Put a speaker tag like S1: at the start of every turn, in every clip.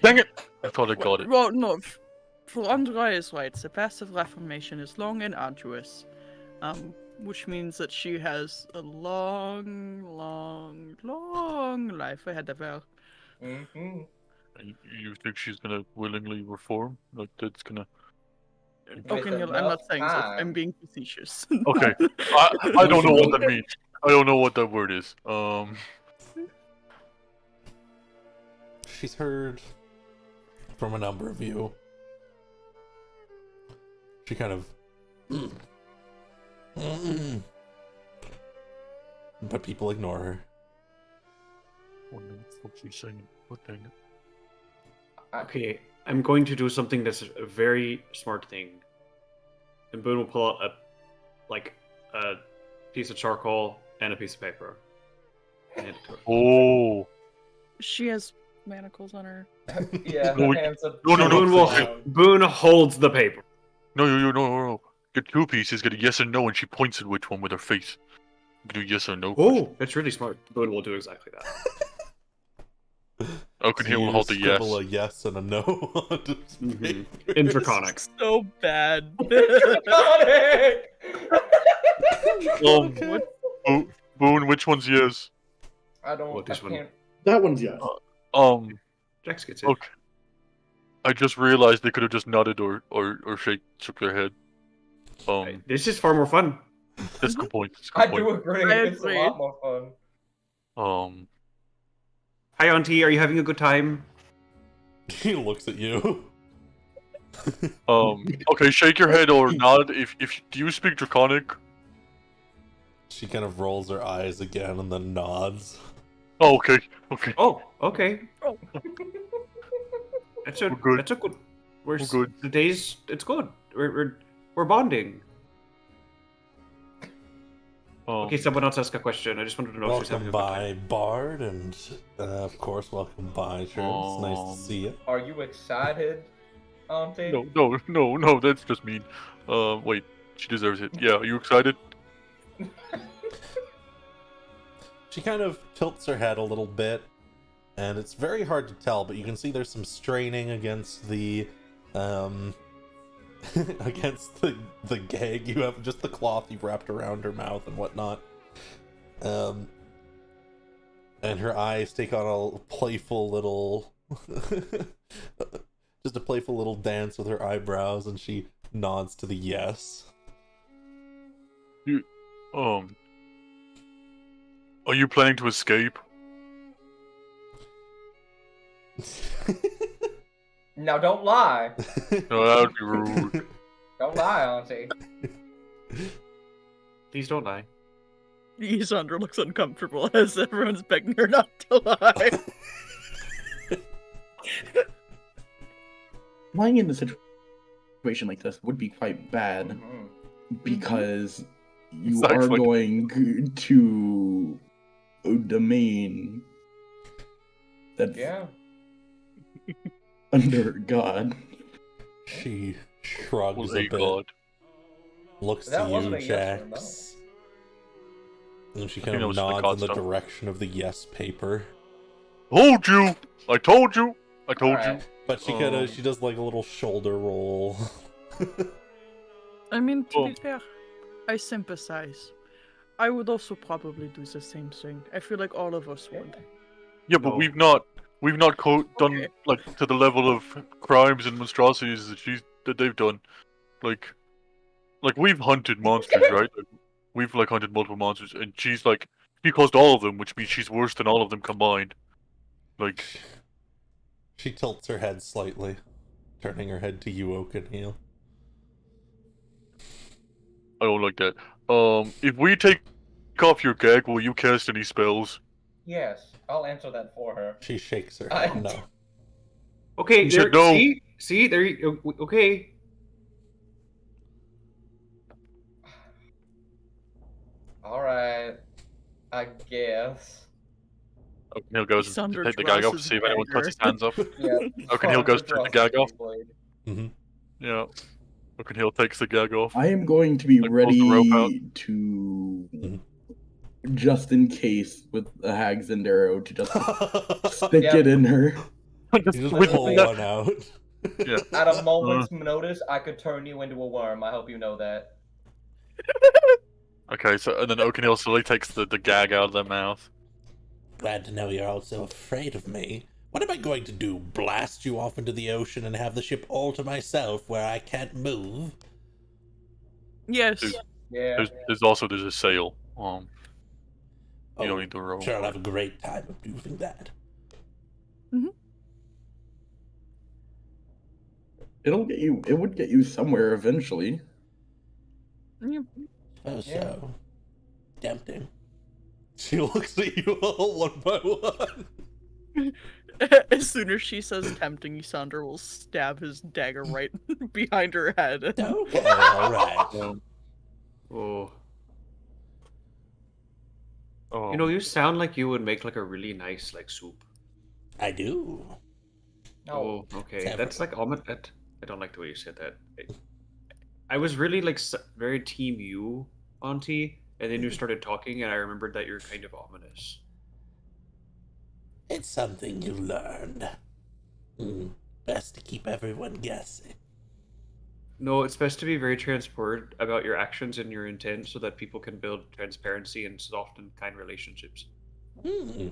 S1: Dang it! I thought I got it.
S2: Well, no. For Andrea is right. The path of reformation is long and arduous, which means that she has a long life ahead of her.
S3: Mm-hmm.
S1: You think she's gonna willingly reform? Like that's gonna?
S2: Okay, Neil, I'm not saying so. I'm being facetious.
S1: Okay, I don't know what that means. I don't know what that word is.
S4: She's heard from a number of you. She kind of... But people ignore her.
S1: What she's saying? What thing?
S5: Okay, I'm going to do something that's a very smart thing. And Boone will pull out a piece of charcoal and a piece of paper. And hand it to her.
S1: Oh.
S2: She has manacles on her.
S3: Yeah,
S1: No,
S3: her hands are...
S1: no.
S5: Boone holds the paper.
S1: No. Get two pieces, get a yes and no, and she points at which one with her face. You can do yes or no.
S5: Oh, that's really smart. Boone will do exactly that.
S1: Oaken Hill will hold the yes.
S4: Scribble a yes and a no onto his paper.
S5: In Draconic.
S2: So bad.
S3: Draconic!
S1: Boone, which one's yes?
S3: I don't...
S5: What, this one?
S3: can't...
S6: That one's yes.
S5: Jax gets it.
S1: Okay. I just realized they could have just nodded or shook their head.
S5: This is far more fun.
S1: That's a good point.
S3: I do agree.
S2: I
S3: It's a
S2: agree.
S3: lot more fun.
S5: Hi, Auntie. Are you having a good time?
S4: He looks at you.
S1: Okay, shake your head or nod. If do you speak Draconic?
S4: She kind of rolls her eyes again and then nods.
S1: Oh, okay.
S5: Oh, okay.
S2: Oh.
S5: That's
S1: We're good.
S5: That's a good. We're
S1: good.
S5: The days. It's good. We're bonding. Okay, someone else ask a question. I just wanted to know if she's having
S4: Welcome
S5: a good time.
S4: by Bard, and of course, welcome by. Sure, it's nice to see you.
S3: Are you excited, Auntie?
S1: No, that's just mean. Wait, she deserves it. Yeah, are you excited?
S4: She kind of tilts her head a little bit, and it's very hard to tell, but you can see there's some straining against the against the gag you have, just the cloth you've wrapped around her mouth and whatnot. And her eyes take on a playful little just a playful little dance with her eyebrows, and she nods to the yes.
S1: Are you planning to escape?
S3: Now don't lie.
S1: No, that would be rude.
S3: Don't lie, Auntie.
S5: Please don't lie.
S2: Isandra looks uncomfortable as everyone's begging her not to lie.
S6: Lying in a situation like this would be quite bad
S3: Mm-hmm.
S6: because you
S1: It's
S6: are
S1: actually-
S6: going to a domain that's
S3: Yeah.
S6: under God.
S4: She shrugs
S1: Was
S4: a
S1: a
S4: bit,
S1: god.
S4: looks
S3: That
S4: to
S3: wasn't
S4: you,
S3: a yes or no.
S4: Jax, and she
S1: I
S4: kind
S1: think that
S4: of
S1: was the
S4: nods
S1: god
S4: in the
S1: stuff.
S4: direction of the yes paper.
S1: Told you! I told you!
S3: Alright.
S4: But she she does like a little shoulder roll.
S2: I mean, to
S1: Oh.
S2: be fair, I sympathize. I would also probably do the same thing. I feel like all of us would.
S1: Yeah, but
S5: No.
S1: we've not done
S2: Okay.
S1: like to the level of crimes and monstrosities that they've done. Like we've hunted monsters, right? Like, we've like hunted multiple monsters, and she caused all of them, which means she's worse than all of them combined. Like,
S4: She tilts her head slightly, turning her head to you, Oakenhill.
S1: I don't like that. If we take off your gag, will you cast any spells?
S3: Yes, I'll answer that for her.
S4: She shakes her
S3: I-
S4: head. No.
S5: Okay,
S1: You
S5: there.
S1: said no.
S5: See, there. Okay.
S3: Alright. I guess.
S1: Oakenhill goes and
S2: Thunder
S1: take the gag off to
S2: dresses
S1: see if anyone cuts his
S2: dagger.
S1: hands off.
S3: Yeah.
S1: Oakenhill goes to take the gag off.
S4: Mm-hmm.
S1: Yeah. Oakenhill takes the gag off.
S6: I am going to be
S1: Like, pulls the rope out.
S6: ready to,
S4: Mhm.
S6: just in case, with a hag's and arrow to just stick
S3: Yeah.
S6: it in her.
S1: Just
S4: You just
S1: with
S4: pull
S1: that-
S4: one out.
S1: Yeah.
S3: At a moment's notice, I could turn you into a worm. I hope you know that.
S1: Okay, so and then Oakenhill slowly takes the gag out of their mouth.
S4: Glad to know you're all so afraid of me. What am I going to do? Blast you off into the ocean and have the ship all to myself where I can't move?
S2: Yes.
S1: Dude.
S3: Yeah.
S1: There's a sail. You
S4: Oh,
S1: don't need to row.
S4: sure, I'll have a great time of doing that.
S6: It would get you somewhere eventually.
S2: Yeah.
S4: Oh,
S3: Yeah.
S4: so tempting. She looks at you all one by one.
S2: As soon as she says tempting, Ysander will stab his dagger right behind her head.
S4: Okay, alright.
S5: Oh.
S1: Oh.
S5: You know, you sound like you would make like a really nice like soup.
S4: I do.
S3: No.
S5: Oh, okay.
S4: Several.
S5: That's like almond. I don't like the way you said that. I was really like very team you, Auntie, and then you started talking, and I remembered that you're kind of ominous.
S4: It's something you learned. Best to keep everyone guessing.
S5: No, it's best to be very transparent about your actions and your intent so that people can build transparency and soft and kind relationships.
S4: I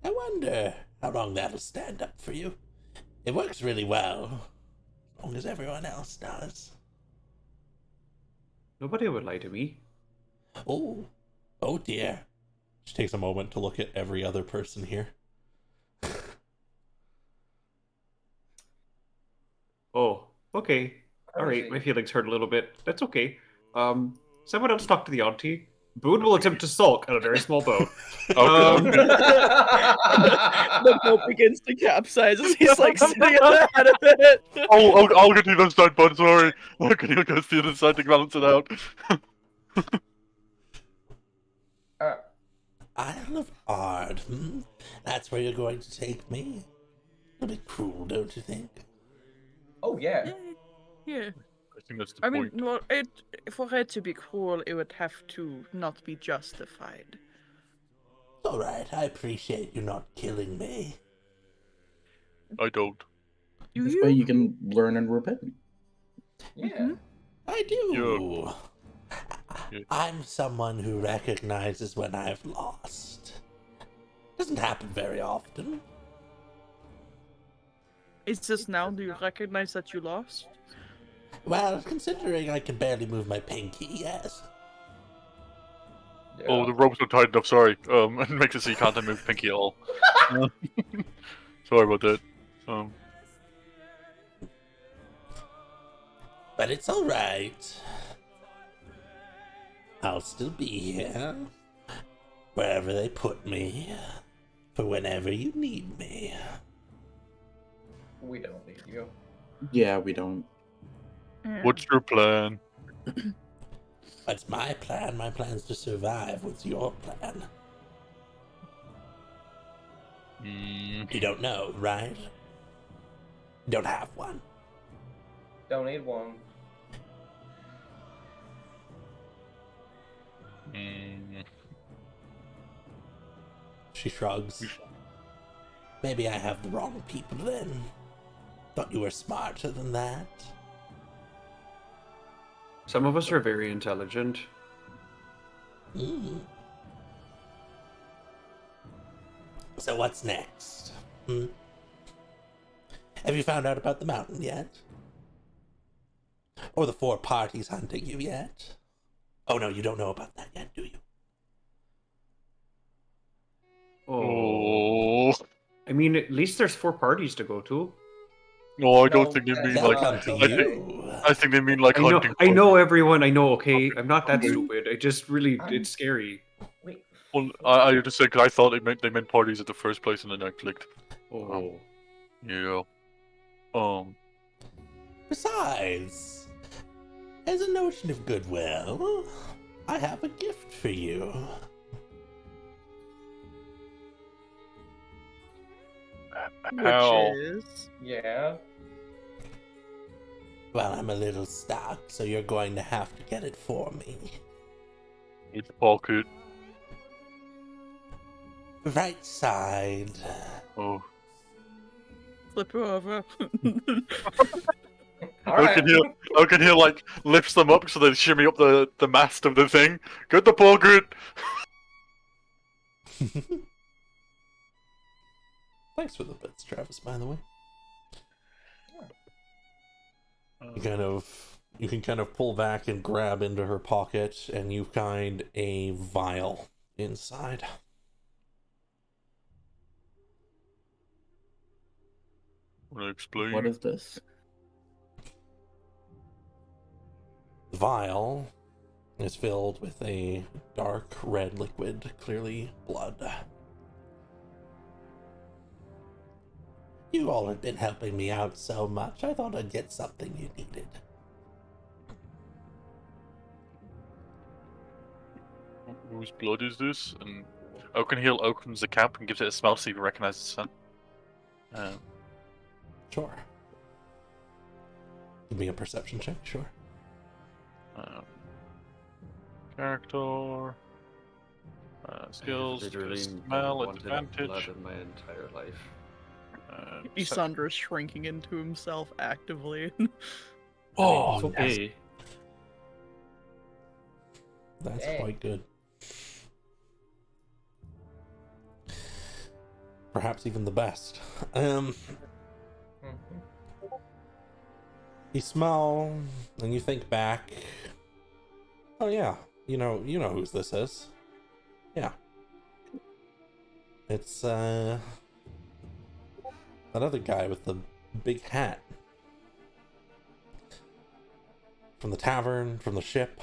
S4: wonder how long that'll stand up for you. It works really well, as long as everyone else does.
S5: Nobody would lie to me.
S4: Oh dear. She takes a moment to look at every other person here.
S5: Oh, okay. Alright, my feelings hurt a little bit. That's okay. Someone else talk to the auntie. Boone will attempt to sulk on a very small boat.
S2: The boat begins to capsize as he's like sitting at the head of it.
S1: I'll get to the other side, bud. Sorry. Oakenhill goes to the other side to balance it out.
S4: Isle of Ard, That's where you're going to take me? A bit cruel, don't you think?
S3: Oh yeah.
S2: Yeah.
S1: I think that's the
S2: I mean,
S1: point.
S2: well, for it to be cruel, it would have to not be justified.
S4: Alright, I appreciate you not killing me.
S1: I don't.
S2: Do
S6: This
S2: you?
S6: way you can learn and repent.
S3: Yeah.
S4: I do.
S1: Yeah.
S4: I'm someone who recognizes when I've lost. Doesn't happen very often.
S2: It's just now, do you recognize that you lost?
S4: Well, considering I can barely move my pinky, yes.
S3: Yeah.
S1: Oh, the rope's not tight enough. Sorry. It makes it so you can't move pinky at all. Sorry about that.
S4: But it's alright. I'll still be here. Wherever they put me. For whenever you need me.
S3: We don't need you.
S6: Yeah, we don't.
S2: Yeah.
S1: What's your plan?
S4: What's my plan? My plan's to survive. What's your plan? You don't know, right? You don't have one.
S3: Don't need one.
S4: She shrugs. Maybe I have the wrong people then. Thought you were smarter than that.
S5: Some of us are very intelligent.
S4: So what's next? Have you found out about the mountain yet? Or the 4 parties hunting you yet? Oh no, you don't know about that yet, do you?
S1: Oh.
S5: I mean, at least there's 4 parties to go to.
S1: No, I don't
S3: No,
S1: think they mean
S4: They'll
S1: like.
S4: come to
S1: I think,
S4: you.
S1: I think they mean like
S5: I know,
S1: hunting.
S5: I know everyone. I know. Okay, I'm not that
S1: Okay.
S5: stupid. I just really, it's scary.
S3: Wait.
S1: Well, I just said because I thought they meant parties at the first place, and then I clicked.
S5: Oh,
S1: Yeah.
S4: Besides, as a notion of goodwill, I have a gift for you.
S1: How?
S2: Which is...
S3: Yeah.
S4: Well, I'm a little stuck, so you're going to have to get it for me.
S1: Which pocket?
S4: Right side.
S1: Oh.
S2: flip her over.
S3: Alright.
S1: I can hear like lifts them up so they shimmy up the mast of the thing. Get the pocket.
S4: Thanks for the bits, Travis, by the way.
S1: Uh,
S4: You can kind of pull back and grab into her pocket, and you find a vial inside.
S1: Wanna explain?
S6: What is this?
S4: The vial is filled with a dark red liquid, clearly blood. You all have been helping me out so much, I thought I'd get something you needed.
S1: Whose blood is this? And Oakenhill opens the cap and gives it a smell so you can recognize the scent.
S4: Sure. Give me a perception check, sure.
S1: Character. Skills.
S5: Literally
S1: Smell,
S5: wanted
S1: advantage.
S5: blood in my entire life.
S2: Isandra's shrinking into himself actively.
S1: Oh,
S5: It's okay.
S4: That's
S3: Dang.
S4: quite good. Perhaps even the best. You smell and you think back. Oh yeah, you know whose this is. Yeah. It's that other guy with the big hat. From the tavern, from the ship.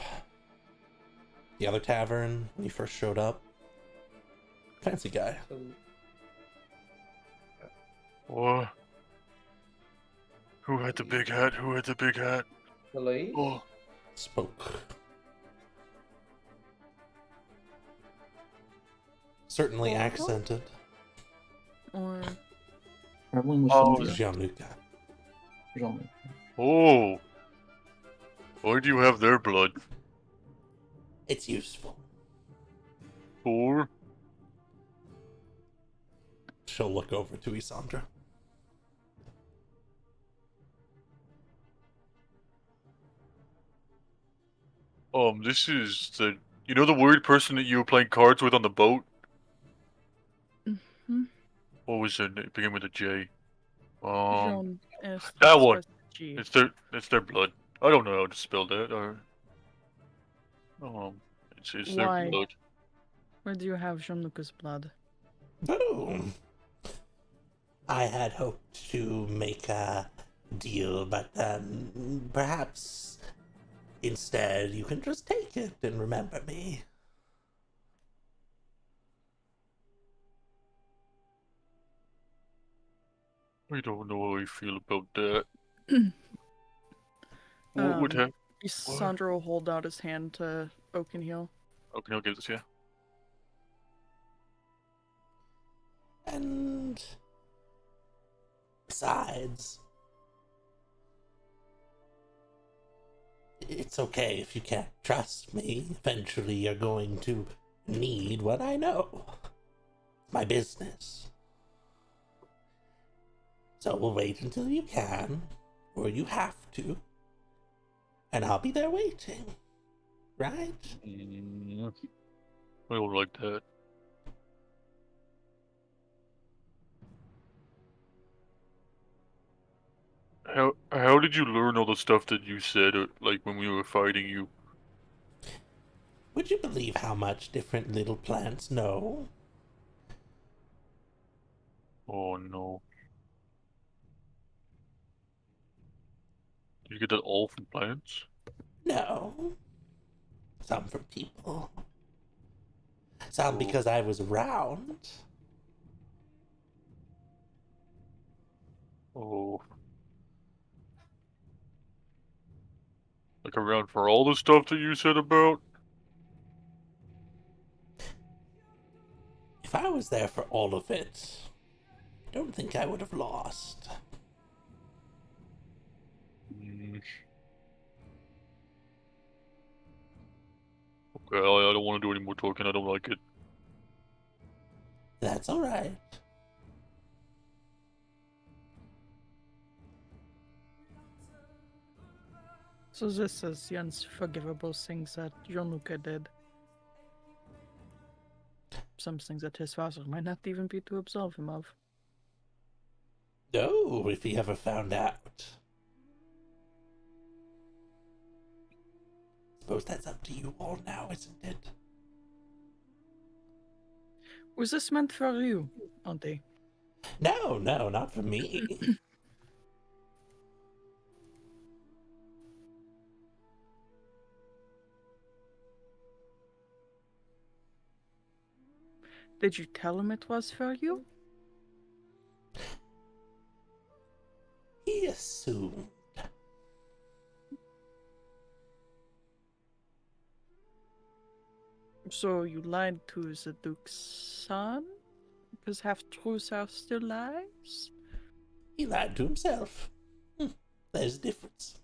S4: The other tavern when you first showed up. Fancy guy.
S1: what? Who had the big hat? Who had the big hat?
S3: Police?
S1: Oh,
S4: Spoke. Certainly accented.
S2: Or
S6: Traveling with
S1: Oh,
S6: Cynthia.
S4: Gianluca.
S6: Jean-Luc.
S1: oh. Why do you have their blood?
S4: It's useful.
S1: For?
S4: She'll look over to Isandra.
S1: This is the... You know the weird person that you were playing cards with on the boat?
S2: Mhm.
S1: What was their name? Begin with a J.
S2: Jean S.
S1: that one.
S2: G.
S1: It's their blood. I don't know how to spell that, or... it's their
S2: Why?
S1: blood.
S2: Where do you have Jean-Luc's blood?
S4: Oh. I had hoped to make a deal, but perhaps instead you can just take it and remember me.
S1: I don't know how I feel about that. What would happen?
S2: Sandra will hold out his hand to Oakenhill.
S1: Okay, I'll give this, yeah.
S4: And besides, it's okay if you can't trust me. Eventually you're going to need what I know. My business. So we'll wait until you can, or you have to, and I'll be there waiting. Right?
S1: I don't like that. How did you learn all the stuff that you said, like when we were fighting you?
S4: Would you believe how much different little plants know?
S1: Oh no. Did you get that all from plants?
S4: No. Some from people. Some
S1: Oh.
S4: because I was around.
S1: Oh. Like around for all the stuff that you said about?
S4: If I was there for all of it, I don't think I would have lost.
S1: Mm. Okay, I don't want to do any more talking. I don't like it.
S4: That's alright.
S2: So this is the unforgivable things that Jonuka did. Some things that his father might not even be to absolve him of.
S4: No, if he ever found out. Suppose that's up to you all now, isn't it?
S2: Was this meant for you, Auntie?
S4: No, not for me.
S2: Did you tell him it was for you?
S4: He assumed.
S2: So you lied to the Duke's son? Because half-truths are still lies?
S4: He lied to himself. There's a difference.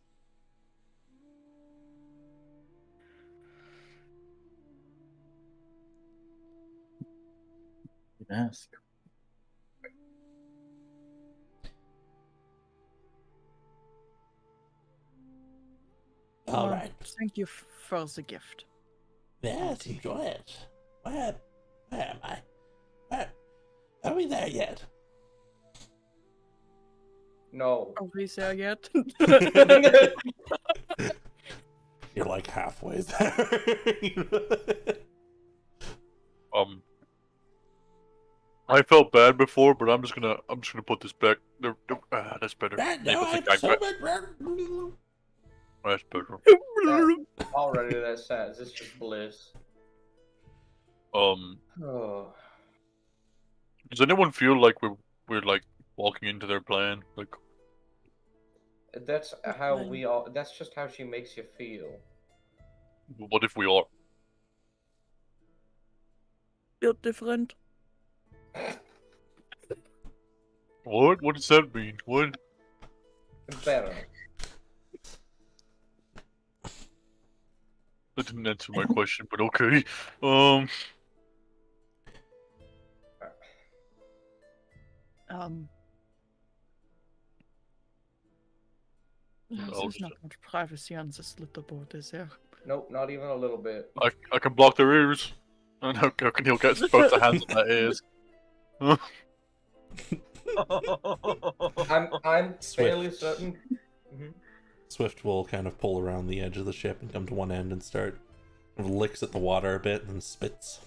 S6: You can ask.
S4: All
S2: Well,
S4: right.
S2: Thank you for the gift.
S4: Yes, enjoy it. Where am I? Are we there yet?
S3: No.
S2: Are we there yet?
S4: You're like halfway there.
S1: I felt bad before, but I'm just gonna put this back. That's better.
S4: No,
S1: That's
S4: I'm so much.
S1: That's better.
S3: Already that's sad. This is just bliss. Oh.
S1: Does anyone feel like we're like walking into their plan? Like,
S3: That's how we all. That's just how she makes you feel.
S1: what if we are?
S2: Feel different.
S1: What? What does that mean? What?
S3: Better.
S1: That didn't answer my question, but okay.
S2: There's not much privacy on this little boat, is there?
S3: Nope, not even a little bit.
S1: I can block their ears. And how can he'll get both the hands on their ears?
S3: I'm fairly certain.
S4: Swift will kind of pull around the edge of the ship and come to one end and start licks at the water a bit and then spits.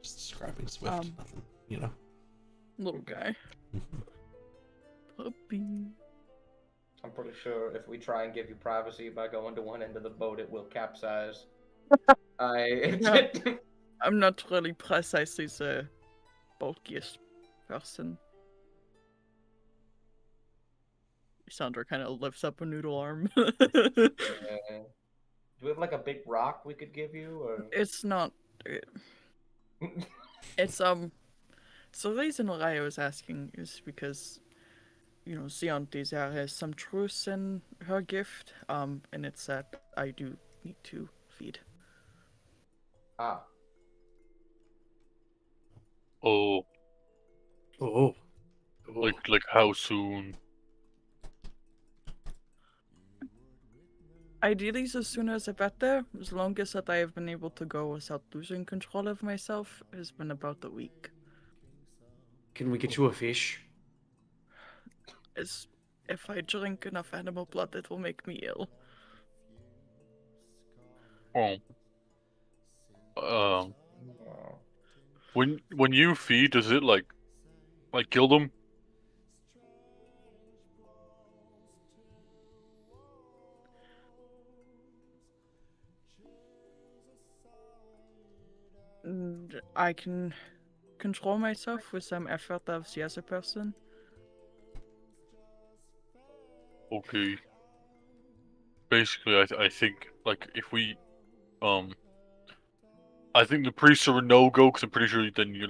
S4: Just describing Swift, nothing, you know.
S2: Little guy. Puppy.
S3: I'm pretty sure if we try and give you privacy by going to one end of the boat, it will capsize.
S2: I'm not really precisely the bulkiest person. Sandra kind of lifts up a noodle arm.
S3: Do we have like a big rock we could give you, or?
S2: It's not. It's So the reason why I was asking is because, you know, Auntie there has some truth in her gift, and it's that I do need to feed.
S3: Ah.
S1: Oh.
S5: Oh.
S1: Like how soon?
S2: Ideally, the sooner the better. As long as that I have been able to go without losing control of myself has been about a week.
S5: Can we get you a fish?
S2: As if I drink enough animal blood, it will make me ill.
S1: When you feed, does it like kill them?
S2: I can control myself with some effort of the other person.
S1: Okay. Basically, I think like if we I think the priests are a no-go because I'm pretty sure then you're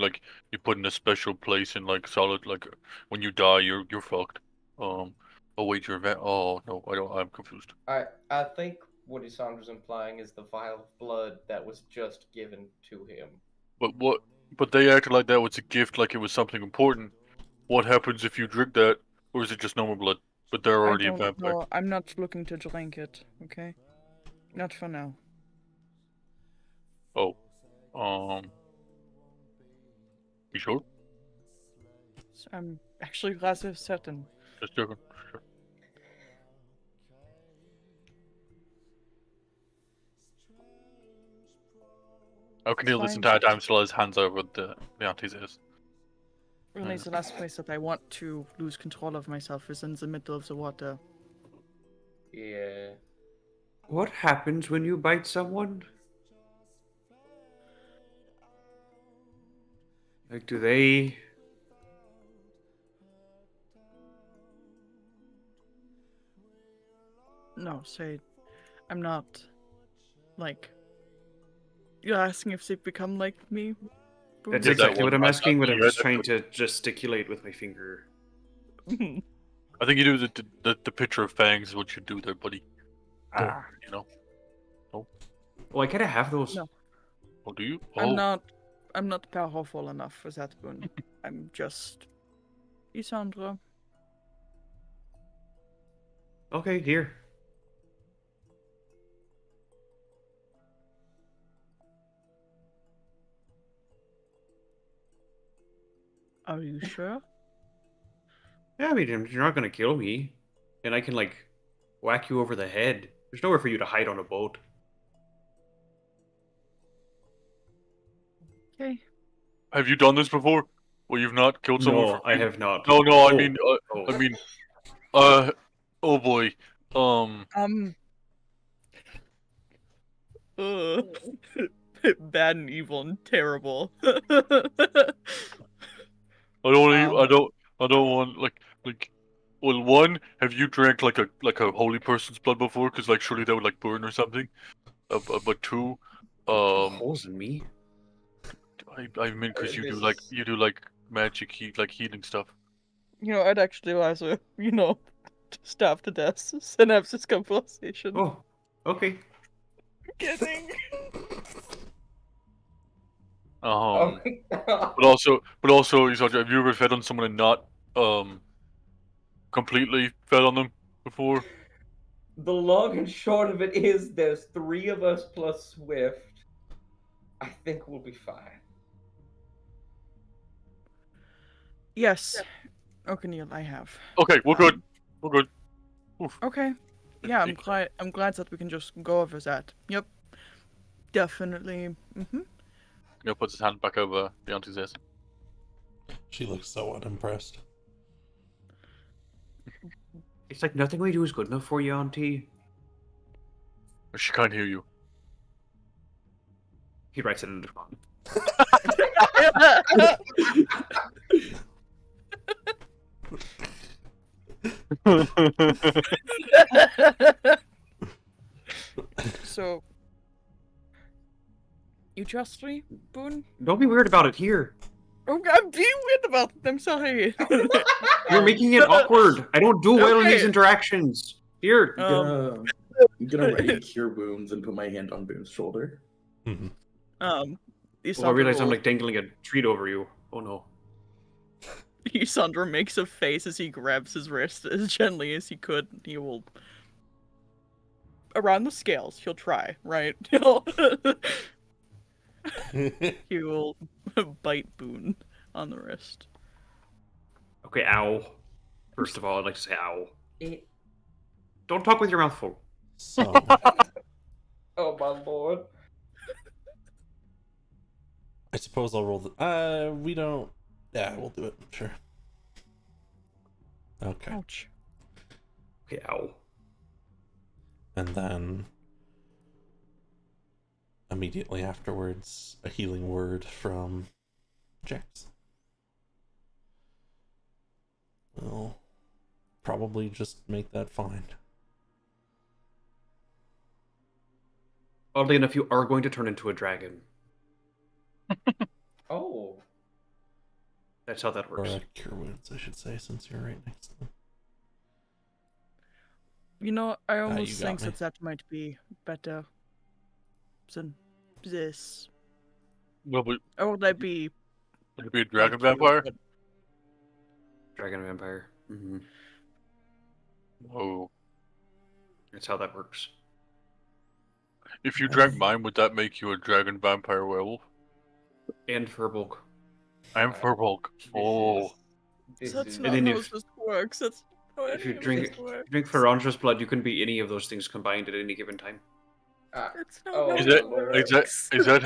S1: put in a special place in like solid, like when you die you're fucked. Oh wait, you're oh no, I'm confused.
S3: I think what Isandra's implying is the vial of blood that was just given to him.
S1: But they acted like that was a gift, like it was something important. What happens if you drink that Or is it just normal blood? But they're
S2: I
S1: already a
S2: don't
S1: vampire.
S2: know. I'm not looking to drink it. Okay, not for now.
S1: Oh. You sure?
S2: I'm actually rather certain.
S1: Just joking. Sure. O'Neill this
S2: Fine.
S1: entire time still has hands over the auntie's ears.
S2: Really, the last place that I want to lose control of myself is in the middle of the water.
S3: Yeah.
S5: What happens when you bite someone? Like, do they...
S2: No, say, I'm not, like, you're asking if they become like me?
S5: That's
S1: Did that
S5: exactly what
S1: one
S5: I'm
S1: time,
S5: asking, but
S1: you
S5: I'm
S1: read
S5: just
S1: that
S5: trying
S1: book.
S5: to gesticulate with my finger.
S1: I think you do the picture of fangs is what you do there, buddy. Ah, you know.
S5: Well, I kind of have those.
S2: No.
S1: Oh, do you?
S2: I'm
S1: Oh,
S2: not powerful enough for that, Boone. I'm just Isandra.
S5: Okay, here.
S2: Are you sure?
S5: Yeah, I mean, you're not gonna kill me. And I can, like, whack you over the head. There's nowhere for you to hide on a boat.
S2: Okay.
S1: have you done this before? Where you've not killed someone for?
S5: No, I have not.
S1: No,
S5: Oh,
S1: I mean, oh boy,
S2: Ugh. Bad and evil and terrible.
S1: I don't want
S2: Um,
S1: I don't want like. Well, one, have you drank like a holy person's blood before? Because like surely that would like burn or something. But two,
S5: holes in me.
S1: I mean because
S3: This
S1: you do like magic healing stuff.
S2: I'd actually rather, starve to death than have this conversation.
S5: Oh, okay.
S2: Kidding.
S3: Oh my god.
S1: But also, have you ever fed on someone and not completely fed on them before?
S3: The long and short of it is there's 3 of us plus Swift. I think we'll be fine.
S2: Yes. Okay, Neil, I have.
S1: Okay, we're good. We're good. Oof.
S2: Okay. Yeah, I'm glad that we can just go over that. Yep. Definitely.
S1: Neil puts his hand back over the auntie's ears.
S4: She looks so unimpressed.
S5: It's like nothing we do is good enough for you, Auntie.
S1: She can't hear you.
S5: He writes it in the phone.
S2: So, you trust me, Boone?
S5: Don't be weird about it here.
S2: Oh, I'm being weird about it. I'm sorry.
S5: You're making it awkward. I don't do well in these
S2: Okay.
S5: interactions. Here.
S6: I'm gonna ready cure wounds and put my hand on Boone's shoulder.
S4: Mhm.
S5: Oh, I realize I'm like dangling a treat over you. Oh no.
S2: Isandra makes a face as he grabs his wrist as gently as he could. He will around the scales. He'll try, right? He will bite Boone on the wrist.
S5: Okay, ow. First of all, I'd like to say ow.
S3: It...
S5: Don't talk with your mouth full.
S4: So,
S3: Oh my lord.
S4: I suppose I'll roll the. We don't. Yeah, we'll do it. Sure. Okay.
S2: Ouch.
S5: Okay, ow.
S4: And then immediately afterwards, a healing word from Jax. We'll probably just make that fine.
S5: Oddly enough, you are going to turn into a dragon.
S3: Oh.
S5: That's how that
S4: Or
S5: works.
S4: cure wounds, I should say, since you're right next to them.
S2: I
S4: you
S2: almost
S4: got
S2: think
S4: me.
S2: that might be better than this.
S1: Well, but
S2: Or would I be
S1: would it be a dragon vampire?
S5: Dragon vampire. Mm-hmm.
S1: Oh.
S5: That's how that works.
S1: If you drank mine, would that make you a dragon vampire werewolf?
S5: And Furbolg.
S1: I'm Furbolg. Oh.
S3: This
S2: That's
S3: is
S2: not
S5: then
S2: how
S5: if-
S2: this works. That's not how
S5: If you
S2: any of
S5: drink
S2: this works.
S5: Ferrandra's blood, you can be any of those things combined at any given time.
S2: That's not
S3: Oh,
S2: how
S1: Is
S2: it
S1: that
S3: Lord.
S2: works.
S1: is that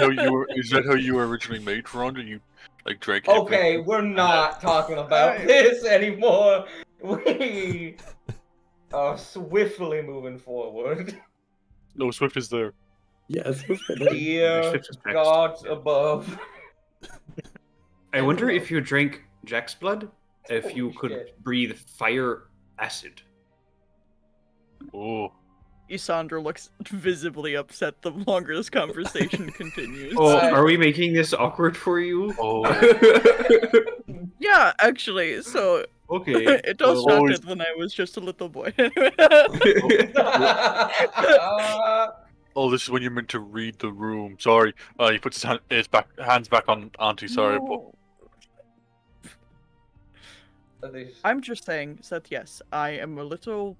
S1: how you were originally made, Ronda? You like drank
S3: Okay,
S1: everything?
S3: we're not talking about
S2: Alright.
S3: this anymore. We are swiftly moving forward.
S1: No, Swift is there.
S6: Yes.
S3: Dear
S5: Swift is next.
S3: gods
S5: Yeah.
S3: above.
S5: I wonder if you drank Jack's blood, if
S3: Holy
S5: you could
S3: shit.
S5: breathe fire acid.
S1: Oh.
S2: Isandra looks visibly upset the longer this conversation continues.
S5: Oh,
S3: I-
S5: are we making this awkward for you?
S1: Oh.
S2: Yeah, actually, so
S5: Okay.
S2: it all
S5: well,
S2: started when I was just a little boy.
S1: Oh, this is when you're meant to read the room. Sorry. He puts his hands back on Auntie. Sorry, but
S2: No. I'm just saying that yes, I am a little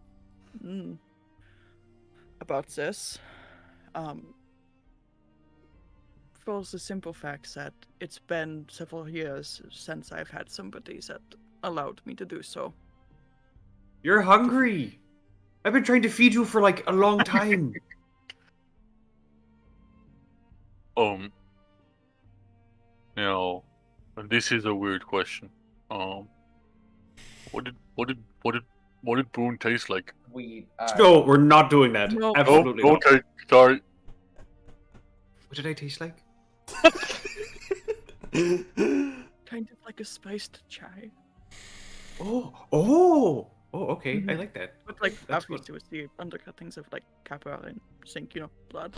S2: about this. For the simple fact that it's been several years since I've had somebody that allowed me to do so.
S5: You're hungry. I've been trying to feed you for like a long time.
S1: you know, and this is a weird question. What did Boone taste like?
S3: Weed.
S5: No, we're not doing that.
S2: No.
S5: Absolutely
S1: Oh,
S5: not.
S1: okay. Sorry.
S5: What did I taste like?
S2: Kind of like a spiced chai.
S5: Oh, okay. I like that.
S2: But like
S5: That's
S2: obviously with the undercuttings of like kappa and zinc, blood.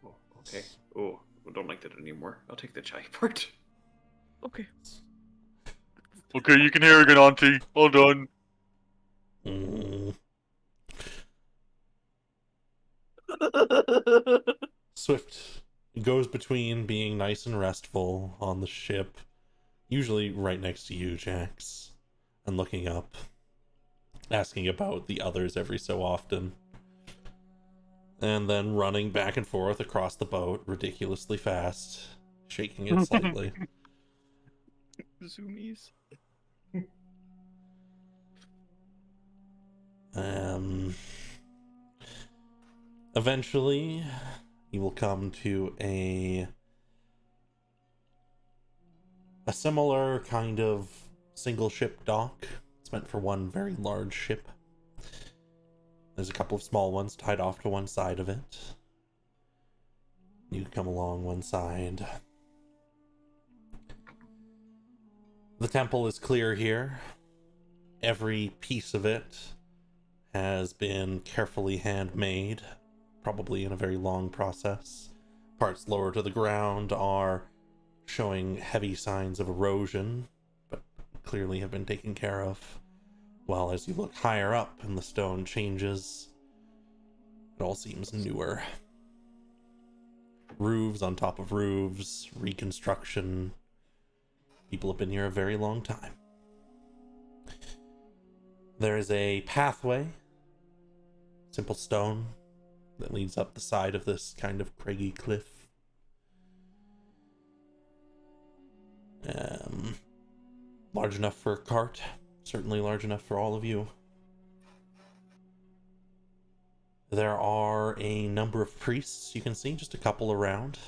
S5: Oh, okay. Oh, I don't like that anymore. I'll take the chai part.
S2: Okay.
S1: Okay, you can hear again, Auntie. Well done.
S4: Mm. Swift goes between being nice and restful on the ship, usually right next to you, Jax, and looking up, asking about the others every so often, and then running back and forth across the boat ridiculously fast, shaking it slightly.
S2: Zoomies.
S4: Eventually, you will come to a similar kind of single ship dock. It's meant for one very large ship. There's a couple of small ones tied off to one side of it. You can come along one side. The temple is clear here. Every piece of it has been carefully handmade, probably in a very long process. Parts lower to the ground are showing heavy signs of erosion, but clearly have been taken care of. While as you look higher up and the stone changes, it all seems newer. Roofs on top of roofs, reconstruction. People have been here a very long time. There is a pathway, simple stone, that leads up the side of this kind of craggy cliff. Large enough for a cart, certainly large enough for all of you. There are a number of priests you can see, just a couple around.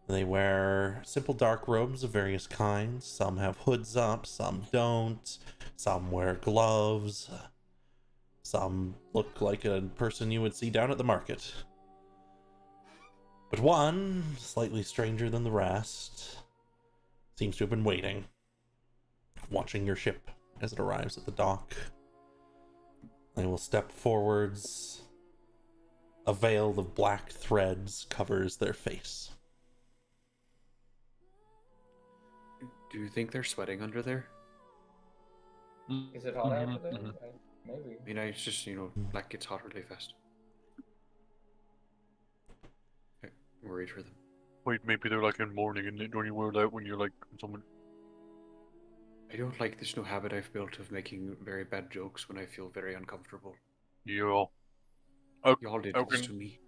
S4: They wear simple dark robes of various kinds. Some have hoods up, some don't. Some wear gloves. Some look like a person you would see down at the market. But one, slightly stranger than the rest, seems to have been waiting, watching your ship as it arrives at the dock. They will step forwards. A veil of black threads covers their face.
S5: Do you think they're sweating under there?
S3: Is it hot out there?
S1: Mhm.
S3: Maybe.
S5: I mean, it's just, black gets hot really fast. I'm worried for them.
S1: Wait, maybe they're like in mourning and don't you wear that when you're like someone.
S5: I don't like this new habit I've built of making very bad jokes when I feel very uncomfortable.
S1: Yeah.
S5: Y'all did this to me.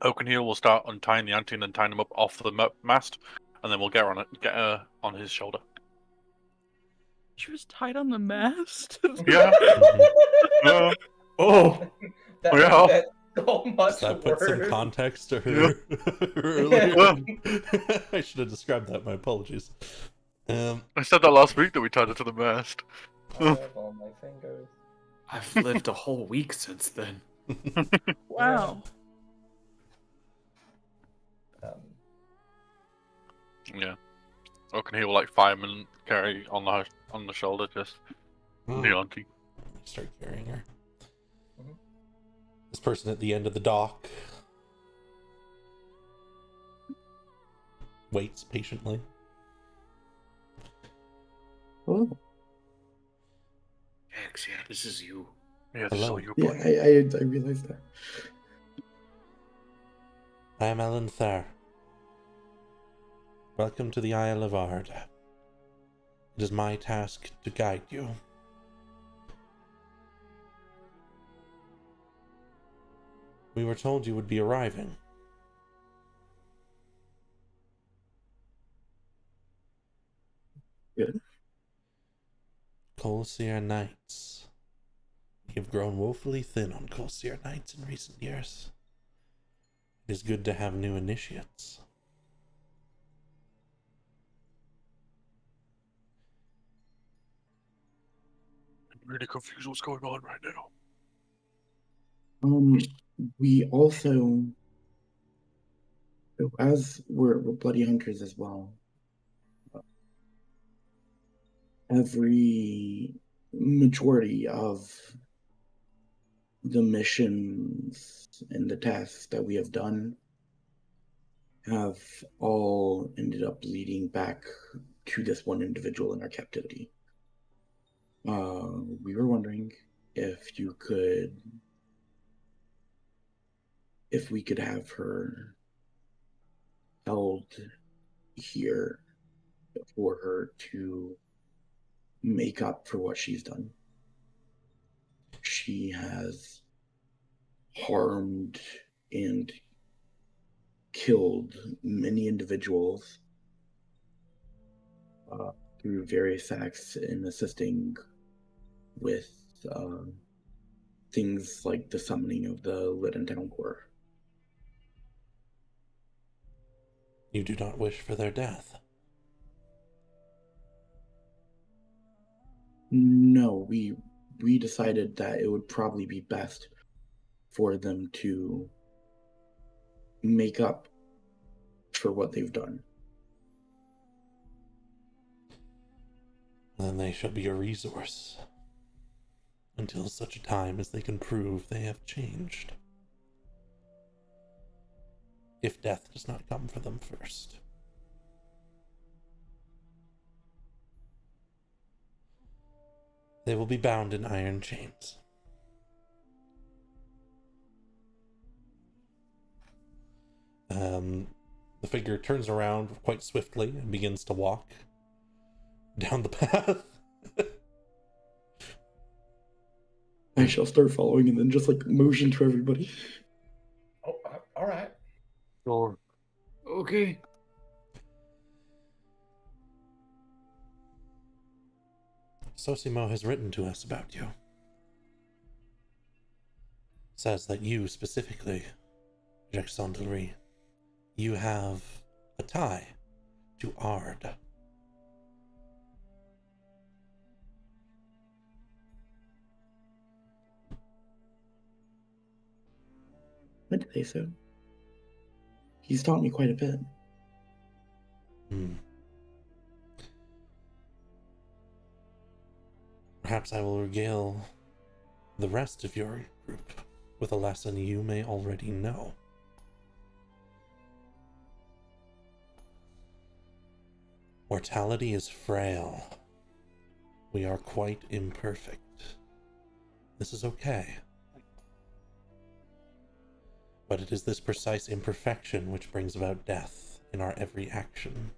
S1: Oaken here will start untying the Auntie and then tying him up off the mast, and then we'll get her on his shoulder.
S2: She was tied on the mast.
S1: Yeah. Yeah.
S5: Oh!
S3: That's so much
S4: Does that put some
S3: worse.
S4: context to her earlier? I should have described that. My apologies.
S1: I said that last week that we tied her to the mast.
S3: I have all my fingers.
S5: I've lived a whole week since then.
S2: Wow.
S1: Yeah. Oaken here will like fireman carry on the shoulder just the Auntie.
S4: Start carrying her.
S3: Mhm.
S4: This person at the end of the dock waits patiently.
S6: Oh,
S5: Hex, yeah, this is you.
S1: Yeah, this is
S4: Hello.
S1: all you,
S6: yeah,
S1: buddy.
S6: I realized that.
S4: I am Alan Thair. Welcome to the Isle of Ard. It is my task to guide you. We were told you would be arriving.
S6: Good.
S4: Colseer Knights. We have grown woefully thin on Colseer Knights in recent years. It is good to have new initiates.
S1: I'm really confused what's going on right now.
S6: We also, as we're bloody hunters as well. Every majority of the missions and the tasks that we have done have all ended up leading back to this one individual in our captivity. We were wondering if we could have her held here for her to make up for what she's done. She has harmed and killed many individuals through various acts in assisting with things like the summoning of the Lytton Town Corps.
S4: You do not wish for their death.
S6: No, we decided that it would probably be best for them to make up for what they've done.
S4: Then they shall be a resource until such a time as they can prove they have changed. If death does not come for them first. They will be bound in iron chains. The figure turns around quite swiftly and begins to walk down the path.
S6: I shall start following and then just like motion to everybody.
S3: Oh, all right.
S1: Sure.
S5: Okay.
S4: Sosimo has written to us about you. Says that you specifically, Jackson Delry, you have a tie to Ard.
S6: I'd say so. He's taught me quite a bit.
S4: Perhaps I will regale the rest of your group with a lesson you may already know. Mortality is frail. We are quite imperfect. This is okay. But it is this precise imperfection which brings about death in our every action,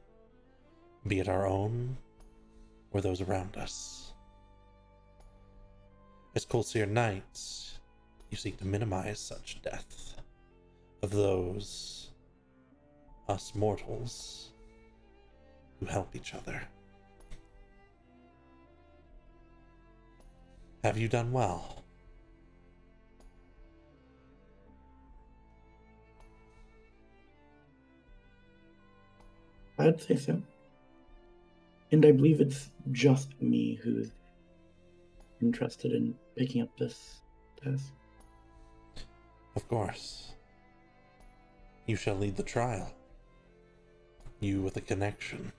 S4: be it our own or those around us. As Colseer Knights, you seek to minimize such death of those, us mortals, who help each other. Have you done well?
S6: I'd say so. And I believe it's just me who's interested in picking up this task.
S4: Of course. You shall lead the trial. You with a connection.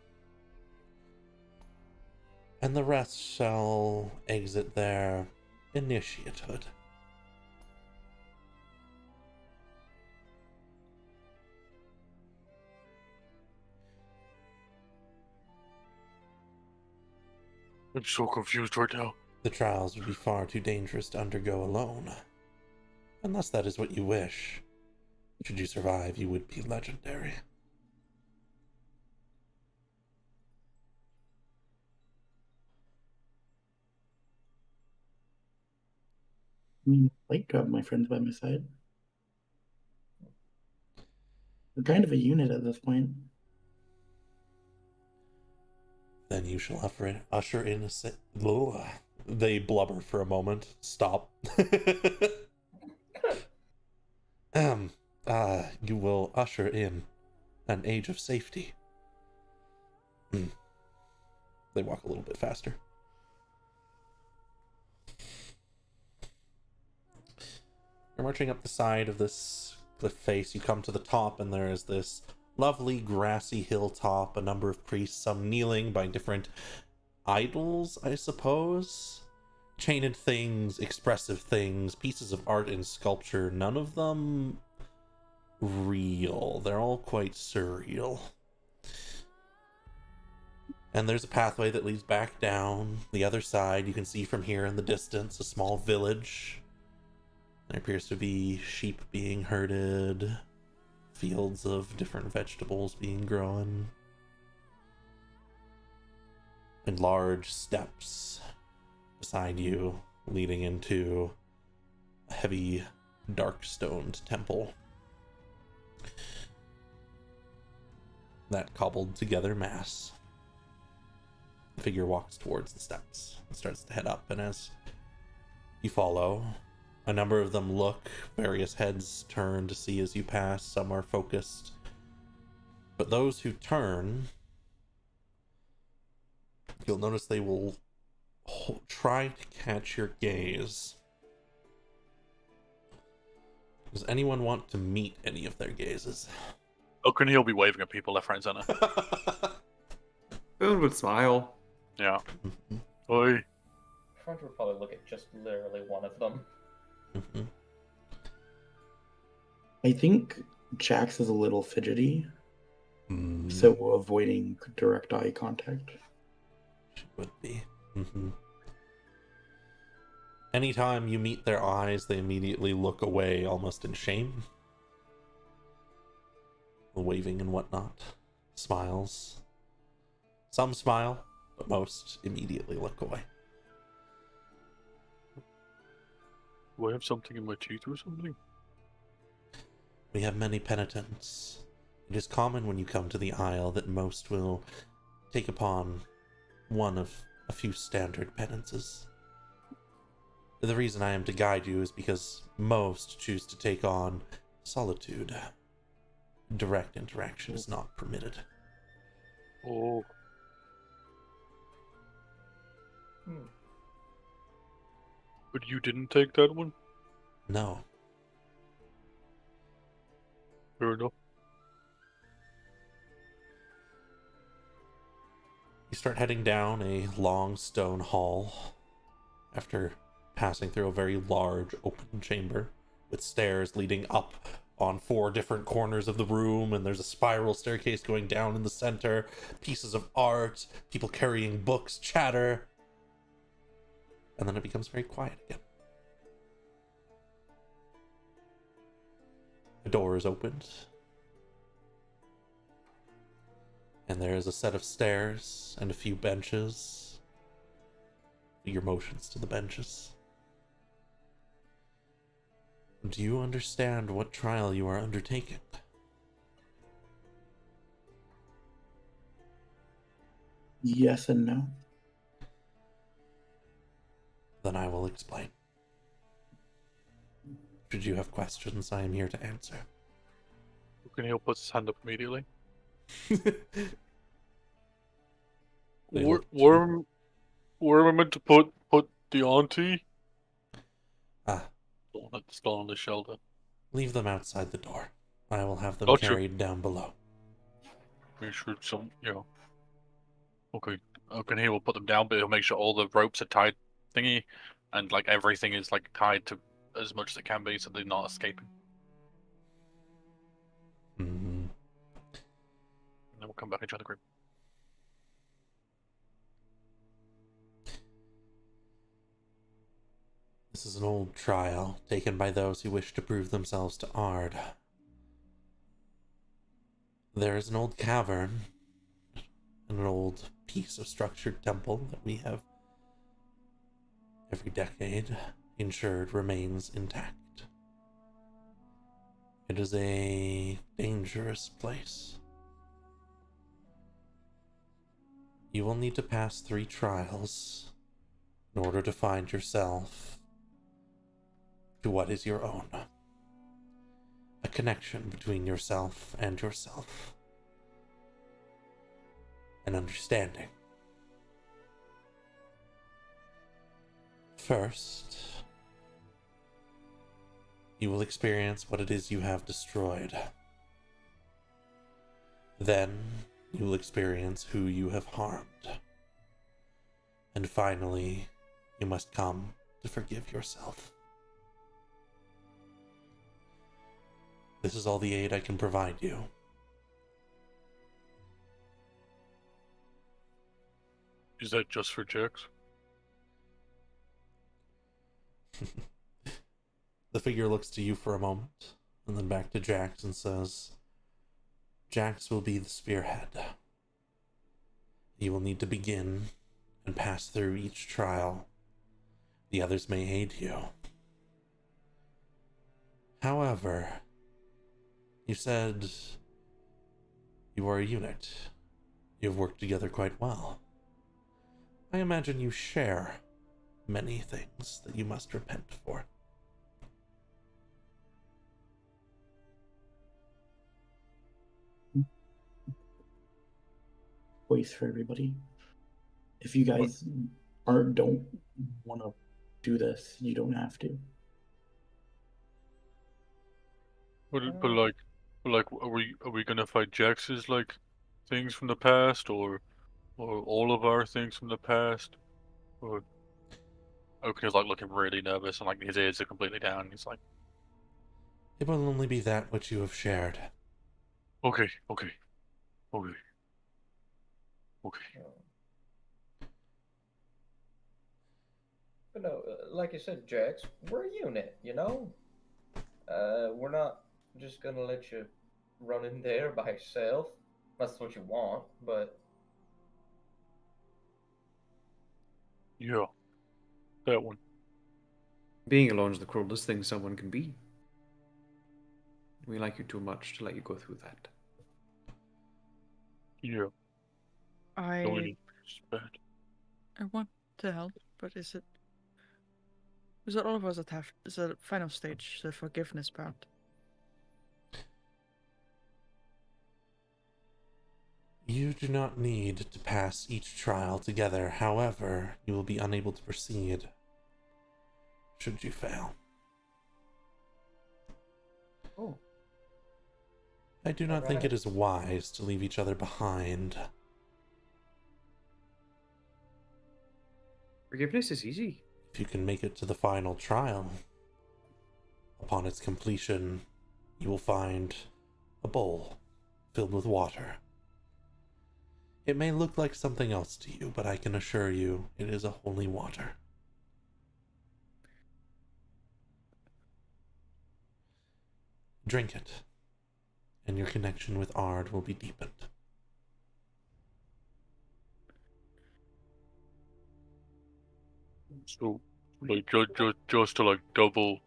S4: And the rest shall exit their initiatehood.
S1: I'm so confused right now.
S4: The trials would be far too dangerous to undergo alone. Unless that is what you wish. Should you survive, you would be legendary.
S6: I mean, I'd like to have my friends by my side. We're kind of a unit at this point.
S4: Then you shall usher in a They blubber for a moment. Stop. You will usher in an age of safety. They walk a little bit faster. You're marching up the side of this cliff face. You come to the top, and there is this lovely grassy hilltop, a number of priests, some kneeling by different idols, I suppose. Chained things, expressive things, pieces of art and sculpture, none of them real. They're all quite surreal. And there's a pathway that leads back down the other side. You can see from here in the distance a small village. There appears to be sheep being herded, fields of different vegetables being grown, and large steps beside you leading into a heavy, dark-stoned temple. That cobbled together mass. The figure walks towards the steps and starts to head up, and as you follow, a number of them look, various heads turn to see as you pass, some are focused. But those who turn, you'll notice they will try to catch your gaze. Does anyone want to meet any of their gazes?
S1: Oaken, he'll be waving at people left, right, and center.
S5: Boone would smile.
S1: Yeah. Oi.
S3: Front would probably look at just literally one of them.
S6: I think Jax is a little fidgety, so avoiding direct eye contact.
S4: She would be. Anytime you meet their eyes, they immediately look away, almost in shame. Waving and whatnot. Smiles. Some smile, but most immediately look away.
S1: Do I have something in my teeth or something?
S4: We have many penitents. It is common when you come to the Isle that most will take upon one of a few standard penances. The reason I am to guide you is because most choose to take on solitude. Direct interaction is not permitted.
S1: Oh. But you didn't take that one?
S4: No.
S1: Fair enough.
S4: You start heading down a long stone hall after passing through a very large open chamber with stairs leading up on 4 different corners of the room, and there's a spiral staircase going down in the center, pieces of art, people carrying books, chatter, and then it becomes very quiet again. A door is opened, and there is a set of stairs and a few benches Your motions to the benches. Do you understand what trial you are undertaking?
S6: Yes and no.
S4: Then I will explain. Should you have questions, I am here to answer.
S1: Can put his hand up immediately?
S4: They
S1: Where,
S4: look to
S1: where, where am I meant to put the auntie?
S4: Ah,
S1: Still on the shelter.
S4: leave them outside the door. I will have them
S1: Gotcha.
S4: carried down below.
S1: Make sure Okay. Okay, he will put them down, but he'll make sure all the ropes are tied thingy, and like everything is like tied to as much as it can be, so they're not escaping.
S4: Mm-hmm.
S1: And then we'll come back and try the group.
S4: This is an old trial taken by those who wish to prove themselves to Ard. There is an old cavern, and an old piece of structured temple that we have every decade ensured remains intact. It is a dangerous place. You will need to pass 3 trials in order to find yourself to what is your own. A connection between yourself and yourself. An understanding. First, you will experience what it is you have destroyed. Then, you will experience who you have harmed. And finally, you must come to forgive yourself. This is all the aid I can provide you.
S1: Is that just for Jax?
S4: The figure looks to you for a moment, and then back to Jax and says, Jax will be the spearhead. You will need to begin and pass through each trial. The others may aid you. However, you said you are a unit. You have worked together quite well. I imagine you share many things that you must repent for.
S6: Voice for everybody. If you guys don't want to do this, you don't have to.
S1: But are we gonna fight Jax's like things from the past, or all of our things from the past, or Oaken's like looking really nervous and like his ears are completely down. He's like,
S4: It will only be that which you have shared.
S1: okay.
S3: But no, like I said, Jax, we're a unit, you know? We're not just gonna let you run in there by yourself. That's what you want, but...
S1: Yeah, that one.
S5: Being alone is the cruelest thing someone can be. We like you too much to let you go through that.
S1: Yeah,
S2: I
S1: only it's bad.
S2: want to help, but is it all of us that have is the final stage, the forgiveness part?
S4: You do not need to pass each trial together. However, you will be unable to proceed should you fail.
S3: Oh.
S4: I do not think it is wise to leave each other behind.
S5: Forgiveness is easy.
S4: If you can make it to the final trial, upon its completion, you will find a bowl filled with water. It may look like something else to you, but I can assure you it is a holy water. Drink it, and your connection with Ard will be deepened.
S1: So, like, just to like double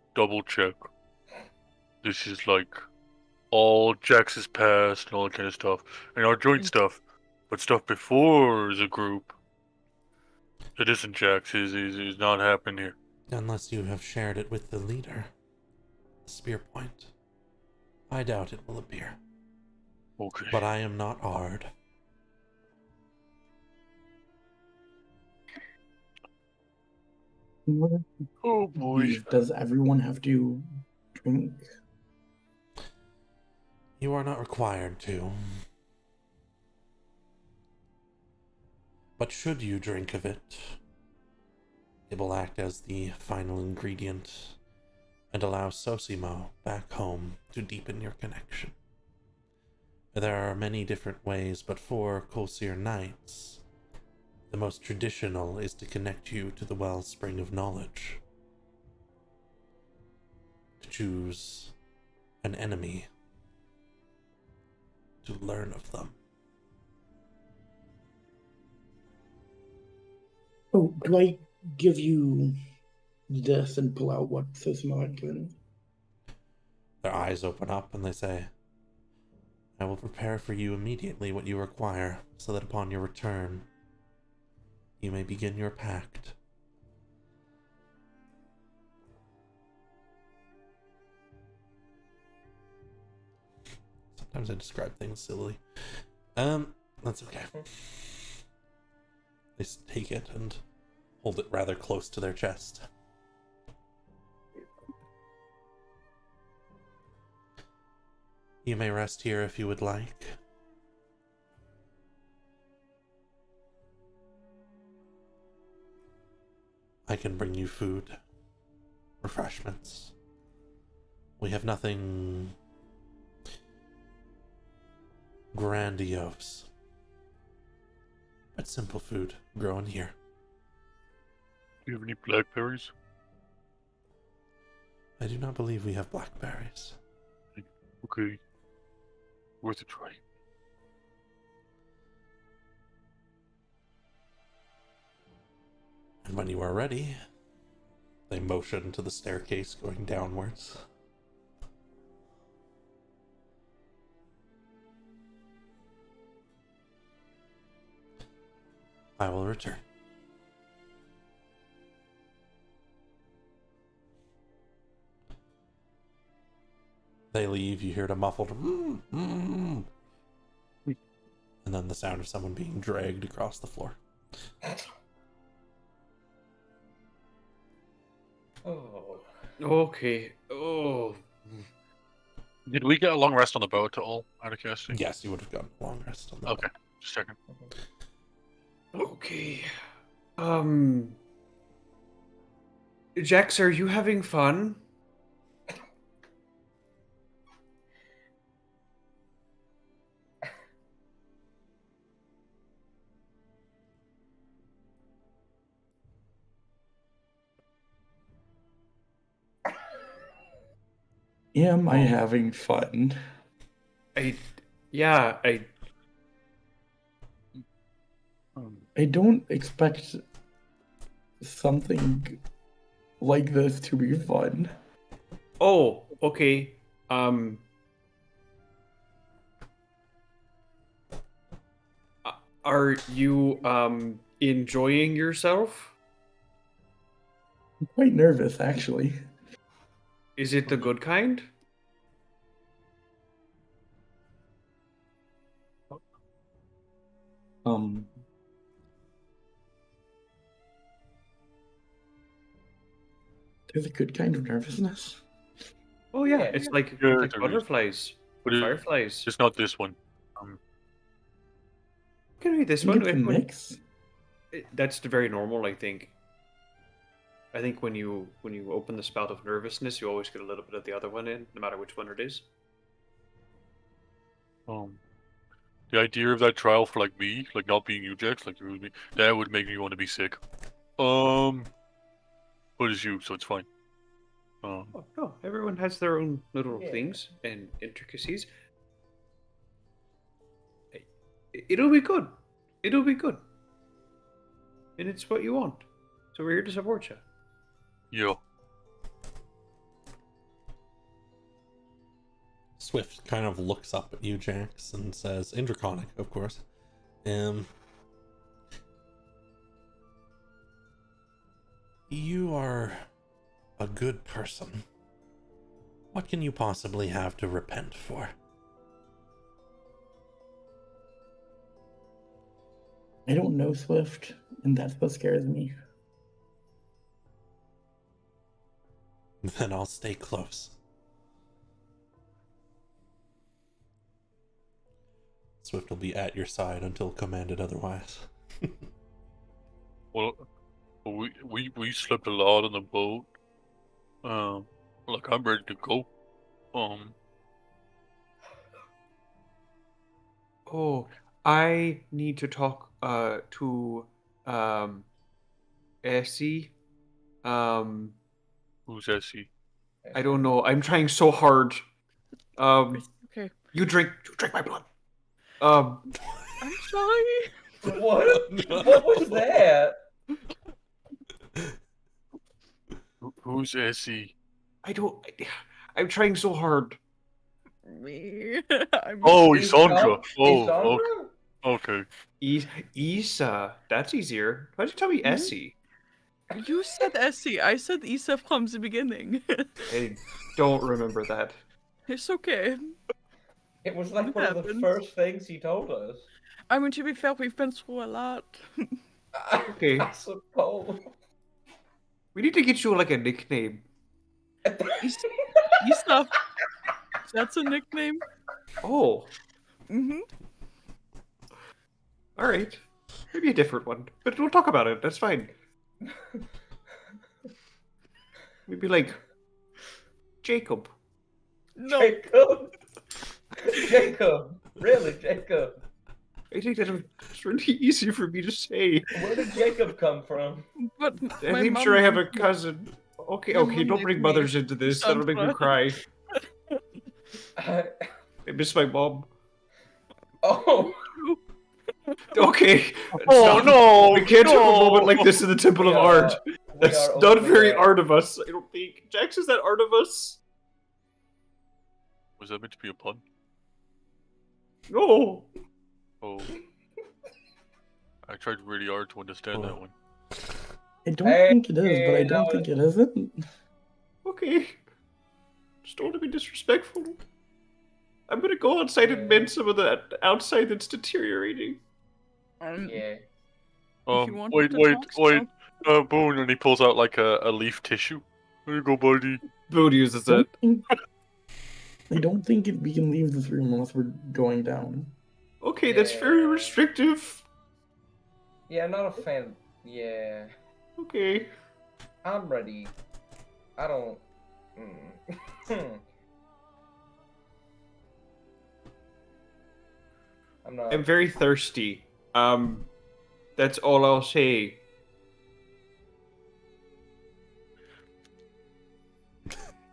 S1: check. This is like all Jax's past and all that kind of stuff, and our joint stuff, but stuff before the group that isn't Jax is not happening here.
S4: Unless you have shared it with the leader, the spear point. I doubt it will appear.
S1: Okay.
S4: But I am not Ard.
S1: Oh boy.
S6: Does everyone have to drink?
S4: You are not required to. But should you drink of it, it will act as the final ingredient and allow Sosimo back home to deepen your connection. There are many different ways, but for Colseer Knights, the most traditional is to connect you to the wellspring of knowledge. To choose an enemy, to learn of them.
S6: Oh, do I give you this and pull out what Sosimo had given?
S4: Their eyes open up and they say, I will prepare for you immediately what you require, so that upon your return, you may begin your pact. Sometimes I describe things silly. That's okay. They take it and hold it rather close to their chest. You may rest here if you would like. I can bring you food, refreshments. We have nothing grandiose, but simple food growing here.
S1: Do you have any blackberries?
S4: I do not believe we have blackberries.
S1: Okay. Worth a try.
S4: And when you are ready, they motion to the staircase going downwards. I will return. They leave, you hear a muffled and then the sound of someone being dragged across the floor.
S3: Oh.
S5: Okay. Oh.
S1: Did we get a long rest on the boat at all, out of curiosity?
S4: Yes, you would have gotten a long rest on that.
S1: Okay, just checking.
S5: Okay. Jax, are you having fun?
S6: Am I having fun?
S5: Yeah,
S6: I don't expect something like this to be fun.
S5: Oh, okay. Are you, enjoying yourself?
S6: I'm quite nervous, actually.
S5: Is it the good kind?
S6: There's a good kind of nervousness.
S5: Oh yeah,
S3: Yeah,
S5: it's
S3: yeah.
S5: like,
S1: Yeah,
S5: like
S1: there is.
S5: butterflies,
S1: But it-
S5: fireflies.
S1: Just not this one.
S5: Can read this
S6: I
S5: one.
S6: think it's a mix.
S5: That's the very normal, I think. I think when you open the spout of nervousness, you always get a little bit of the other one in, no matter which one it is.
S1: The idea of that trial for like me, like not being you, Jax, like me, that would make me want to be sick. But it's you, so it's fine.
S5: Oh, no, everyone has their own little
S3: Yeah.
S5: things and intricacies. It'll be good. It'll be good. And it's what you want. So we're here to support you.
S1: Yeah.
S4: Swift kind of looks up at you, Jax, and says, in Draconic, of course, you are a good person. What can you possibly have to repent for?
S6: I don't know, Swift, and that's what scares me.
S4: Then I'll stay close. Swift will be at your side until commanded otherwise.
S1: Well, we slept a lot on the boat. Like I'm ready to go.
S5: Oh, I need to talk to Essie.
S1: Who's Essie?
S5: I don't know. I'm trying so hard.
S2: Okay.
S5: You drink my blood.
S2: I'm sorry.
S3: What? What was that?
S1: Who's Essie?
S5: I'm trying so hard.
S2: Me.
S1: Oh,
S3: Isandra.
S1: Isandra. Oh,
S3: Isandra?
S1: okay.
S5: Isa. That's easier. Why'd you tell me Essie?
S2: You said Essie. I said Isa from the beginning.
S5: I don't remember that.
S2: It's okay.
S3: It was like
S2: It
S3: one of the
S2: happens.
S3: first things he told us.
S2: I mean, to be fair, we've been through a lot.
S5: Okay.
S3: I suppose.
S5: We need to get you like a nickname.
S2: Isa. That's a nickname.
S5: Oh,
S2: Mm-hmm.
S5: all right. Maybe a different one, but we'll talk about it. That's fine. Maybe like Jacob.
S2: No.
S3: Jacob. Jacob. Really, Jacob.
S5: I think that it's really easy for me to say.
S3: Where did Jacob come from?
S2: But
S5: I'm
S2: my
S5: sure I have a
S2: mom-
S5: cousin. Okay,
S2: My
S5: okay,
S2: mom
S5: don't
S2: named
S5: bring
S2: me
S5: mothers into this. That'll make me
S2: Sandra.
S5: cry.
S3: I-
S5: I miss my mom.
S3: oh.
S5: Okay.
S1: Oh
S5: stop.
S1: no!
S5: We can't have a
S1: no!
S5: moment like this in the Temple of Ard.
S3: We
S5: That's
S3: are
S5: not
S3: over
S5: very
S3: there.
S5: art of us, I don't think. Jax, is that art of us?
S1: Was that meant to be a pun?
S5: No.
S1: Oh. I tried really hard to understand that one.
S6: I don't
S3: Hey,
S6: think it is, but I don't
S3: no.
S6: think it isn't.
S5: Okay. Just don't want to be disrespectful. I'm gonna go outside and mend some of the outside that's deteriorating.
S3: Yeah.
S2: If you want
S1: Wait,
S2: to
S1: wait,
S2: talk
S1: wait.
S2: stuff-
S1: Boone, and he pulls out like a leaf tissue. There you go, buddy.
S5: Boone uses
S6: Don't
S5: it.
S6: think- I don't think we can leave this room unless we're going down.
S5: Okay, that's very
S3: Yeah.
S5: restrictive.
S3: Yeah, I'm not a fan. Yeah.
S5: Okay.
S3: I'm ready. I don't. I'm not.
S5: I'm very thirsty. That's all I'll say.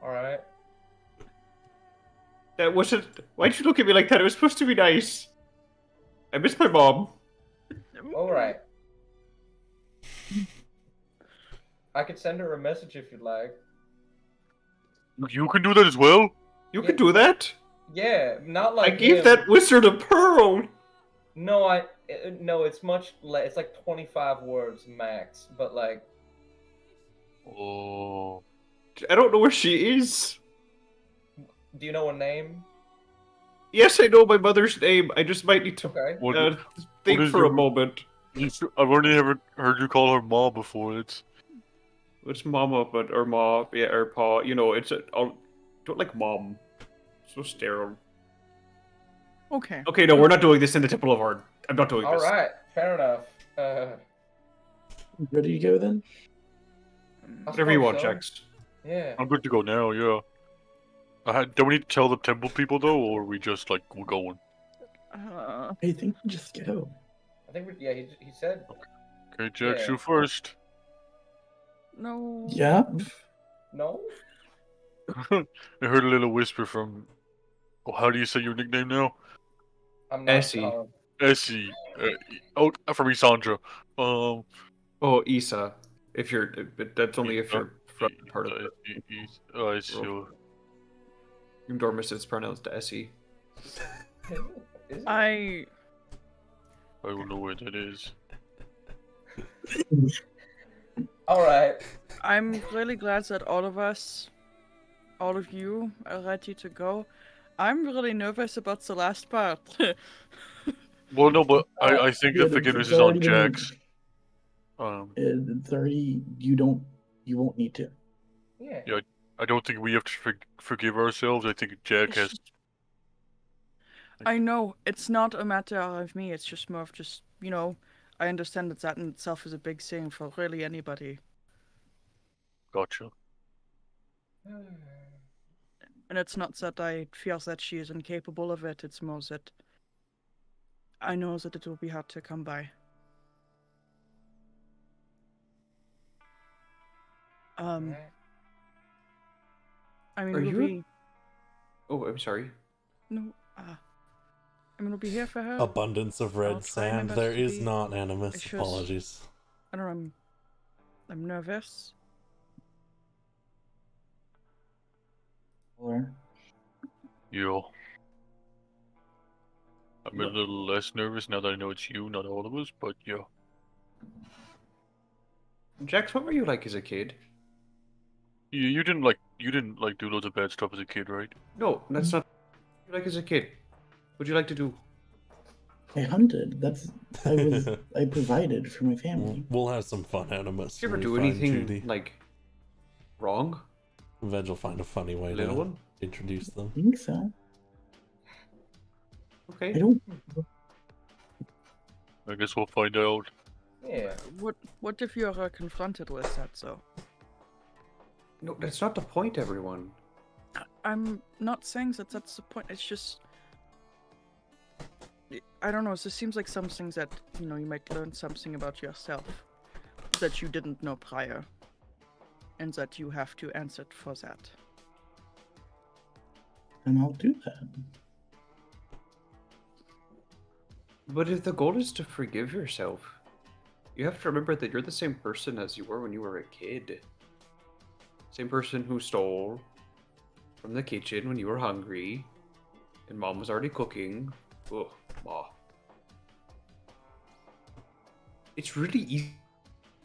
S3: Alright.
S5: That wasn't. Why'd you look at me like that? It was supposed to be nice. I miss my mom.
S3: Alright. I could send her a message if you'd like.
S1: You can do that as well?
S5: You can do that?
S3: Yeah, not
S5: I
S3: like
S5: gave
S3: him.
S5: that wizard a pearl.
S3: No, no, it's much less. It's like 25 words max, but like.
S1: Oh.
S5: I don't know where she is.
S3: Do you know a name?
S5: Yes, I know my mother's name. I just might need to
S3: Okay.
S1: What,
S5: think
S1: is
S5: for
S1: your-
S5: a moment.
S1: I've only ever heard you call her Ma before. It's
S5: It's mama, but or ma, yeah, or pa. You know, it's a. Don't like mom. So sterile.
S2: Okay.
S5: Okay, no, we're not doing this in the Temple of Ard. I'm not doing this.
S3: Alright, fair enough.
S6: Ready to go then?
S3: I
S5: Whatever you want,
S3: suppose so.
S5: Jax.
S3: Yeah.
S1: I'm good to go now. Yeah. Do we need to tell the temple people though, or are we just like we're going?
S2: Uh,
S6: I think we just go.
S3: I think yeah, he said.
S1: Okay, Jack,
S3: Yeah.
S1: you first.
S2: no.
S6: Yeah.
S3: No?
S1: I heard a little whisper from. Oh, how do you say your nickname now?
S3: I'm not.
S1: Essie. From Isandra.
S5: Oh, Isa. If you're, but that's only if you're from part of
S1: I see.
S5: in Dormus. It's pronounced Essie.
S3: Is it?
S2: I
S1: don't know where that is.
S3: All right.
S2: I'm really glad that all of you are ready to go. I'm really nervous about the last part.
S1: Well, no, but I think the
S6: It's
S1: forgiveness is
S6: already
S1: on
S6: been-
S1: Jax.
S6: It's already. You won't need to.
S3: Yeah.
S1: I don't think we have to forgive ourselves. I think Jack has.
S2: I know it's not a matter of me. It's just more of I understand that in itself is a big thing for really anybody,
S1: Gotcha.
S2: and it's not that I feel that she is incapable of it. It's more that I know that it will be hard to come by.
S3: Alright.
S2: I mean,
S5: Are
S2: we'll
S5: you-
S2: be
S5: Oh, I'm sorry.
S2: no. I mean, we'll be here for her.
S4: Abundance of
S2: I'll
S4: red
S2: try my
S4: sand.
S2: best
S4: There
S2: to
S4: is
S2: be
S4: not animus.
S2: gracious.
S4: Apologies.
S2: I don't know. I'm nervous.
S6: Or
S1: Yeah. I'm a little less nervous now that I know it's you, not all of us, but yeah.
S5: Jax, what were you like as a kid?
S1: You didn't do loads of bad stuff as a kid, right?
S5: No, that's not. What you like as a kid? What'd you like to do?
S6: I hunted. I provided for my family.
S4: We'll have some fun, animus.
S5: Did you ever
S4: when
S5: do
S4: we find
S5: anything
S4: Judy.
S5: like wrong?
S4: Veg will find a funny way
S5: Little
S4: to
S5: one?
S4: introduce them.
S6: I think so.
S5: Okay.
S6: I don't.
S1: I guess we'll find out.
S3: Yeah.
S2: What if you're confronted with that, though?
S5: No, that's not the point, everyone.
S2: I'm not saying that that's the point. It's just I don't know. It just seems like some things that you might learn something about yourself that you didn't know prior, and that you have to answer for that.
S6: And I'll do that.
S5: But if the goal is to forgive yourself, you have to remember that you're the same person as you were when you were a kid. Same person who stole from the kitchen when you were hungry, and mom was already cooking. Ugh, ma. It's really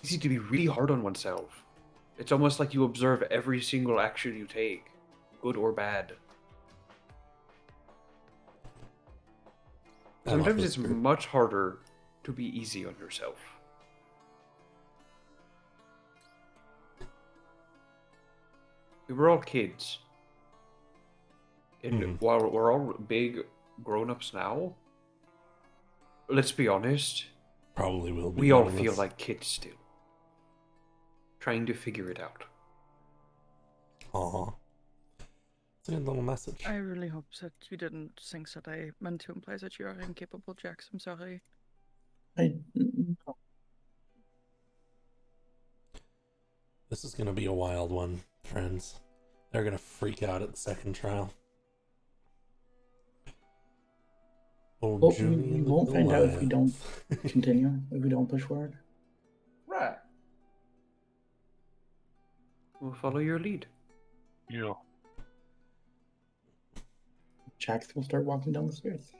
S5: easy to be really hard on oneself. It's almost like you observe every single action you take, good or bad.
S4: I love
S5: Sometimes
S4: this
S5: it's
S4: group.
S5: much harder to be easy on yourself. We were all kids. And
S4: Mhm.
S5: while we're all big grown-ups now, let's be honest,
S4: Probably will be.
S5: we all
S4: animus.
S5: feel like kids still. Trying to figure it out.
S4: Aw. It's a good little message.
S2: I really hope that you didn't think that I meant to imply that you are incapable, Jax. I'm sorry.
S4: This is gonna be a wild one, friends. They're gonna freak out at the second trial. Oh,
S6: Well,
S4: Judy
S6: we
S4: and the
S6: won't find out if we don't
S4: Goliath.
S6: continue. If we don't push forward.
S3: Right.
S5: We'll follow your lead.
S1: Yeah.
S6: Jax will start walking down the stairs.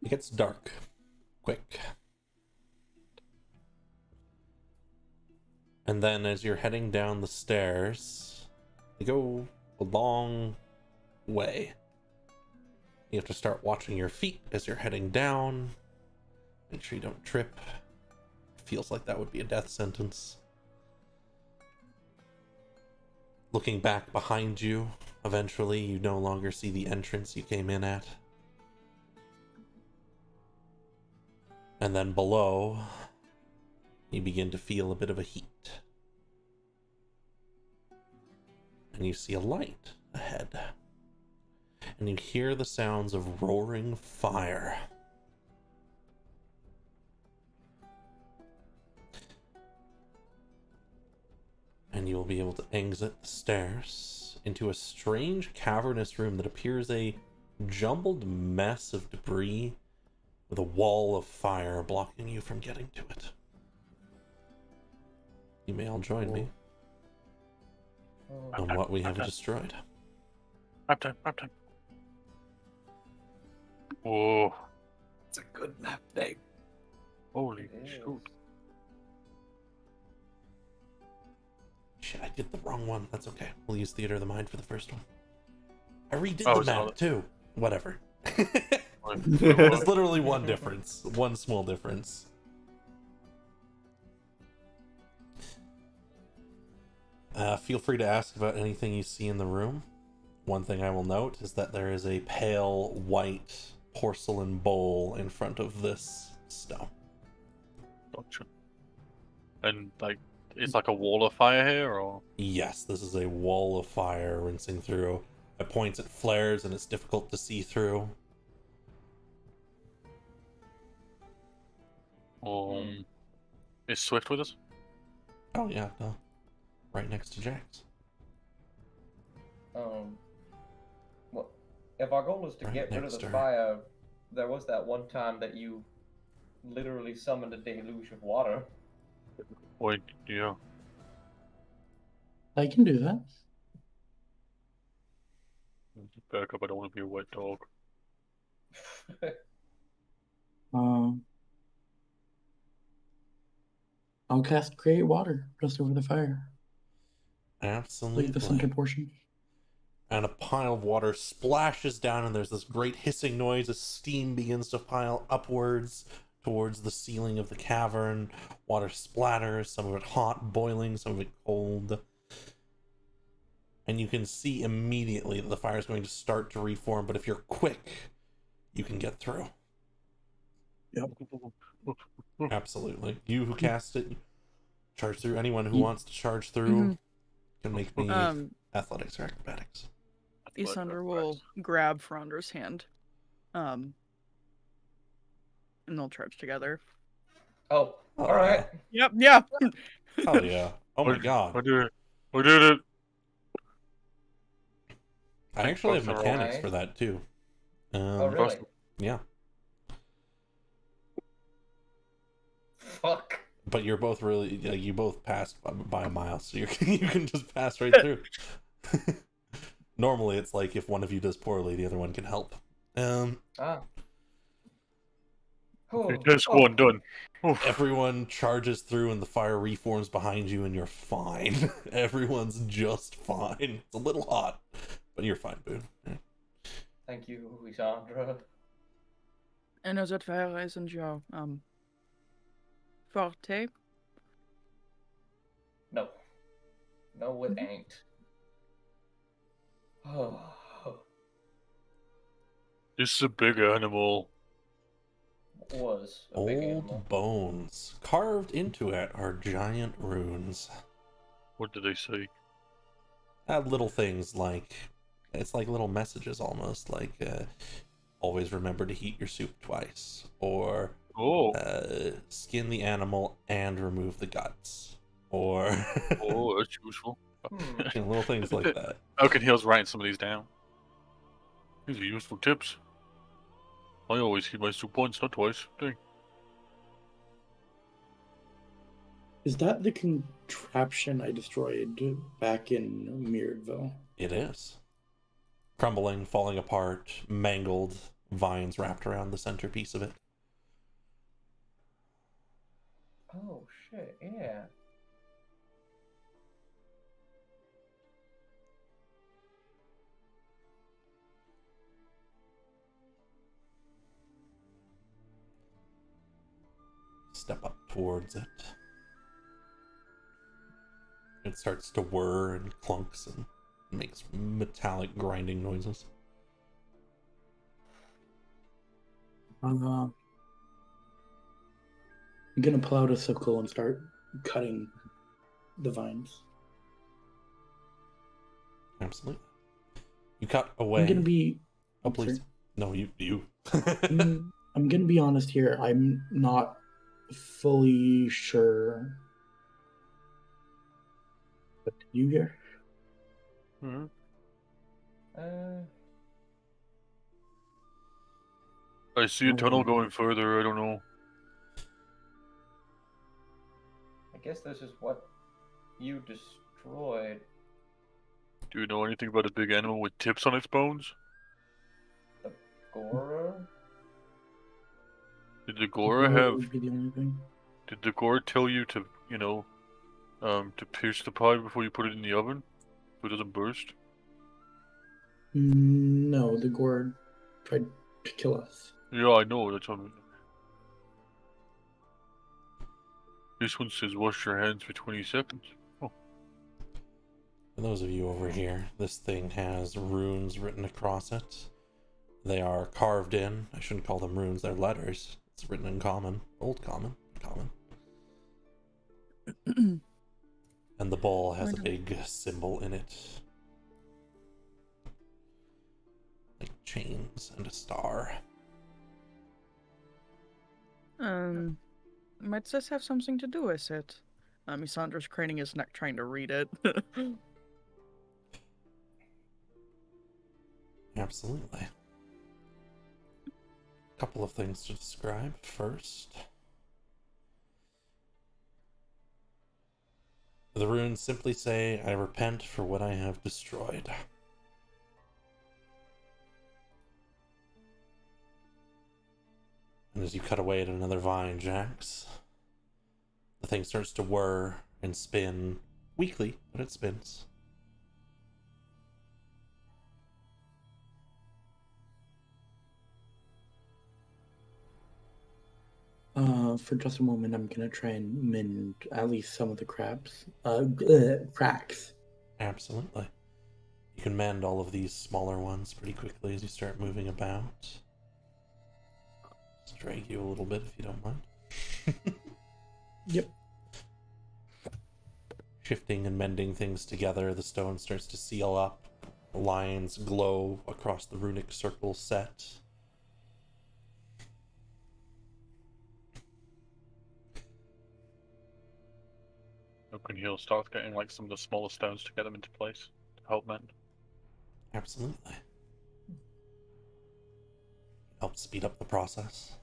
S4: It gets dark. Quick. And then as you're heading down the stairs, you go a long way. You have to start watching your feet as you're heading down. Make sure you don't trip. Feels like that would be a death sentence. Looking back behind you, eventually you no longer see the entrance you came in at. And then below, you begin to feel a bit of a heat. And you see a light ahead. And you hear the sounds of roaring fire. And you will be able to exit the stairs into a strange cavernous room that appears a jumbled mess of debris with a wall of fire blocking you from getting to it. You may all join me on what we have destroyed.
S1: Nap time, nap time. Whoa.
S5: It's a good nap day.
S1: Holy shoot.
S4: Shit, I did the wrong one. That's okay. We'll use Theater of the Mind for the first one. I redid
S1: Oh,
S4: the
S1: it's
S4: map
S1: not-
S4: too. Whatever.
S1: Fine.
S4: There's literally one difference. One small difference. Feel free to ask about anything you see in the room. One thing I will note is that there is a pale white porcelain bowl in front of this stone.
S1: Gotcha. And, like, it's like a wall of fire here, or?
S4: Yes, this is a wall of fire rinsing through. At points it flares and it's difficult to see through.
S1: Is Swift with us?
S4: Oh yeah, no. Right next to Jax.
S3: Well, if our goal is to
S4: Right
S3: get rid of
S4: next
S3: the
S4: to her.
S3: fire, there was that one time that you literally summoned a deluge of water.
S1: Wait, yeah.
S6: I can do that.
S1: Back up, I don't want to be a wet dog.
S6: I'll cast Create Water just over the fire.
S4: Absolutely.
S6: Like the center portion.
S4: And a pile of water splashes down, and there's this great hissing noise as steam begins to pile upwards towards the ceiling of the cavern. Water splatters, some of it hot, boiling, some of it cold. And you can see immediately that the fire is going to start to reform, but if you're quick, you can get through.
S6: Yep.
S4: Absolutely. You who cast it, charge through. Anyone who
S6: Ye-
S4: wants to charge through can make me
S2: Um,
S4: athletics or acrobatics.
S2: Isander will grab Fronder's hand. And they'll charge together.
S3: Oh, all right.
S2: Yep, yeah.
S4: Oh yeah. Oh my god.
S1: I did it. I did it.
S4: I actually have
S1: both are
S4: mechanics
S3: okay.
S4: for that too.
S3: Oh, really?
S4: Yeah.
S3: Fuck.
S4: But you're both really, you both passed by a mile, so you can just pass right through. Normally, it's like if one of you does poorly, the other one can help.
S3: Ah. Oh,
S1: Okay, there's one done. Oof.
S4: Everyone charges through, and the fire reforms behind you, and you're fine. Everyone's just fine. It's a little hot, but you're fine, Boone. Yeah.
S3: Thank you, Isandra.
S2: I know that fire isn't your, forte.
S3: No. No, it ain't. Oh.
S1: This is a big animal.
S3: Was a big
S4: Old
S3: animal.
S4: bones carved into it are giant runes.
S1: What did they say?
S4: Little things like, it's like little messages almost, like always remember to heat your soup twice, or
S1: Oh,
S4: skin the animal and remove the guts, or
S1: oh, that's useful.
S4: you know, little things like that.
S1: Oaken Hill's writing some of these down. These are useful tips. I always heat my soup once, not twice. Dang.
S6: Is that the contraption I destroyed back in Mirrodville?
S4: It is crumbling, falling apart, mangled, vines wrapped around the centerpiece of it.
S3: Oh, shit, yeah.
S4: Step up towards it. It starts to whir and clunks and makes metallic grinding noises.
S6: I'm gonna pull out a sickle and start cutting the vines.
S4: Absolutely. You cut away.
S6: I'm gonna be.
S4: Oh, please.
S6: sorry.
S4: No, you.
S6: I'm gonna be honest here. I'm not fully sure. What did you hear?
S3: Uh,
S1: I see a tunnel going further. I don't know.
S3: I guess this is what you destroyed.
S1: Do you know anything about a big animal with tips on its bones?
S3: The Gora?
S1: Did the Gora have?
S6: Would be the only thing.
S1: Did the Gora tell you to, to pierce the pie before you put it in the oven, so it doesn't burst?
S6: No, the gourd tried to kill us.
S1: Yeah, I know. That's what I mean. This one says wash your hands for 20 seconds. Oh.
S4: For those of you over here, this thing has runes written across it. They are carved in. I shouldn't call them runes, they're letters. It's written in common. Old common. Common. And the bowl has a big symbol in it. Like chains and a star.
S2: Might this have something to do with it? Misandra's craning his neck trying to read it.
S4: Absolutely. A couple of things to describe. First, the runes simply say, I repent for what I have destroyed. And as you cut away at another vine, Jax, the thing starts to whir and spin weakly, but it spins.
S6: For just a moment, I'm gonna try and mend at least some of the cracks.
S4: Absolutely. You can mend all of these smaller ones pretty quickly as you start moving about. Just drag you a little bit if you don't mind.
S6: Yep.
S4: Shifting and mending things together, the stone starts to seal up. Lines glow across the runic circle set.
S1: Open he'll start getting like some of the smaller stones to get them into place to help mend.
S4: Absolutely. Help speed up the process.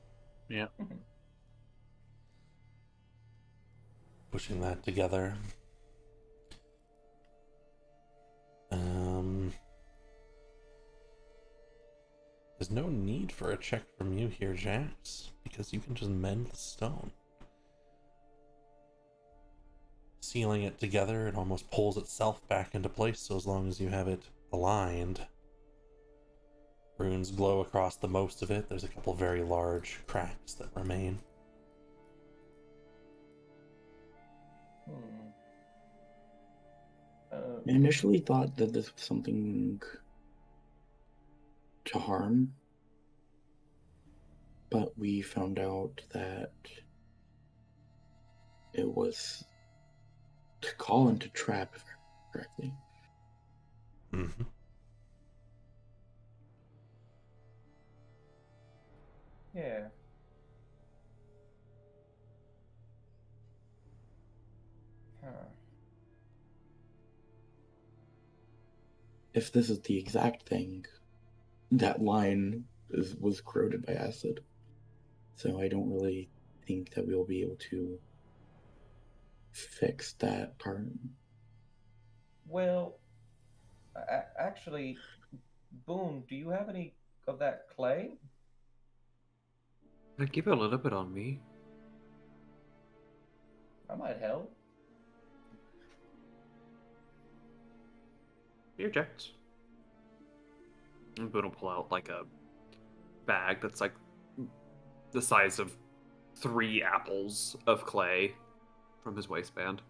S1: Yeah.
S4: Pushing that together. There's no need for a check from you here, Jax, because you can just mend the stone. Sealing it together, it almost pulls itself back into place, so as long as you have it aligned. Runes glow across the most of it. There's a couple very large cracks that remain.
S6: I initially thought that this was something to harm, but we found out that it was to call and to trap, if I remember correctly.
S4: Mm-hmm.
S3: Yeah. Huh.
S6: If this is the exact thing, that line was corroded by acid. So I don't really think that we'll be able to fix that part.
S3: Well, actually, Boone, do you have any of that clay?
S5: I keep a little bit on me.
S3: I might help.
S5: Here, Jax. And Boone will pull out like a bag that's like the size of 3 apples of clay from his waistband,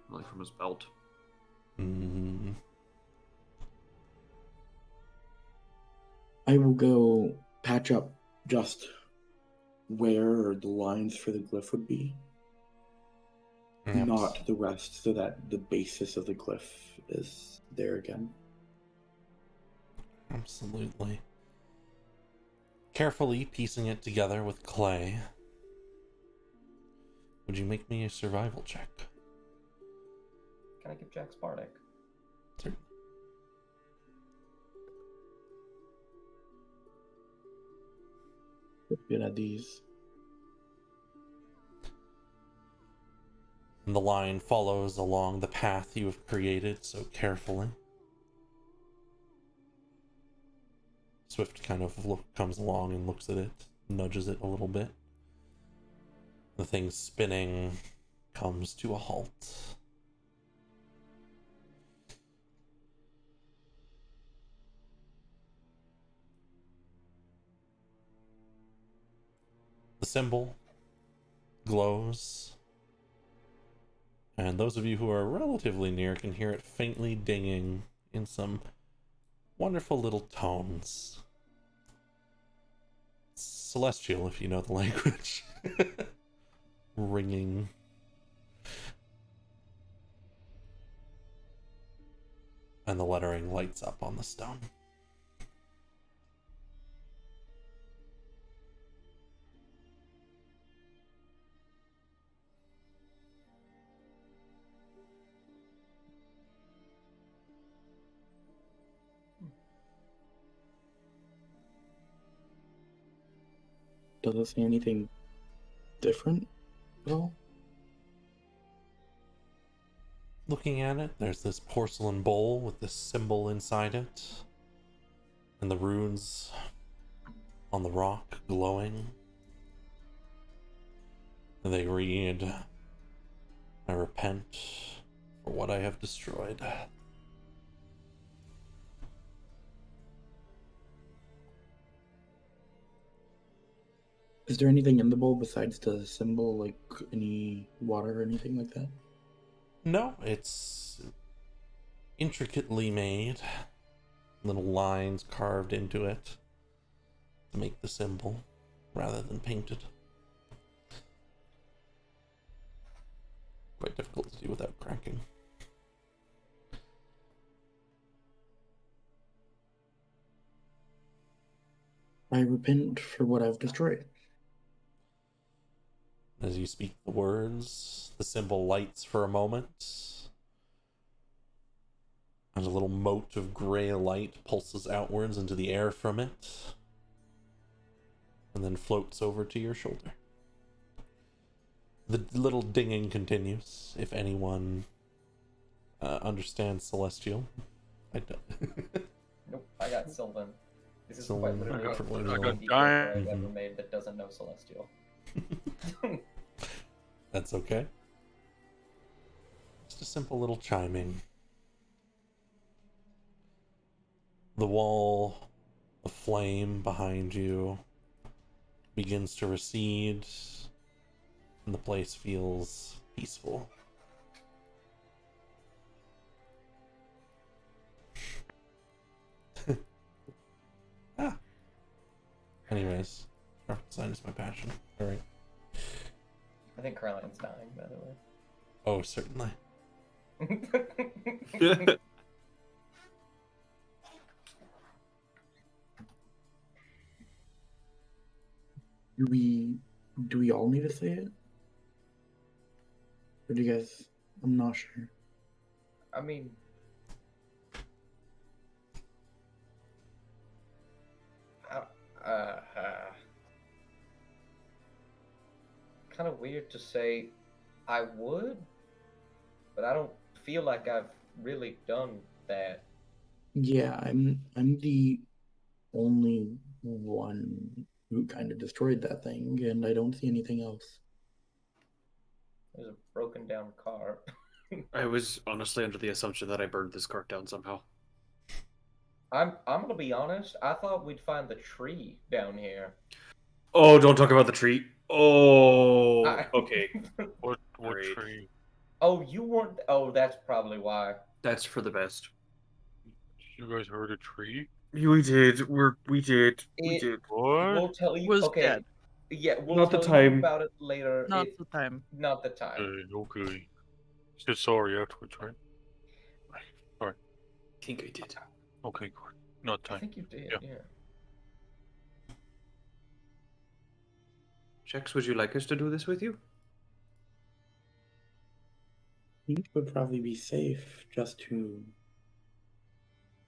S5: like from his belt.
S4: Mm-hmm.
S6: I will go patch up just where the lines for the glyph would be, not the rest, so that the basis of the glyph is there again.
S4: Absolutely. Carefully piecing it together with clay. Would you make me a survival check?
S3: Can I give Jax Bardic?
S4: Certainly.
S6: Good at these.
S4: And the line follows along the path you have created so carefully. Swift kind of comes along and looks at it, nudges it a little bit. The thing spinning comes to a halt. The symbol glows, and those of you who are relatively near can hear it faintly dinging in some wonderful little tones. Celestial, if you know the language. Ringing. And the lettering lights up on the stone.
S6: Does it say anything different at all?
S4: Looking at it, there's this porcelain bowl with this symbol inside it, and the runes on the rock glowing. They read, "I repent for what I have destroyed."
S6: Is there anything in the bowl besides the symbol, like any water or anything like that?
S4: No, it's intricately made. Little lines carved into it to make the symbol rather than painted. Quite difficult to do without cracking.
S6: I repent for what I've destroyed.
S4: As you speak the words, the symbol lights for a moment, and a little mote of gray light pulses outwards into the air from it, and then floats over to your shoulder. The little dinging continues. If anyone understands Celestial, I don't.
S3: Nope, I got Sylvan. This is
S4: Sylvan,
S3: quite literally
S1: I got-
S3: the first
S1: I got
S3: character
S1: Giant.
S3: I've ever made that doesn't know Celestial.
S4: That's okay. Just a simple little chiming. The wall of flame behind you begins to recede, and the place feels peaceful. Ah. Anyways, graphic design is my passion. Alright.
S3: I think Carline's dying, by the
S4: Oh, certainly.
S3: way.
S6: Do we all need to say it? Or do you guys? I'm not sure.
S3: I mean, kind of weird to say I would, but I don't feel like I've really done that.
S6: Yeah, I'm the only one who kind of destroyed that thing, and I don't see anything else.
S3: There's a broken down car.
S5: I was honestly under the assumption that I burned this cart down somehow.
S3: I'm gonna be honest. I thought we'd find the tree down here.
S5: Oh, don't talk about the tree. Oh,
S3: I-
S5: okay.
S1: What
S5: Great.
S1: tree?
S3: Oh, you weren't. Oh, that's probably why.
S5: That's for the best.
S1: You guys heard a tree?
S5: We did. We did.
S3: It-
S1: What?
S3: We'll tell you.
S2: Was
S3: Okay.
S2: dead.
S3: Yeah, we'll
S5: Not the
S3: tell you
S5: time.
S3: about it later.
S2: Not
S3: It-
S2: the time.
S3: not the time.
S1: Okay. Said sorry afterwards, right?
S5: I think I did.
S1: Okay, good. Not
S3: I
S1: time.
S3: think you did.
S1: Yeah.
S3: Yeah.
S5: Jax, would you like us to do this with you?
S6: I think it would probably be safe just to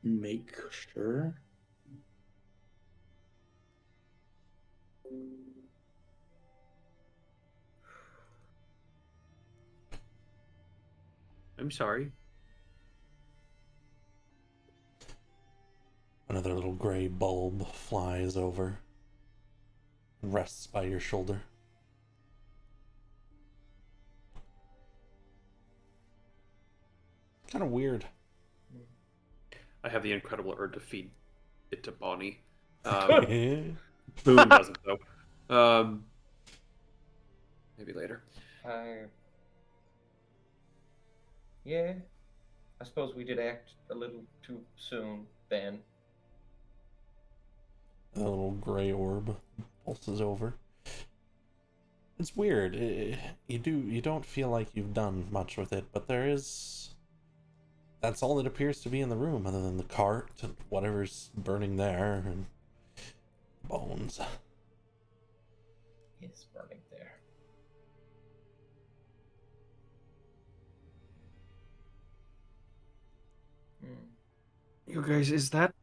S6: make sure.
S5: I'm sorry.
S4: Another little gray bulb flies over and rests by your shoulder. Kind of weird.
S5: I have the incredible urge to feed it to Bonnie.
S4: Yeah.
S5: Boone doesn't though. Maybe later.
S3: Yeah, I suppose we did act a little too soon then.
S4: A little gray orb pulses over. It's weird. You don't feel like you've done much with it, but there is. That's all that appears to be in the room, other than the cart and whatever's burning there and bones.
S3: It's burning there.
S5: You guys, is that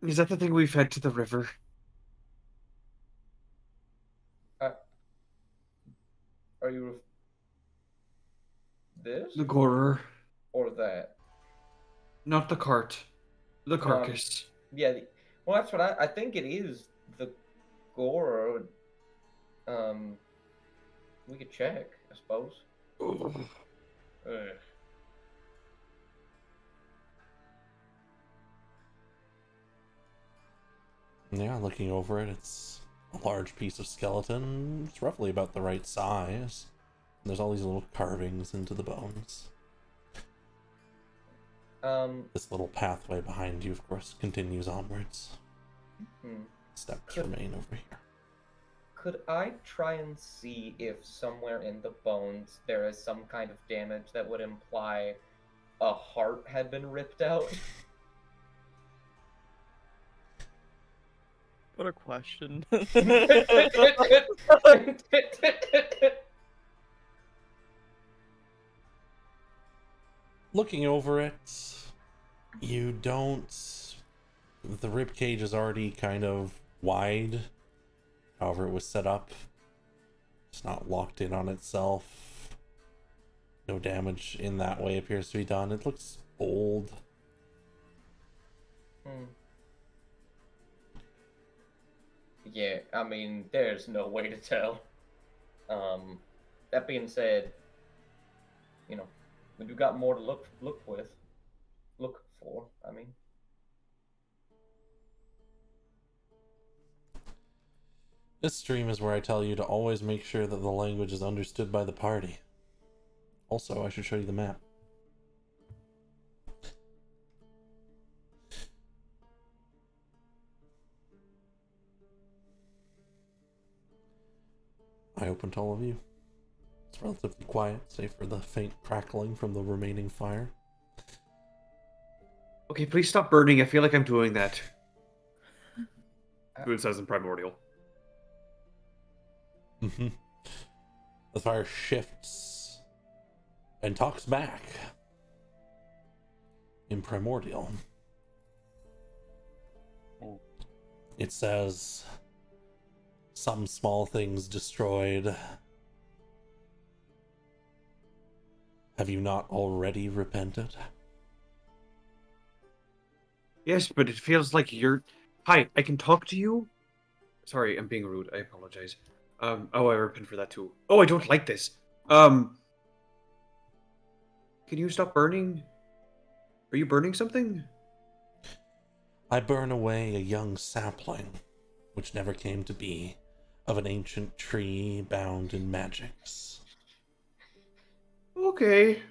S5: the thing we fed to the river?
S3: Are you this
S5: The gorer,
S3: or that?
S5: not the cart, the carcass.
S3: Yeah. Well, that's what I think it is. The gore. We could check, I suppose. Ugh.
S4: Yeah, looking over it, it's a large piece of skeleton. It's roughly about the right size. There's all these little carvings into the bones. This little pathway behind you, of course, continues onwards. Steps remain over here.
S3: Could I try and see if somewhere in the bones there is some kind of damage that would imply a heart had been ripped out?
S2: What a question.
S4: Looking over it, you don't. The rib cage is already kind of wide. However, it was set up. It's not locked in on itself. No damage in that way appears to be done. It looks old.
S3: Yeah, I mean, there's no way to tell. That being said, you know, we've got more to look for. I mean,
S4: this stream is where I tell you to always make sure that the language is understood by the party. Also, I should show you the map. I open to all of you. It's relatively quiet, save for the faint crackling from the remaining fire.
S5: Okay, please stop burning. I feel like I'm doing that. Boone says in Primordial.
S4: The fire shifts and talks back in Primordial. It says, some small things destroyed. Have you not already repented?
S5: Yes, but it feels like you're... Hi, I can talk to you? Sorry, I'm being rude. I apologize. Oh, I repent for that too. Oh, I don't like this. Can you stop burning? Are you burning something?
S4: I burn away a young sapling, which never came to be, of an ancient tree bound in magics.
S5: Okay.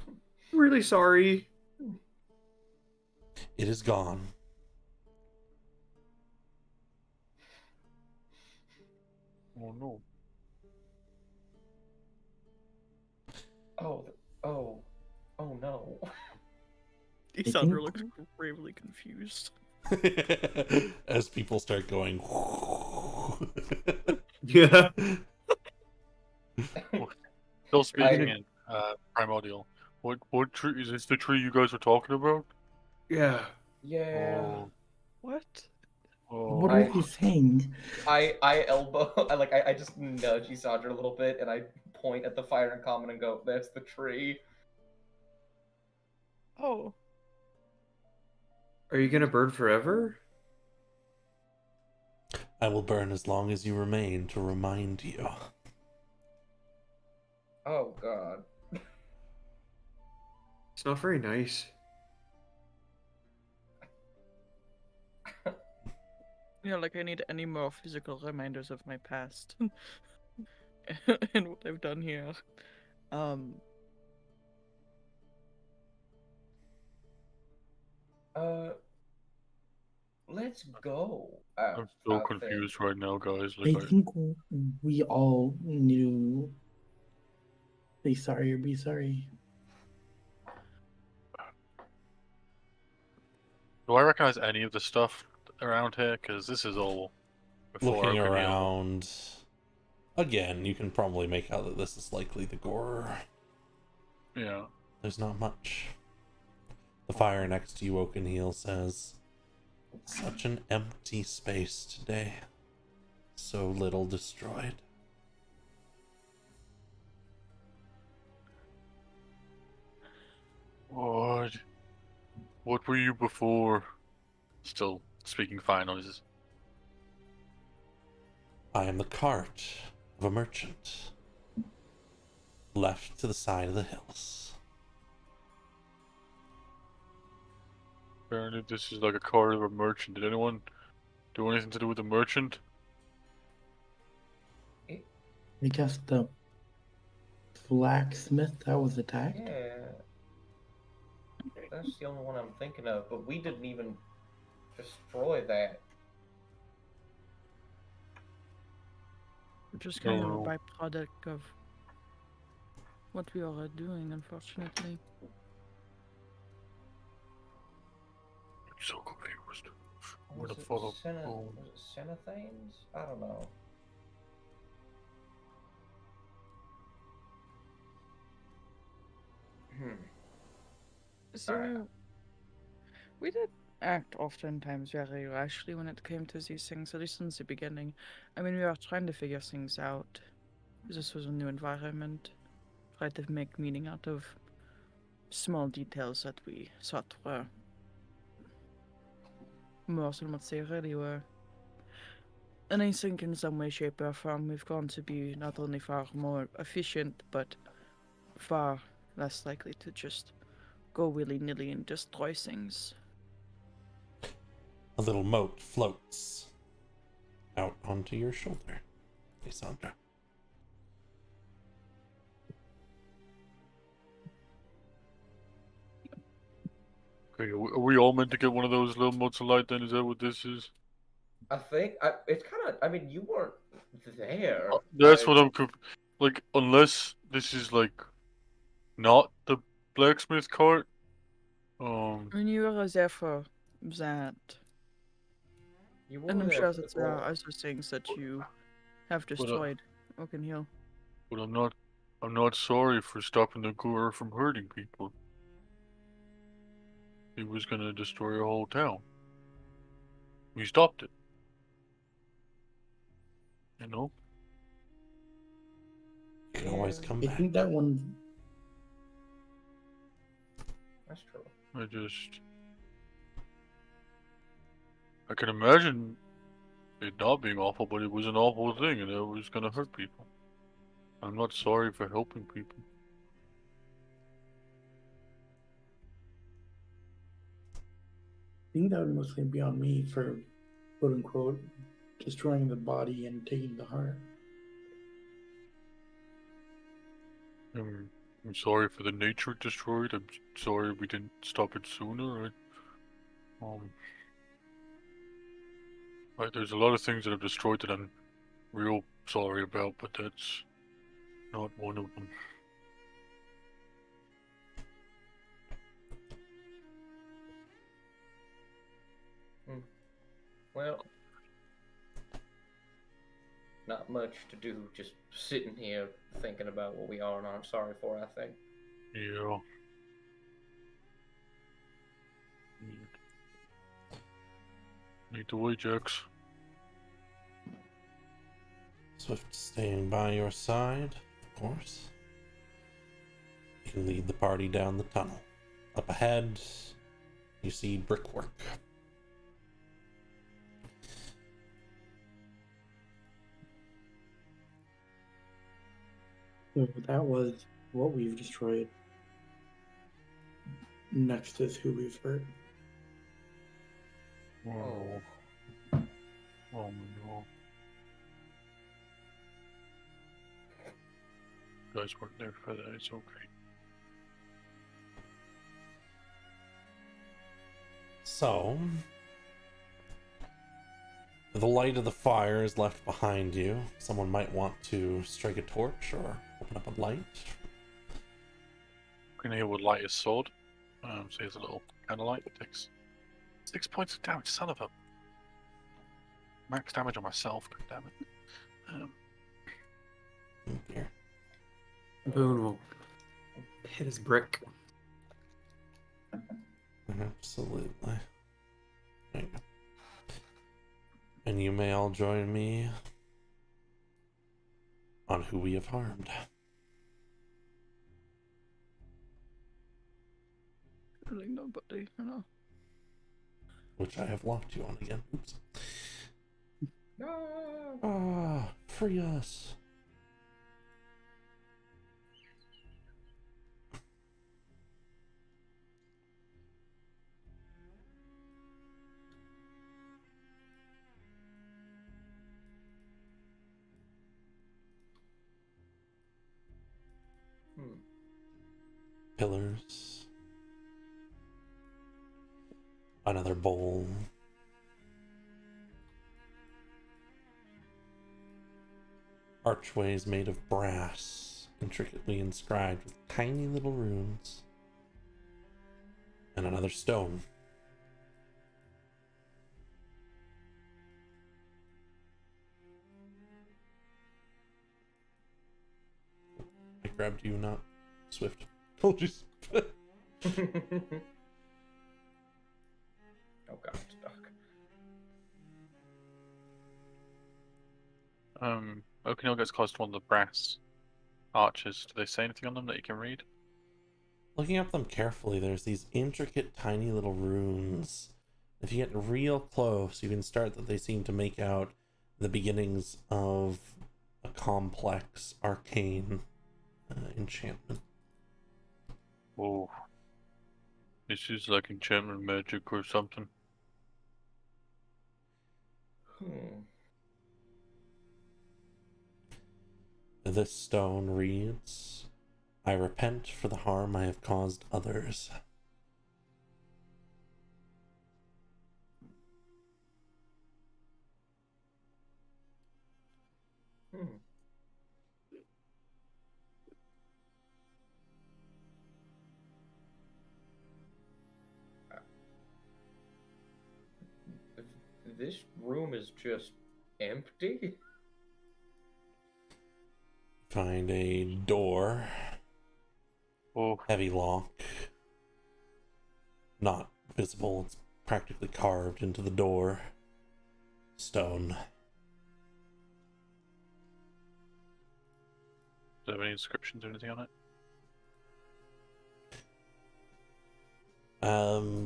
S5: I'm really sorry.
S4: It is gone.
S1: Oh no.
S3: Oh no.
S2: Isandra looks gravely confused.
S4: As people start going.
S5: Yeah.
S1: Still speaking in Primordial. What tree is this? The tree you guys were talking about?
S5: Yeah.
S3: Yeah.
S1: Oh,
S2: What?
S6: What
S1: oh.
S6: are they saying?
S3: I elbow. I just nudge Isadra a little bit, and I point at the fire in common and go, "That's the tree."
S2: Oh,
S5: Are you gonna burn forever?
S4: I will burn as long as you remain to remind you.
S3: Oh God.
S5: It's not very nice.
S2: yeah, like I need any more physical reminders of my past and what I've done here. Um,
S3: Let's go.
S1: I'm so
S3: I think.
S1: confused right now, guys.
S6: I
S1: Like,
S6: think we all knew. Say sorry or be sorry.
S1: do I recognize any of the stuff around here? Because this is all before
S4: Looking
S1: Oaken Hill.
S4: around, again, you can probably make out that this is likely the gore.
S1: Yeah.
S4: There's not much. The fire next to you, Oakenheel, says, "Such an empty space today. So little destroyed."
S1: What? What were you before? Still speaking fire noises.
S4: I am the cart of a merchant, left to the side of the hills.
S1: Apparently, this is like a cart of a merchant. Did anyone do anything to do with the merchant?
S6: I guess the blacksmith that was attacked.
S3: Yeah. That's the only one I'm thinking of, but we didn't even destroy that.
S2: just kind of a
S1: No.
S2: byproduct of what we are doing, unfortunately.
S1: I'm so confused. Where
S3: Was
S1: the
S3: it
S1: fuck?
S3: was it Cenothanes? I don't know.
S2: So,
S3: Alright.
S2: we did act oftentimes very rashly when it came to these things, at least since the beginning. I mean, we were trying to figure things out. This was a new environment. Tried to make meaning out of small details that we thought were more than what they really were. And I think in some way, shape, or form, we've gone to be not only far more efficient, but far less likely to just go willy-nilly and destroy things.
S4: A little mote floats out onto your shoulder, Cassandra.
S1: Okay, are we all meant to get one of those little motes of light then? Is that what this is?
S3: I think it's kind of. I mean, you weren't there.
S1: That's what I'm like, unless this is like not the blacksmith cart.
S2: And you were there for that.
S3: You were
S2: And I'm
S3: there
S2: sure
S3: for
S2: that
S3: the
S2: there are
S3: gore.
S2: other things that you have
S1: But
S2: destroyed, Oaken Hill.
S1: but I'm not sorry for stopping the gore from hurting people. He was gonna destroy a whole town. We stopped it. You know?
S4: You can always come
S6: I
S4: back.
S6: think that one.
S3: That's true.
S1: I can imagine it not being awful, but it was an awful thing and it was gonna hurt people. I'm not sorry for helping people.
S6: I think that would mostly be on me for, quote unquote, destroying the body and taking the heart.
S1: I'm sorry for the nature it destroyed. I'm sorry we didn't stop it sooner. There's a lot of things that I've destroyed that I'm real sorry about, but that's not one of them.
S3: Well, not much to do. Just sitting here thinking about what we are and aren't sorry for. I think.
S1: Yeah. Lead the way, Jax.
S4: Swift staying by your side, of course. You can lead the party down the tunnel. Up ahead, you see brickwork.
S6: So that was what we've destroyed. Next is who we've hurt.
S1: Oh. Oh no. You guys weren't there for that, it's okay.
S4: So, the light of the fire is left behind you. Someone might want to strike a torch or open up a light.
S1: Grenade would light his sword. So he has a little candlelight. It takes 6 points of damage, son of a. Max damage on myself, god damn it.
S4: Oh dear.
S5: Boone will hit his brick.
S4: Absolutely. There you go. And you may all join me on who we have harmed.
S2: Really nobody, you know.
S4: Which I have locked you on again. Oops.
S3: No.
S4: Ah, free us. Pillars. Another bowl. Archways made of brass, intricately inscribed with tiny little runes. And another stone. I grabbed you, not Swift. Oh, jeez.
S3: Oh god, it's dark.
S1: Oakenhill gets close to one of the brass arches. Do they say anything on them that you can read?
S4: Looking up them carefully, there's these intricate tiny little runes. If you get real close, you can start that they seem to make out the beginnings of a complex arcane enchantment.
S1: Oh. This is like enchantment magic or something.
S4: This stone reads, I repent for the harm I have caused others.
S3: This room is just empty?
S4: Find a door.
S1: Oh.
S4: Heavy lock. Not visible, it's practically carved into the door. Stone.
S1: Does it have any inscriptions or anything on it?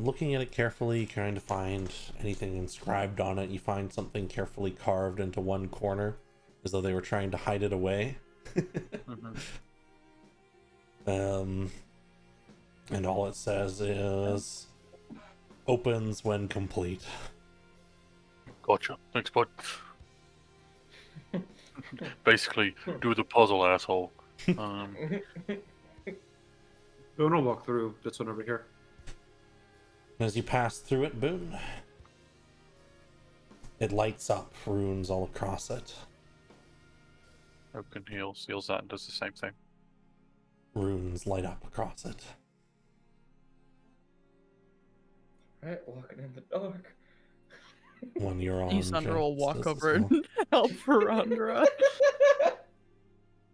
S4: Looking at it carefully, trying to find anything inscribed on it, you find something carefully carved into one corner, as though they were trying to hide it away. And all it says is, opens when complete.
S1: Gotcha. Thanks, bud. Basically, do the puzzle, asshole.
S5: Boone will walk through this one over here.
S4: As you pass through it, Boone, it lights up, runes all across it.
S1: Oakenhill seals that and does the same thing.
S4: Runes light up across it.
S3: Right, walking in the dark.
S4: When you're on,
S2: Isandra will
S4: Jax
S2: walk
S4: does
S2: over
S4: as well.
S2: and help Verandra.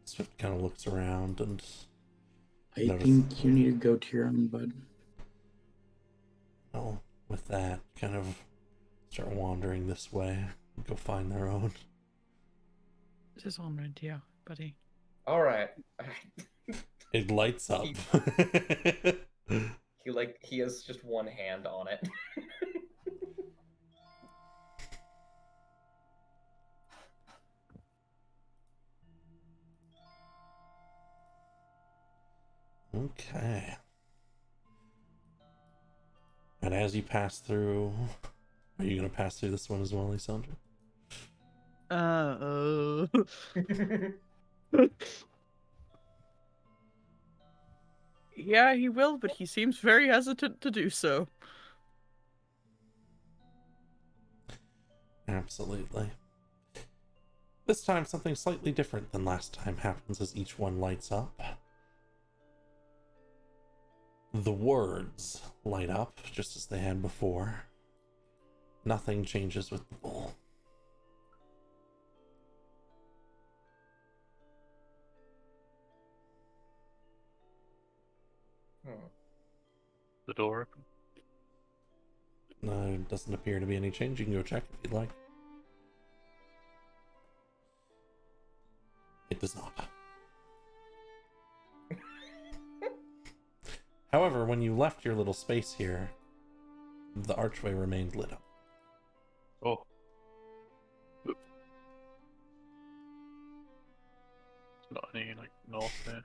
S4: Swift kind of looks around and
S6: I
S4: Notice.
S6: think you need to go to your own, bud.
S4: well, with that, kind of start wandering this way, go find their own.
S2: This is on idea, buddy.
S3: All right.
S4: It lights up.
S3: He has just one hand on it.
S4: Okay. And as you pass through, are you gonna pass through this one as well, Lysandra?
S2: Yeah, he will, but he seems very hesitant to do so.
S4: Absolutely. This time, something slightly different than last time happens as each one lights up. The words light up just as they had before. Nothing changes with the bull.
S1: The door open.
S4: There doesn't appear to be any change. You can go check if you'd like. It does not. However, when you left your little space here, the archway remained lit up.
S1: Oh. There's not any, like, north there.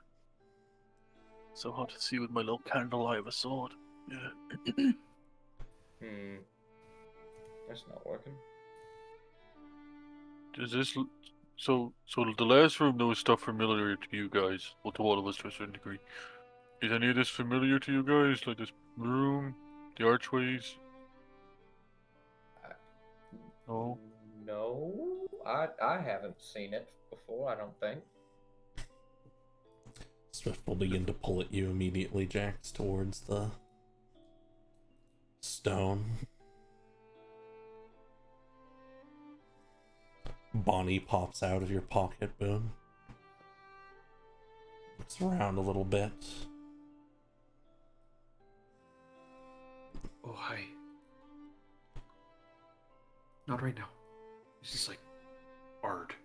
S1: So hard to see with my little candle eye of a sword. Yeah.
S3: That's not working.
S1: Is this... So the last room, there was stuff familiar to you guys. Well, to all of us to a certain degree. Is any of this familiar to you guys? Like this room? The archways? No?
S3: No, I haven't seen it before, I don't think.
S4: Swift will begin to pull at you immediately, Jax, towards the stone. Bonnie pops out of your pocket, Boone. Looks around a little bit.
S5: Oh, hi. Not right now. This is like Ard.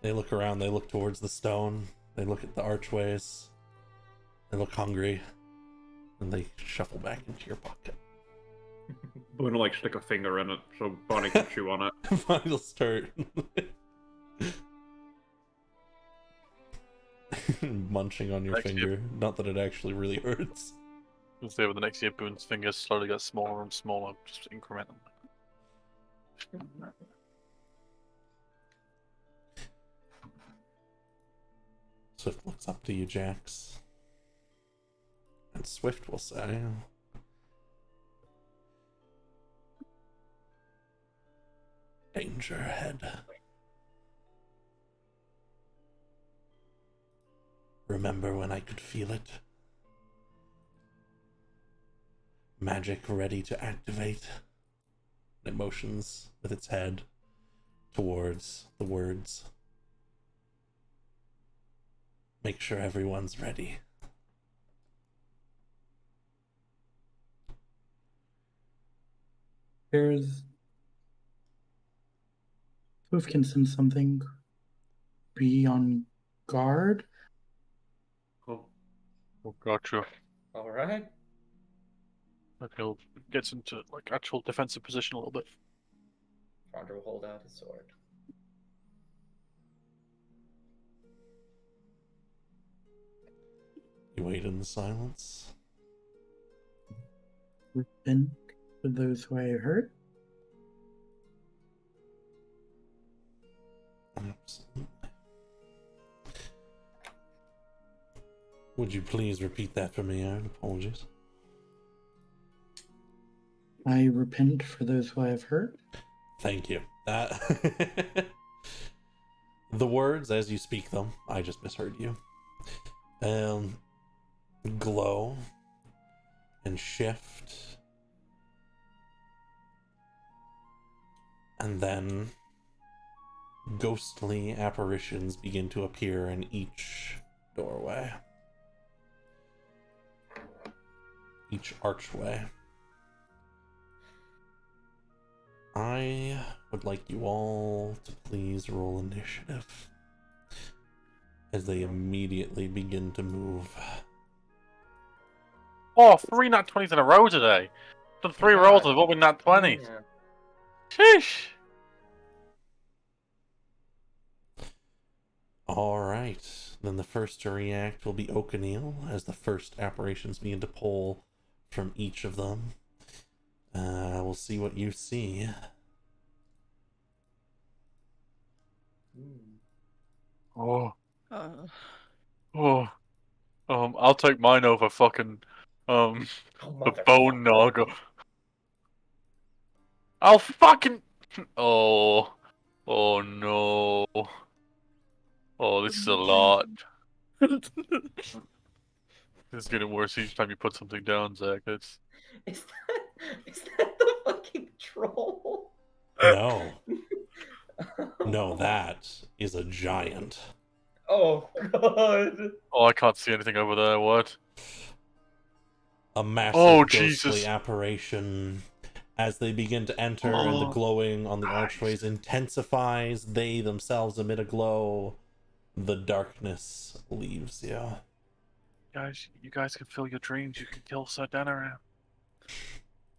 S4: They look around, they look towards the stone, they look at the archways, they look hungry, and they shuffle back into your pocket.
S5: Boone will like stick a finger in it so Bonnie can chew on it.
S4: Final start. Munching on your finger. Not that it actually really hurts.
S1: I'll say with the next year, Boone's fingers slowly got smaller and smaller, just incremental.
S4: Swift looks up to you, Jax. And Swift will say, danger ahead. Remember when I could feel it? Magic ready to activate. It motions with its head towards the words. Make sure everyone's ready.
S6: Swift can sense something. Be on guard.
S5: Oh,
S1: Oh, gotcha.
S3: All right.
S1: Like he'll gets into like actual defensive position a little bit.
S3: Fronder will hold out his sword.
S4: You wait in the silence.
S6: Repent for those who I hurt.
S4: Absolutely. Would you please repeat that for me, Aaron? Apologies.
S6: I repent for those who I have hurt.
S4: Thank you. That the words as you speak them, I just misheard you. Glow and shift, and then ghostly apparitions begin to appear in each doorway, each archway. I would like you all to please roll initiative as they immediately begin to move.
S1: Oh, 3 nat 20s in a row today. Done 3 rolls of what with nat 20s.
S3: Yeah.
S1: Sheesh.
S4: Alright, then the first to react will be O'Neil as the first apparitions begin to pull from each of them. We'll see what you see.
S1: Oh,
S2: Uh,
S1: oh. I'll take mine over fucking,
S3: Oh,
S1: the bone naga. I'll fucking. Oh. Oh no. Oh, this is a lot. This is getting worse each time you put something down, Zach. That's.
S3: Is that the fucking troll?
S4: No. No, that is a giant.
S3: Oh god.
S1: Oh, I can't see anything over there. What?
S4: A massive
S1: Oh,
S4: ghostly
S1: Jesus.
S4: apparition. As they begin to enter and the glowing on the archways intensifies, they themselves emit a glow. The darkness leaves you.
S1: Guys, you guys can feel your dreams. You can kill Sir Danaran.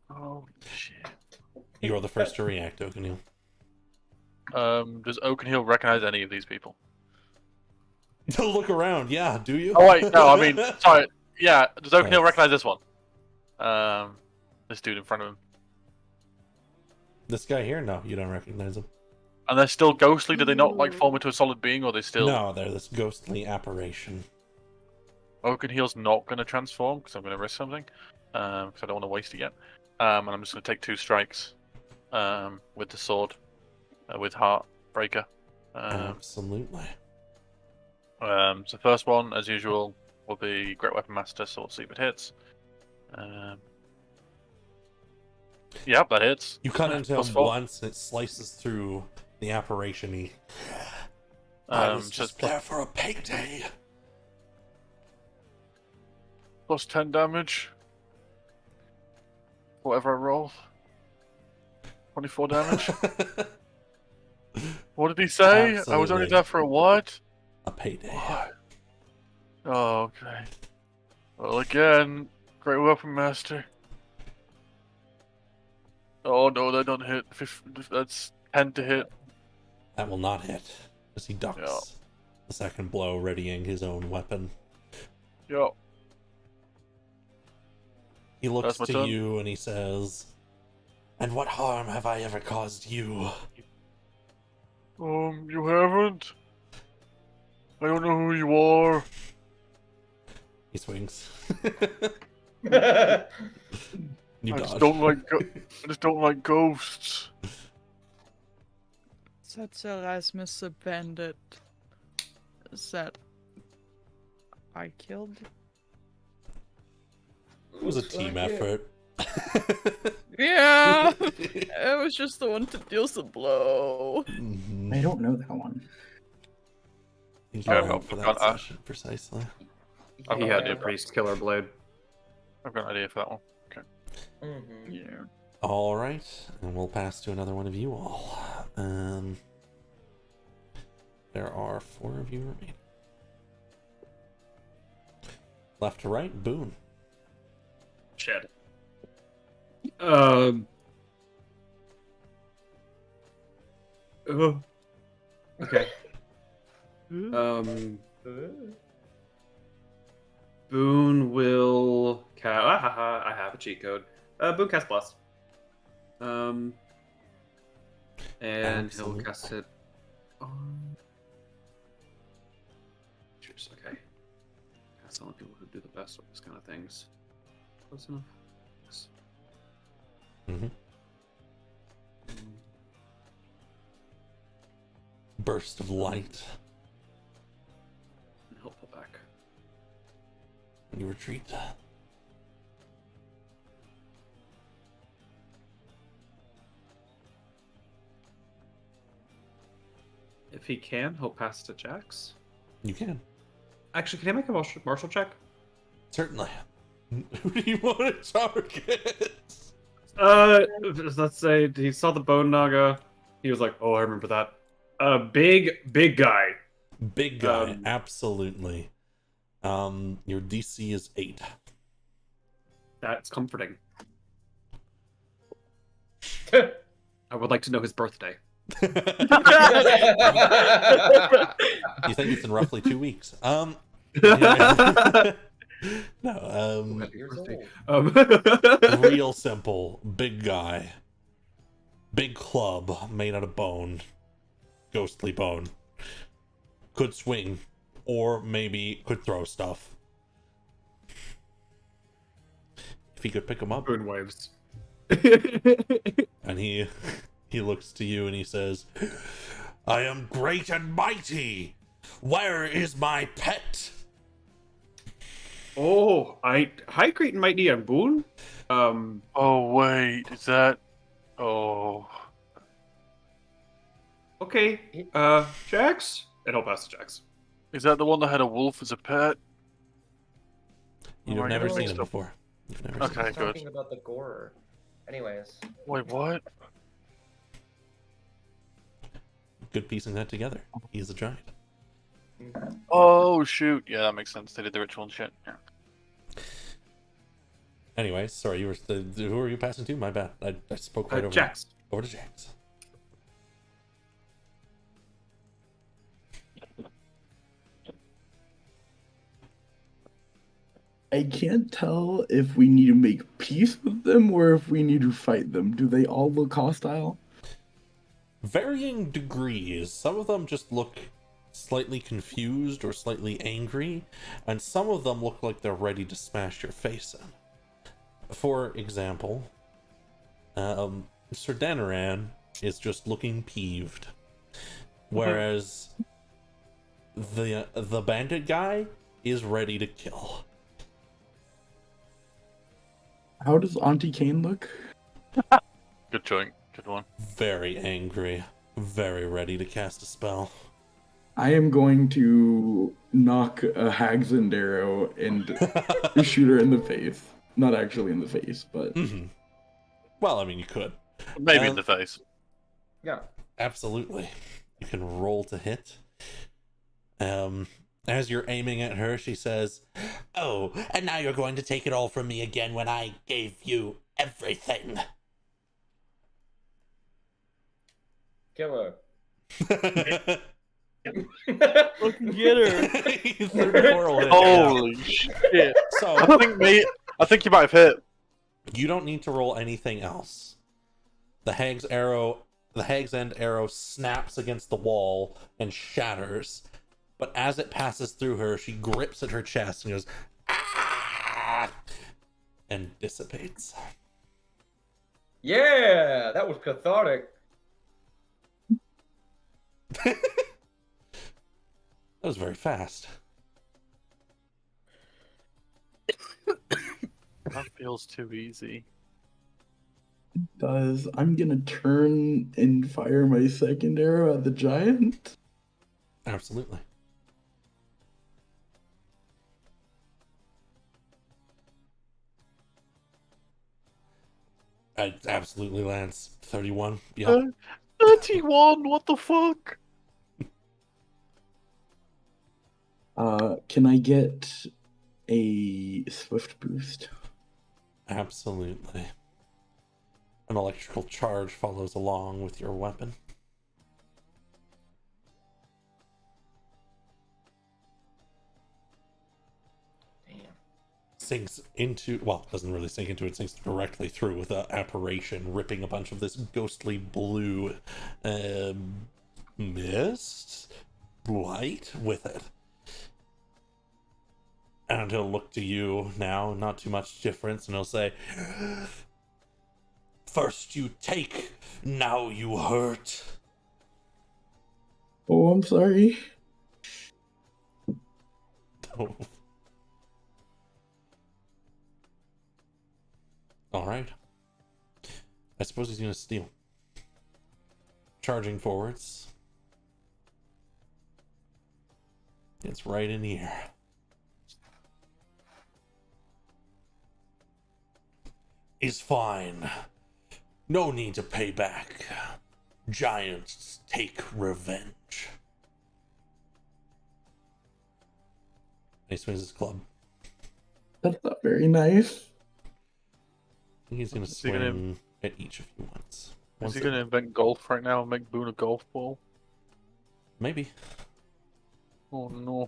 S1: Oh, shit.
S4: You are the first to react, O'Neil.
S1: Does Oakenhill recognize any of these people?
S4: Look around, yeah, do you?
S1: Oh, wait, no, I mean, sorry. Yeah, does Oakenhill
S4: Nice.
S1: recognize this one? This dude in front of him.
S4: This guy here? No, you don't recognize him.
S1: And they're still ghostly? Do they not, like, form into a solid being, or they still...
S4: No, they're this ghostly apparition.
S1: Oakenhill's not going to transform, because I'm going to risk something. Because I don't want to waste it yet. And I'm just going to take 2 strikes. With the sword. With Heartbreaker.
S4: Absolutely.
S1: So first one, as usual, will be Great Weapon Master, so we'll see if it hits. Yep, that hits.
S4: You cut into him
S1: +4.
S4: once, and it slices through the apparition. I was just there for a payday.
S1: Plus 10 damage. Whatever I roll. 24 damage. What did he say? I was only
S4: Absolutely.
S1: there for a what?
S4: A payday.
S1: What? Oh, okay. Well, again, Great Weapon Master. Oh no, that don't hit. That's 10 to hit.
S4: That will not hit, as he ducks
S1: Yeah.
S4: the second blow, readying his own weapon.
S1: Yo.
S4: He looks
S1: That's my
S4: to
S1: turn.
S4: you and he says, "And what harm have I ever caused you?"
S1: You haven't? I don't know who you are.
S4: He swings.
S3: Oh,
S4: You
S1: I
S4: dodge.
S1: just don't like I just don't like ghosts.
S2: That's Erasmus a bandit that I killed.
S4: It was a team effort.
S2: Yeah! I was just the one to deal the blow.
S4: Mhm.
S6: I don't know that one.
S4: Thank
S1: Yeah,
S4: you
S1: no,
S4: for
S1: I've
S4: that
S1: got-
S4: session, precisely.
S1: I've
S5: He
S1: got
S5: had
S1: an
S5: a priest killer blade.
S1: I've got an idea for that one.
S3: Mm-hmm.
S2: Yeah.
S4: All right, and we'll pass to another one of you all. There are 4 of you remaining. Left to right, Boone.
S5: Shit. Okay. Boone will cast. I have a cheat code. Boone cast Bless. And
S4: Absolutely.
S5: he'll cast it on. Cheers. Okay. That's the only people who do the best with this kind of things. Close enough. Yes.
S4: Mm-hmm. Burst of light.
S5: And he'll pull back.
S4: You retreat.
S5: If he can, he'll pass to Jax.
S4: You can.
S5: Actually, can I make a martial check?
S4: Certainly. Who do you want to target?
S5: Let's say he saw the bone naga. He was like, "Oh, I remember that." Big guy.
S4: Big guy, absolutely. Your DC is 8.
S5: That's comforting. I would like to know his birthday.
S4: You think it's in roughly 2 weeks? No, real simple. Big guy. Big club made out of bone. Ghostly bone. Could swing. Or maybe could throw stuff. If he could pick him up.
S5: Boon waves.
S4: And he looks to you and he says, I am great and mighty. Where is my pet?
S5: Oh, hi, great and mighty and Boon.
S1: Oh wait, is that? Oh.
S5: Okay. Jax, and I'll pass to Jax.
S1: Is that the one that had a wolf as a pet?
S4: You've
S1: Oh,
S4: never
S1: I
S4: seen
S1: mixed
S4: him
S1: up.
S4: before. You've never
S1: Okay.
S4: seen him.
S3: He's
S1: good.
S3: talking about the gore. Anyways.
S1: Wait, what?
S4: Good piecing that together. He's a giant.
S1: Oh shoot! Yeah, that makes sense. They did the ritual and shit. Yeah.
S4: Anyways, sorry, who are you passing to? My bad. I spoke right over
S5: Jax.
S4: Over to Jax.
S6: I can't tell if we need to make peace with them or if we need to fight them. Do they all look hostile?
S4: Varying degrees. Some of them just look slightly confused or slightly angry, and some of them look like they're ready to smash your face in. For example, Sir Danaran is just looking peeved, whereas the bandit guy is ready to kill.
S6: How does Auntie Caine look?
S1: Good joint. Good one.
S4: Very angry, very ready to cast a spell.
S6: I am going to knock a hag's end arrow and shoot her in the face. Not actually in the face, but...
S4: Mm-hmm. Well, I mean, you could.
S1: Maybe in the face.
S3: Yeah.
S4: Absolutely. You can roll to hit. As you're aiming at her, she says, "Oh, and now you're going to take it all from me again when I gave you everything."
S3: Kill her.
S2: Fucking get her.
S4: Third moral hit.
S1: Holy shit!
S4: So
S1: I think you might have hit.
S4: you don't need to roll anything else. The hag's end arrow snaps against the wall and shatters. But as it passes through her, she grips at her chest and goes, "Ah!" and dissipates.
S3: Yeah, that was cathartic.
S4: That was very fast.
S1: That feels too easy.
S6: I'm gonna turn and fire my second arrow at the giant.
S4: Absolutely. It absolutely lands. 31. Yep.
S1: 31. What the fuck?
S6: Can I get a swift boost?
S4: Absolutely. An electrical charge follows along with your weapon. Sinks into, well, doesn't really sink into it, sinks directly through with an apparition, ripping a bunch of this ghostly blue mist light with it. And he'll look to you now, not too much difference, and he'll say, "First you take, now you hurt."
S6: Oh, I'm sorry.
S4: Oh. Alright. I suppose he's gonna steal. Charging forwards. It's right in here. Is fine. No need to pay back. Giants take revenge. He swings his club.
S6: That's not very nice.
S4: He's gonna
S1: Is he gonna-
S4: swing at each of you once.
S1: Is he gonna invent golf right now and make Boone a golf ball?
S4: Maybe.
S1: Oh no.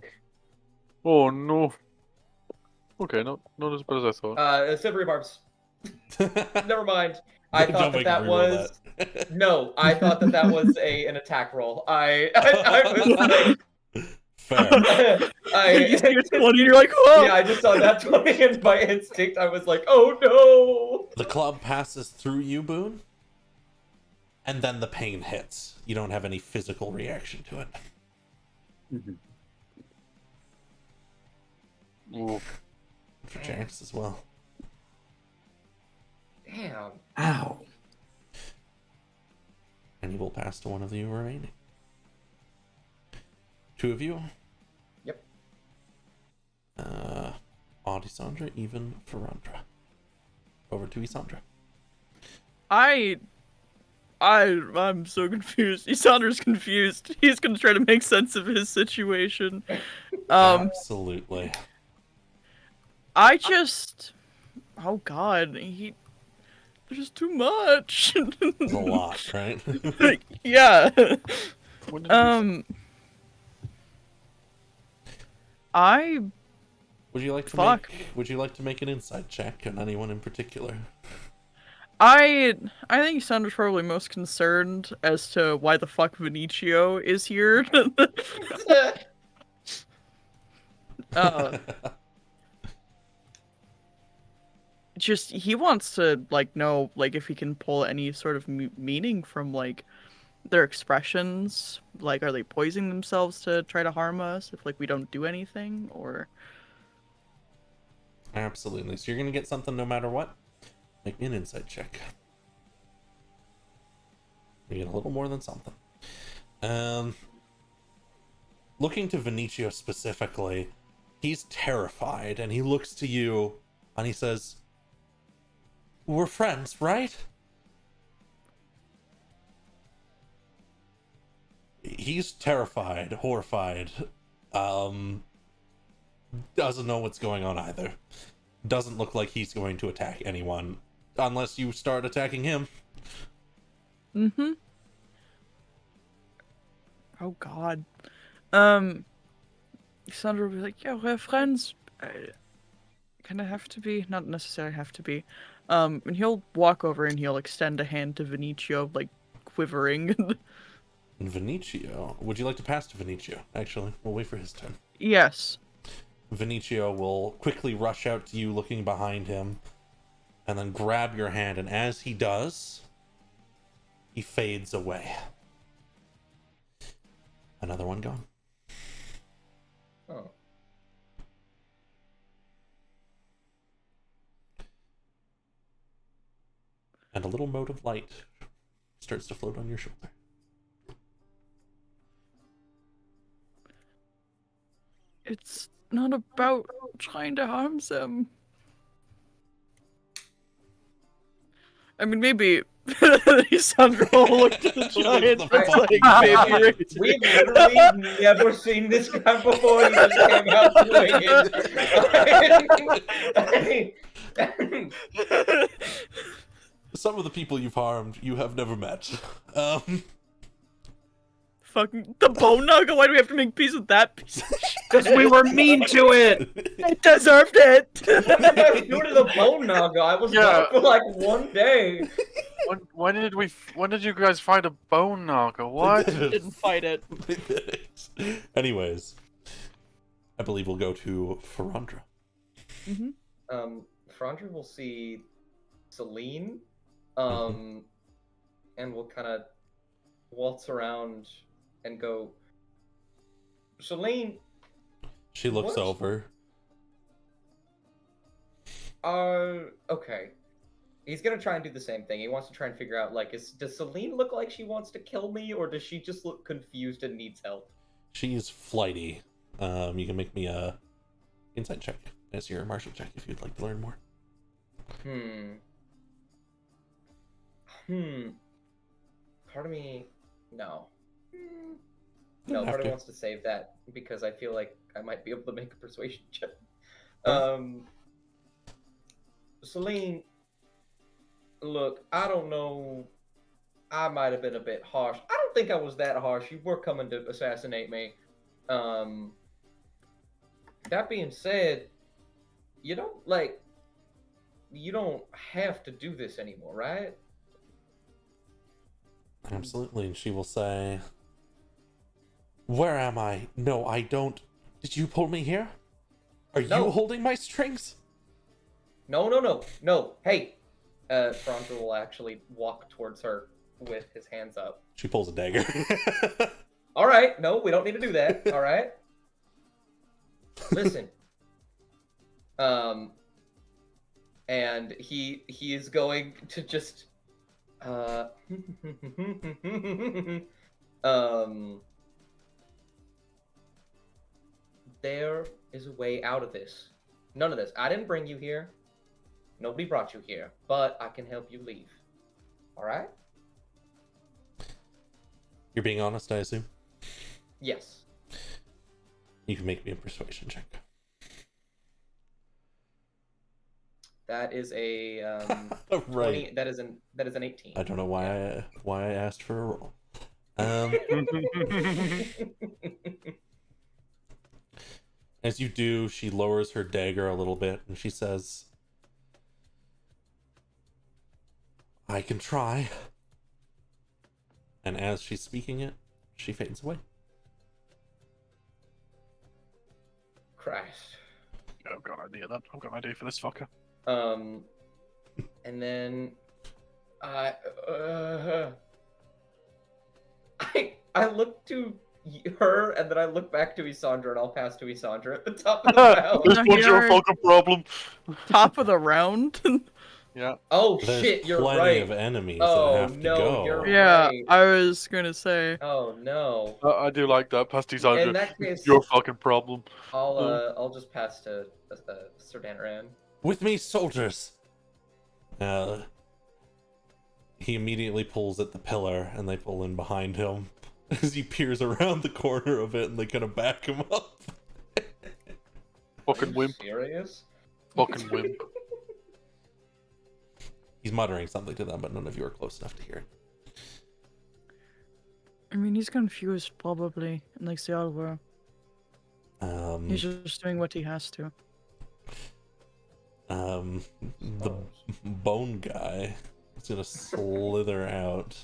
S1: Oh no. Okay, not as bad as I thought.
S3: Silvery barbs. Never mind. I
S4: Don't
S3: thought
S4: make
S3: that
S4: me reroll
S3: was
S4: that.
S3: no. I thought that was an attack roll. I was
S4: Fair.
S2: You see
S3: like,
S2: your 20, you're like, whoa!
S3: yeah, I just saw that 20 and by instinct I was like, oh no.
S4: The club passes through you, Boone, and then the pain hits. You don't have any physical reaction to it.
S1: Oof.
S4: For Jax as well.
S3: Damn.
S6: Ow.
S4: And he will pass to one of you remaining. Two of you.
S3: Yep.
S4: Isandra, even Ferrandra. Over to Isandra.
S2: I'm so confused. Isandra's confused. He's gonna try to make sense of his situation.
S4: Absolutely.
S2: Oh god, there's just too much.
S4: It's a lot, right?
S2: Yeah.
S1: What did
S4: Would you like to
S2: Fuck.
S4: Would you like to make an insight check on anyone in particular?
S2: I think Isandra's probably most concerned as to why the fuck Vinicio is here. Just he wants to know if he can pull any sort of meaning from their expressions. Are they poisoning themselves to try to harm us if we don't do anything, or?
S4: Absolutely. So you're gonna get something no matter what. Make me an insight check. You get a little more than something. Looking to Vinicio specifically, he's terrified and he looks to you and he says, "We're friends, right?" He's terrified, horrified, doesn't know what's going on either. Doesn't look like he's going to attack anyone unless you start attacking him.
S2: Mm-hmm. Oh god. Sandra will be like, yeah, we're friends. Kind of have to be. Not necessarily have to be. And he'll walk over and he'll extend a hand to Vinicio, quivering.
S4: And Vinicio, would you like to pass to Vinicio? Actually, we'll wait for his turn.
S2: Yes.
S4: Vinicio will quickly rush out to you looking behind him and then grab your hand, and as he does, he fades away. Another one gone.
S3: Oh.
S4: And a little mote of light starts to float on your shoulder.
S2: It's not about trying to harm them. I mean, maybe Sandra will look to the giant
S4: The
S2: that's
S4: fucking
S2: baby Rachel.
S3: We've literally never seen this guy before. He just came out swinging.
S4: Some of the people you've harmed, you have never met.
S2: Fucking the bone nugget. Why do we have to make peace with that piece of shit?
S5: Because we were mean to it!
S2: It deserved it.
S3: What did you guys do to the bone naga? I was gone for 1 day.
S1: When did you guys find a bone naga? What?
S2: Didn't fight it.
S4: Anyways, I believe we'll go to Ferrandra.
S2: Mm-hmm.
S3: Frondra will see Celine, and we'll kind of waltz around and go, Celine.
S4: She looks
S3: What?
S4: over.
S3: Okay. He's gonna try and do the same thing. He wants to try and figure out, does Celine look like she wants to kill me, or does she just look confused and needs help?
S4: She's flighty. You can make me a insight check as your martial check if you'd like to learn more.
S3: Part of me, no.
S4: Don't
S3: No,
S4: have
S3: part of me
S4: to.
S3: wants to save that because I feel like I might be able to make a persuasion check.
S4: Alright.
S3: Celine, look, I don't know. I might have been a bit harsh. I don't think I was that harsh. You were coming to assassinate me. That being said, you don't have to do this anymore, right?
S4: Absolutely. And she will say, "Where am I? No, I don't. Did you pull me here? Are
S3: No.
S4: you holding my strings?"
S3: No. Hey, Franco will actually walk towards her with his hands up.
S4: She pulls a dagger.
S3: All right, no, we don't need to do that. All right. Listen. And he is going to just there is a way out of this. None of this. I didn't bring you here. Nobody brought you here, but I can help you leave. All right?
S4: You're being honest, I assume?
S3: Yes.
S4: You can make me a persuasion check.
S3: That is a
S4: Right.
S3: 20, that is an 18.
S4: I don't know why I asked for a roll. As you do, she lowers her dagger a little bit and she says, "I can try." And as she's speaking it, she fades away.
S3: Christ.
S1: I've got an idea then. I've got an idea for this fucker.
S3: And then I look to her, and then I look back to Isandra, and I'll pass to Isandra at the top of the round.
S1: This one's your
S2: Here.
S1: fucking problem.
S2: Top of the round.
S1: Yeah.
S3: Oh
S4: There's
S3: shit, you're
S4: plenty
S3: right.
S4: of enemies
S3: Oh,
S4: that have to
S3: no,
S4: go.
S3: you're
S2: Yeah,
S3: right.
S2: I was gonna say.
S3: Oh no.
S1: I do like that. Pass these out.
S3: In that case,
S1: Your fucking problem.
S3: I'll just pass to Sir Danaran.
S4: With me, soldiers! He immediately pulls at the pillar, and they pull in behind him as he peers around the corner of it, and they kind of back him up.
S1: Fucking wimp.
S3: Serious?
S1: Fucking wimp.
S4: He's muttering something to them, but none of you are close enough to hear it.
S2: I mean, he's confused probably, like they all were. He's just doing what he has to.
S4: The bone guy is gonna slither out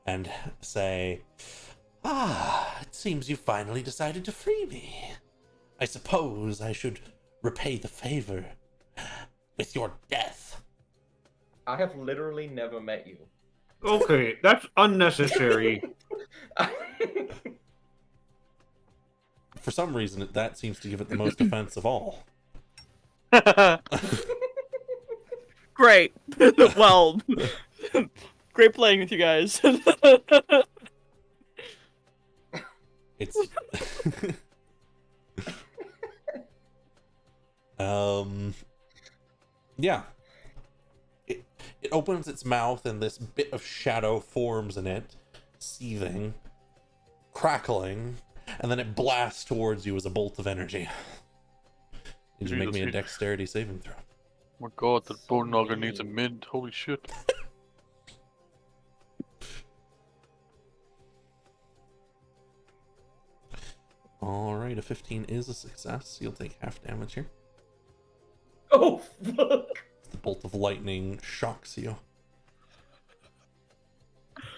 S4: and say, "It seems you finally decided to free me. I suppose I should repay the favor with your death."
S3: I have literally never met you.
S5: Okay, that's unnecessary.
S4: For some reason, that seems to give it the most offense of all.
S2: Great. Well, great playing with you guys.
S4: It's yeah. It opens its mouth and this bit of shadow forms in it, seething, crackling, and then it blasts towards you as a bolt of energy. Need you to make me a
S1: Jesus.
S4: dexterity saving throw.
S1: Oh my god, that bone nogger needs a mint. Holy shit.
S4: Alright, a 15 is a success. You'll take half damage here.
S3: Oh fuck!
S4: The bolt of lightning shocks you.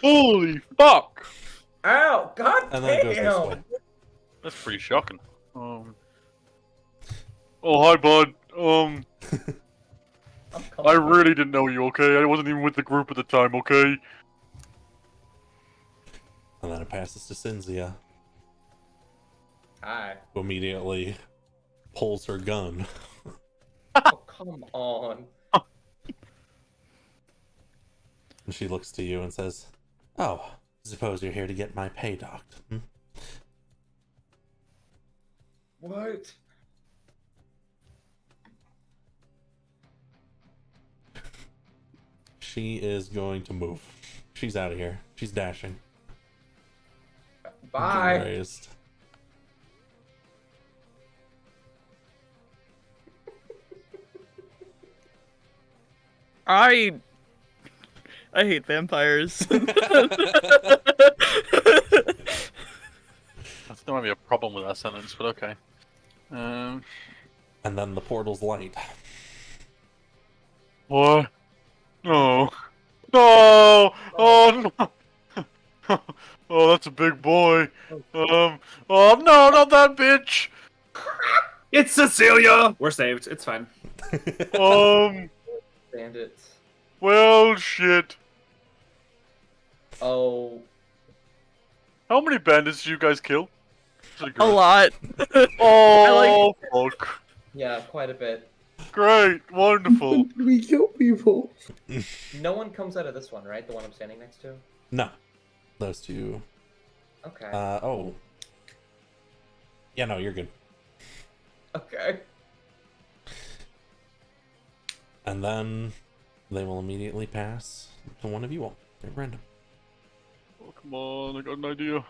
S1: Holy fuck!
S3: Ow! God
S4: And then it goes this way.
S1: That's pretty shocking. Oh, hi, bud.
S3: I'm
S1: I really didn't know you, okay? I wasn't even with the group at the time, okay?
S4: And then it passes to Cynthia,
S3: Hi.
S4: who immediately pulls her gun.
S3: Oh, come on.
S4: And she looks to you and says, "Oh, suppose you're here to get my pay docked, hmm?"
S3: What?
S4: she is going to move. She's out of here. She's dashing.
S3: Bye.
S4: Raised.
S2: I hate vampires.
S1: That's not gonna be a problem with that sentence, but okay.
S4: And then the portal's light.
S1: What? No. No! Oh no! Oh, that's a big boy. Oh no, not that bitch!
S5: It's Cecilia! We're saved. It's fine.
S3: Bandits.
S1: Well, shit.
S3: Oh.
S1: How many bandits did you guys kill?
S2: A lot.
S1: Oh, fuck.
S3: Yeah, quite a bit.
S1: Great, wonderful.
S6: We kill people.
S3: No one comes out of this one, right? The one I'm standing next to?
S4: No. Those two.
S3: Okay.
S4: Oh. Yeah, no, you're good.
S3: Okay.
S4: And then they will immediately pass to one of you all. They're random.
S1: Oh, come on, I got an idea.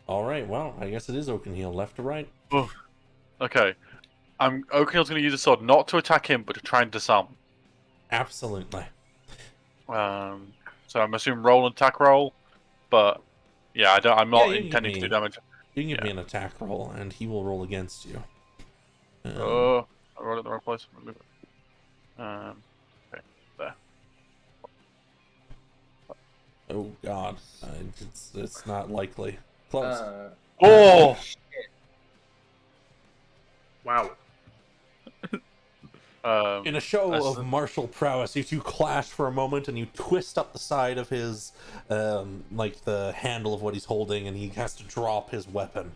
S4: Alright, well, I guess it is Oakenheel, left to right.
S1: Oh. Okay. Oakenhill's gonna use a sword not to attack him, but to try and disarm him.
S4: Absolutely.
S1: So I'm assuming roll and attack roll, but yeah, I'm not
S4: you can
S1: intending to do damage.
S4: You can give me an attack roll, and he will roll against you.
S1: I rolled it in the wrong place. Move it. Okay, there.
S4: Oh god, it's not likely. Close.
S1: Oh!
S5: Wow.
S4: In a show of martial prowess, you two clash for a moment, and you twist up the side of his, like the handle of what he's holding, and he has to drop his weapon.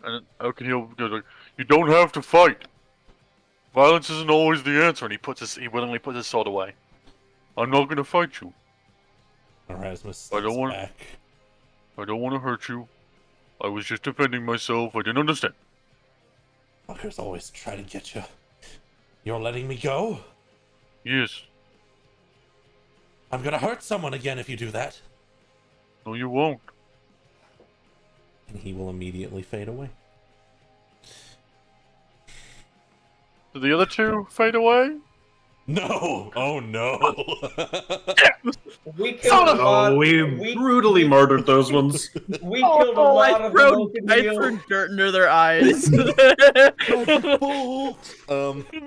S1: And Oakenhill goes like, "You don't have to fight. Violence isn't always the answer." And he willingly puts his sword away. I'm not gonna fight you.
S4: Erasmus
S1: I don't want.
S4: back.
S1: I don't want to hurt you. I was just defending myself. I didn't understand.
S4: Fuckers always try to get you. You're letting me go?
S1: Yes.
S4: I'm gonna hurt someone again if you do that.
S1: No, you won't.
S4: And he will immediately fade away.
S1: Did the other two fade away?
S4: No! Oh no!
S3: We killed a lot.
S5: We brutally murdered those ones.
S3: We killed a lot of them.
S2: I threw dirt into their eyes.
S4: Bolt!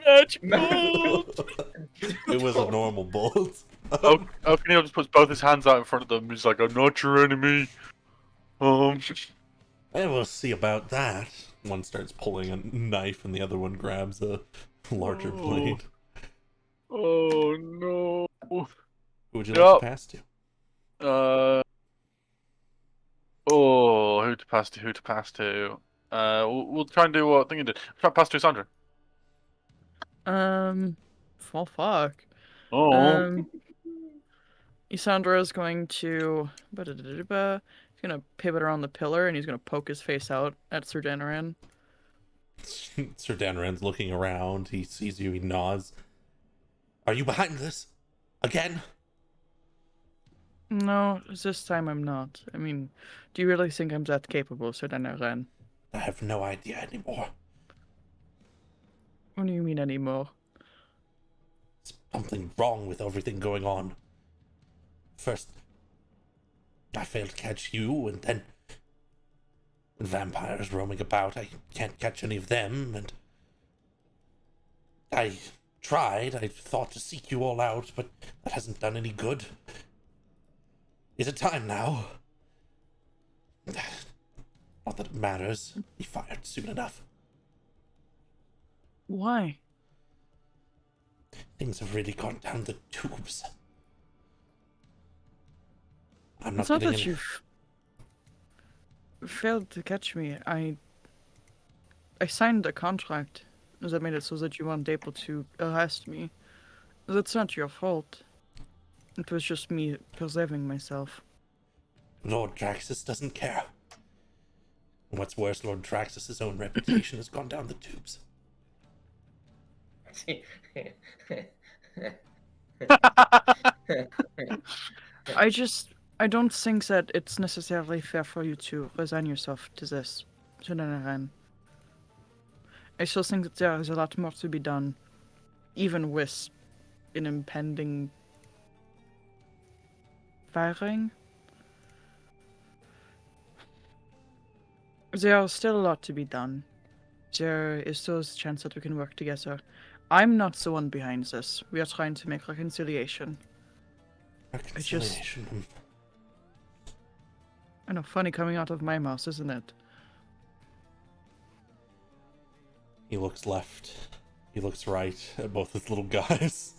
S2: Magic bolt.
S4: It was a normal bolt.
S1: Oakenhill just puts both his hands out in front of them. He's like, "I'm not your enemy."
S4: And we'll see about that. One starts pulling a knife and the other one grabs a larger blade.
S1: Oh no.
S4: Who would you like to pass to?
S1: Who to pass to? Who to pass to? We'll try and do what thing you did. Try and pass to Sandra.
S2: Well, fuck.
S1: Oh.
S2: Isandra's going to... He's gonna pivot around the pillar, and he's gonna poke his face out at Sir Danaran.
S4: Sir Danaran's looking around. He sees you. He nods. Are you behind this? Again?
S2: No, this time I'm not. I mean, do you really think I'm that capable, Sir Danaran?
S4: I have no idea anymore.
S2: What do you mean anymore?
S4: There's something wrong with everything going on. First, I failed to catch you, and then vampires roaming about. I can't catch any of them, and I tried. I thought to seek you all out, but that hasn't done any good. Is it time now? Not that it matters. Be fired soon enough.
S2: Why?
S4: Things have really gone down the tubes. I'm not
S2: It's not
S4: getting
S2: that
S4: any...
S2: you've failed to catch me. I signed a contract that made it so that you weren't able to arrest me. That's not your fault. It was just me preserving myself.
S4: Lord Draxus doesn't care. What's worse, Lord Draxus' own reputation has gone down the tubes.
S2: I don't think that it's necessarily fair for you to resign yourself to this, General. I still think that there is a lot more to be done, even with an impending firing. There is still a lot to be done. There is still a chance that we can work together. I'm not the one behind this. We are trying to make reconciliation.
S4: Reconciliation.
S2: I know, funny coming out of my mouth, isn't it?
S4: He looks left. He looks right at both his little guys.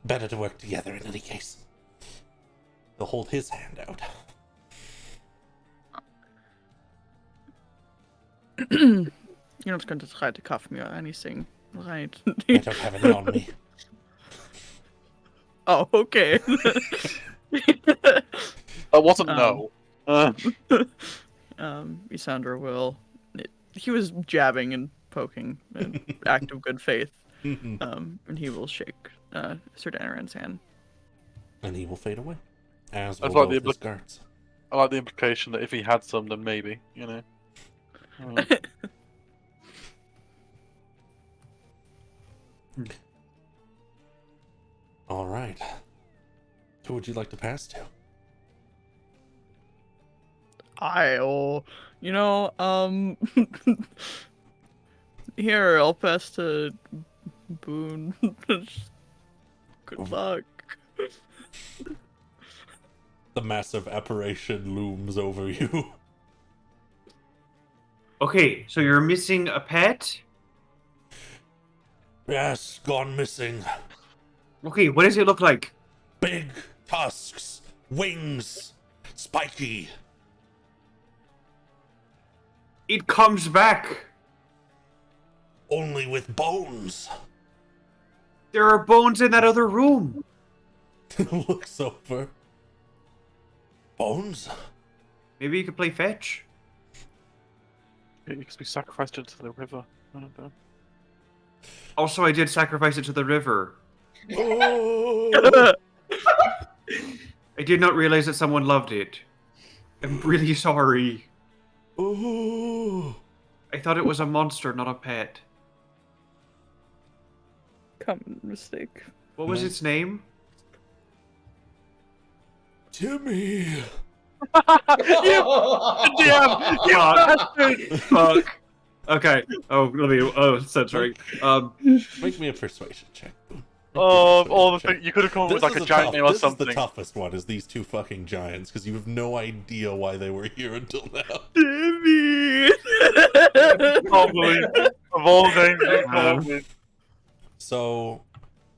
S4: Better to work together in any case. He'll hold his hand out.
S2: You're not going to try to cuff me or anything, right?
S4: I don't have any on me.
S2: Oh, okay.
S1: That wasn't no.
S2: Isandra will. He was jabbing and poking, an act of good faith. And he will shake Sir Danaran's hand.
S4: And he will fade away. As
S1: That's
S4: will
S1: like the
S4: both his guards.
S1: I like the implication that if he had some, then maybe, you know.
S4: All right. Who would you like to pass to?
S2: Here, I'll pass to Boone. Good luck.
S4: The massive apparition looms over you.
S5: Okay, so you're missing a pet?
S4: Yes, gone missing.
S5: Okay, what does it look like?
S4: Big tusks, wings, spiky.
S5: It comes back.
S4: Only with bones.
S5: There are bones in that other room.
S4: Looks over. Bones?
S5: Maybe you could play fetch.
S1: It could be sacrificed into the river. I don't know.
S5: Also, I did sacrifice it to the river.
S4: Oh!
S5: I did not realize that someone loved it. I'm really sorry.
S4: Oh!
S5: I thought it was a monster, not a pet.
S2: Common mistake.
S5: What was its name?
S4: Timmy!
S1: Damn! You bastard!
S5: Fuck. Okay. Oh, let me. Oh, censoring.
S4: Make me a persuasion check.
S1: All the things you could have come up with like a giant name or
S4: This is
S1: something.
S4: the toughest one, is these two fucking giants, because you have no idea why they were here until now.
S2: Timmy!
S1: Probably. Of all names you come up with.
S4: So,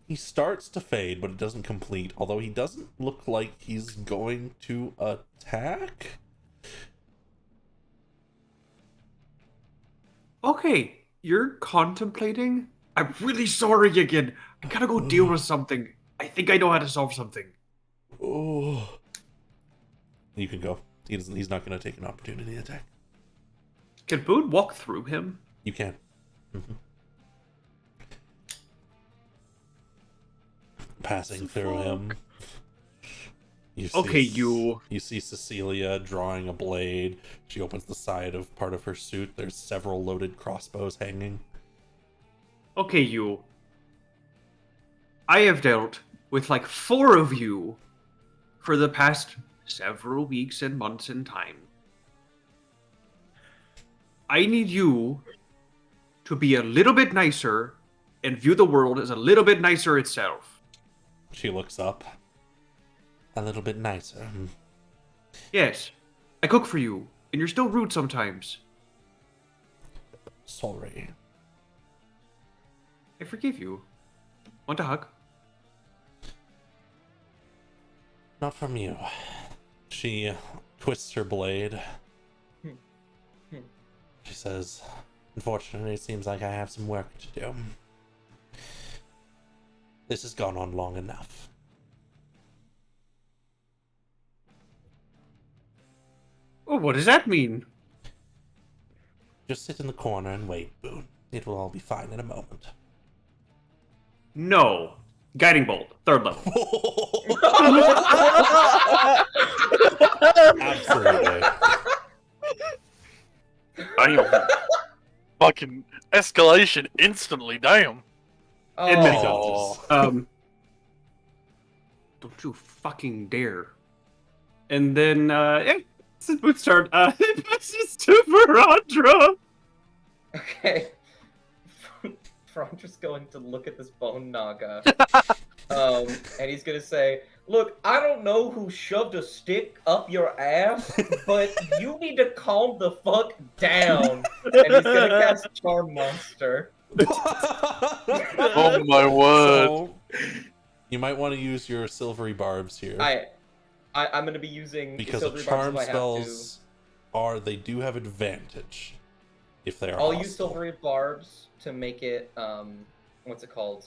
S4: he starts to fade, but it doesn't complete, although he doesn't look like he's going to attack.
S5: Okay, you're contemplating? I'm really sorry again. I gotta go deal with something. I think I know how to solve something.
S4: Oh. You can go. He's not going to take an opportunity attack.
S5: Can Boone walk through him?
S4: You can. Mm-hmm. Passing through him. You see Cecilia drawing a blade. She opens the side of part of her suit. There's several loaded crossbows hanging.
S5: Okay, you. I have dealt with like 4 of you for the past several weeks and months in time. I need you to be a little bit nicer and view the world as a little bit nicer itself.
S4: She looks up. A little bit nicer.
S5: Yes, I cook for you, and you're still rude sometimes.
S4: Sorry.
S5: I forgive you. Want a hug?
S4: Not from you. She twists her blade. She says, unfortunately, it seems like I have some work to do. This has gone on long enough.
S5: Oh, what does that mean?
S4: Just sit in the corner and wait, Boone. It will all be fine in a moment.
S5: No. Guiding bolt, 3rd level.
S4: Absolutely.
S1: Damn. Fucking escalation instantly, damn.
S5: In many
S4: Oh.
S5: doses. Don't you fucking dare. And then, it's his boots turn. It passes to Verandra.
S3: Okay. Frandra's going to look at this bone naga. And he's gonna say, look, I don't know who shoved a stick up your ass, but you need to calm the fuck down. And he's gonna cast Charm Monster.
S1: Oh my word.
S4: So, you might want to use your silvery barbs here.
S3: I'm gonna be using
S4: because
S3: silvery
S4: the charm
S3: barbs if I have to.
S4: spells they do have advantage if they are
S3: I'll
S4: hostile.
S3: use silvery barbs to make it what's it called?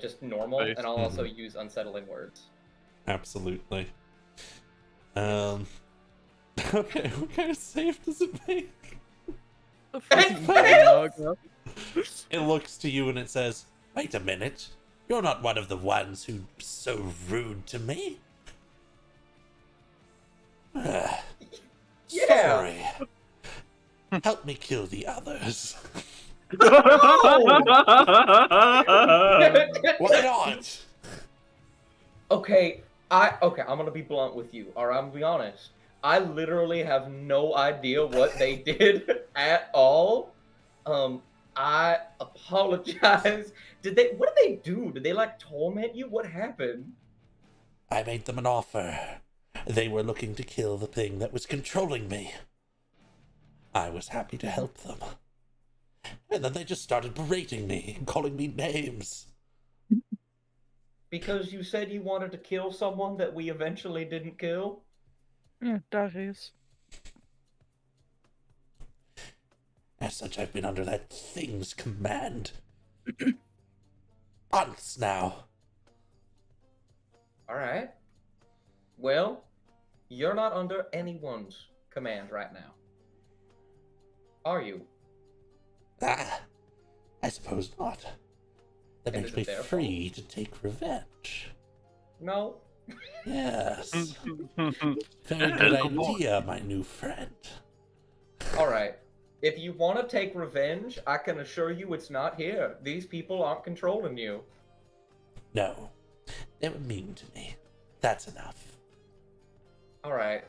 S3: Just normal,
S1: Nice.
S3: and I'll also use unsettling words.
S4: Absolutely. Okay, what kind of save does it make?
S2: The fucking naga.
S4: It looks to you and it says, "Wait a minute. You're not one of the ones who's so rude to me."
S3: Yeah.
S4: Sorry. Help me kill the others. Why not?
S3: Okay, I'm gonna be blunt with you, or I'm gonna be honest. I literally have no idea what they did at all. I apologize. What did they do? Did they like torment you? What happened?
S4: I made them an offer. They were looking to kill the thing that was controlling me. I was happy to help them. And then they just started berating me and calling me names.
S3: Because you said you wanted to kill someone that we eventually didn't kill?
S2: Yeah, that is.
S4: As such, I've been under that thing's command. Months now.
S3: Alright. Well, you're not under anyone's command right now. Are you?
S4: I suppose not. That
S3: And
S4: makes
S3: is
S4: me
S3: it their
S4: free to take revenge.
S3: No.
S4: Yes. Very good idea, my new friend.
S3: Alright. If you want to take revenge, I can assure you it's not here. These people aren't controlling you.
S4: No. They were mean to me. That's enough.
S3: Alright.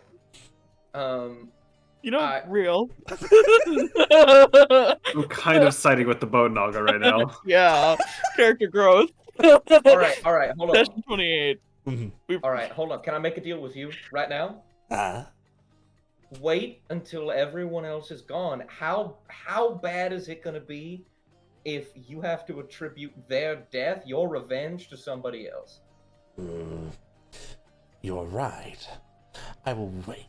S2: You know,
S3: I-
S2: real.
S5: I'm kind of siding with the bone naga right now.
S2: Yeah, character growth.
S3: Alright, hold on.
S2: Session 28.
S3: Alright, hold on. Can I make a deal with you right now? Wait until everyone else is gone. How bad is it gonna be if you have to attribute their death, your revenge, to somebody else?
S4: You're right. I will wait.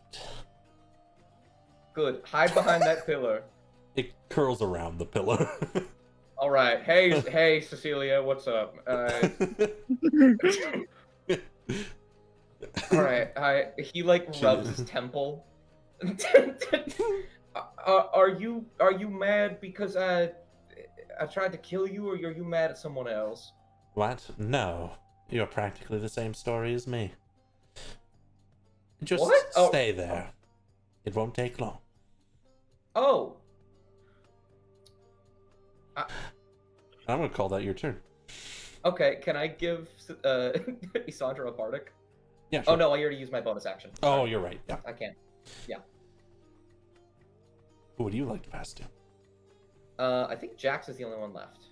S3: Good. Hide behind that pillar.
S4: It curls around the pillar.
S3: Alright. Hey, Cecilia, what's up? Alright, he like rubs his temple. Are you mad because I tried to kill you, or are you mad at someone else?
S4: What? No. You're practically the same story as me. Just
S3: What? Oh.
S4: stay there. It won't take long.
S3: Oh.
S4: I'm gonna call that your turn.
S3: Okay, can I give Isandra a bardic?
S4: Yeah, sure.
S3: Oh no, I already used my bonus action.
S4: Oh,
S3: Sorry.
S4: you're right. Yeah.
S3: I can't.
S4: Who would you like to pass to?
S3: I think Jax is the only one left.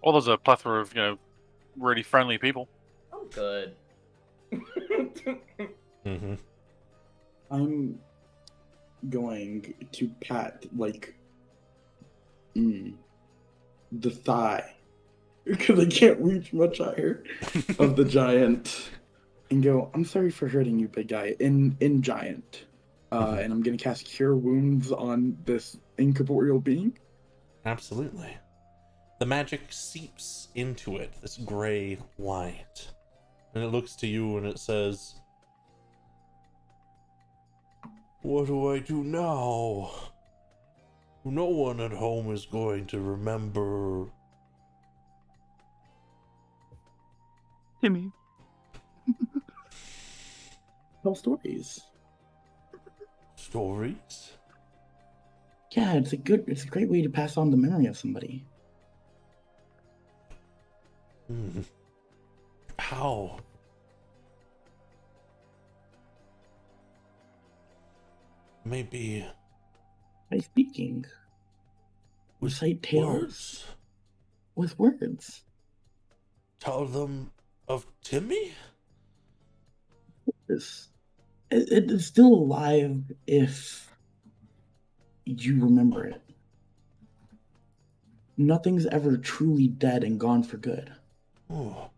S1: Well, there's a plethora of, really friendly people.
S3: Oh, good.
S6: I'm going to pat, like, the thigh, because I can't reach much higher, of the giant, and go, I'm sorry for hurting you, big guy, in giant. And I'm going to cast Cure Wounds on this incorporeal being.
S4: Absolutely. The magic seeps into it, this gray light. And it looks to you and it says, "What do I do now?" No one at home is going to remember.
S2: Timmy.
S6: Tell stories.
S4: Stories?
S6: Yeah, it's a great way to pass on the memory of somebody.
S4: How? Maybe
S6: By speaking. Recite tales
S4: words?
S6: with words.
S4: Tell them of Timmy?
S6: It is still alive if you remember it. Nothing's ever truly dead and gone for good.
S4: Oh,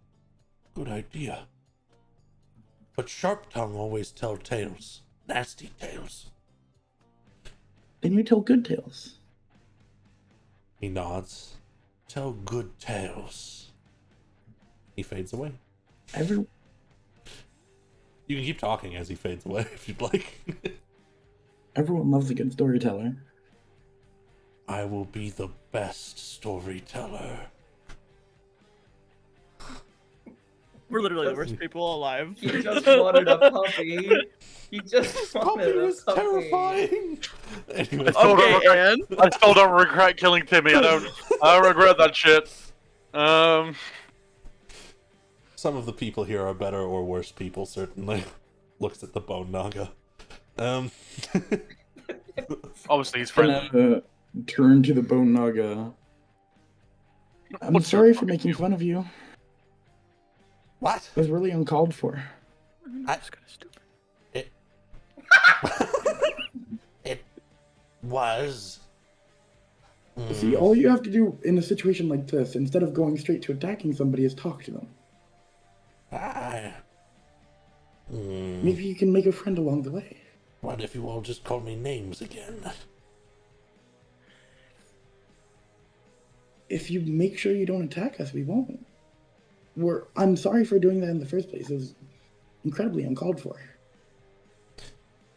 S4: good idea. But Sharp Tongue always tell tales. Nasty tales.
S6: Then you tell good tales.
S4: He nods. Tell good tales. He fades away.
S6: Every
S4: You can keep talking as he fades away if you'd like.
S6: Everyone loves a good storyteller.
S4: I will be the best storyteller.
S2: We're literally the worst people alive.
S3: He just wanted a puppy. He just
S4: Puppy
S3: wanted a
S4: was
S3: puppy.
S4: terrifying. Anyway,
S2: Okay, and
S1: I still don't regret killing Timmy. I don't regret that shit.
S4: some of the people here are better or worse people, certainly. Looks at the bone naga.
S1: Obviously he's friendly.
S6: Turn to the bone naga. I'm
S1: What's
S6: sorry
S1: your
S6: for
S1: fucking
S6: making
S1: deal?
S6: fun of you.
S4: What?
S6: It was really uncalled for.
S2: that's kind of stupid.
S4: It was.
S6: See, all you have to do in a situation like this, instead of going straight to attacking somebody, is talk to them. Maybe you can make a friend along the way.
S4: What if you all just call me names again?
S6: If you make sure you don't attack us, we won't. I'm sorry for doing that in the first place. It was incredibly uncalled for.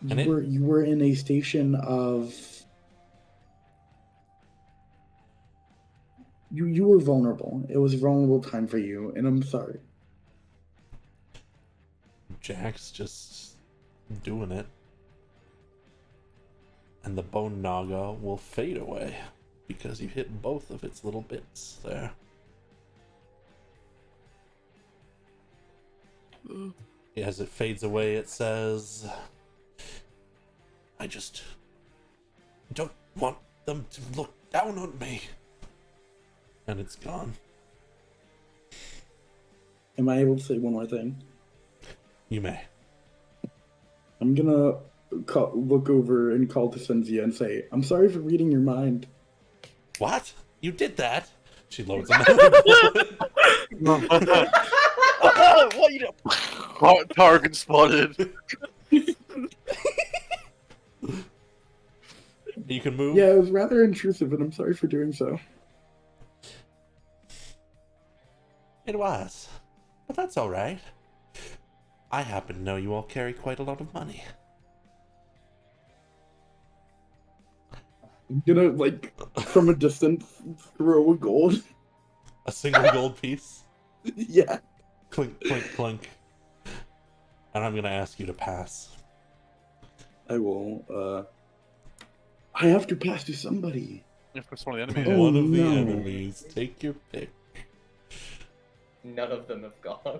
S6: You were in a station of... You were vulnerable. It was a vulnerable time for you, and I'm sorry.
S4: Jack's just doing it. And the bone naga will fade away because you hit both of its little bits there. As it fades away, it says, I just don't want them to look down on me. And it's gone.
S6: Am I able to say one more thing?
S4: You may.
S6: I'm gonna look over and call to Cynthia and say, I'm sorry for reading your mind.
S4: What? You did that? She loads another bullet.
S2: What you do?
S1: Target spotted.
S4: You can move.
S6: Yeah, it was rather intrusive, and I'm sorry for doing so.
S4: It was. But that's alright. I happen to know you all carry quite a lot of money.
S6: I'm gonna, from a distance, throw a gold.
S4: A single gold piece.
S6: Yeah.
S4: Clink, clink, clink. And I'm gonna ask you to pass.
S6: I will, I have to pass to somebody.
S1: If it's one of the enemies.
S6: Oh,
S4: One of the
S6: no.
S4: enemies. Take your pick.
S3: None of them have gone.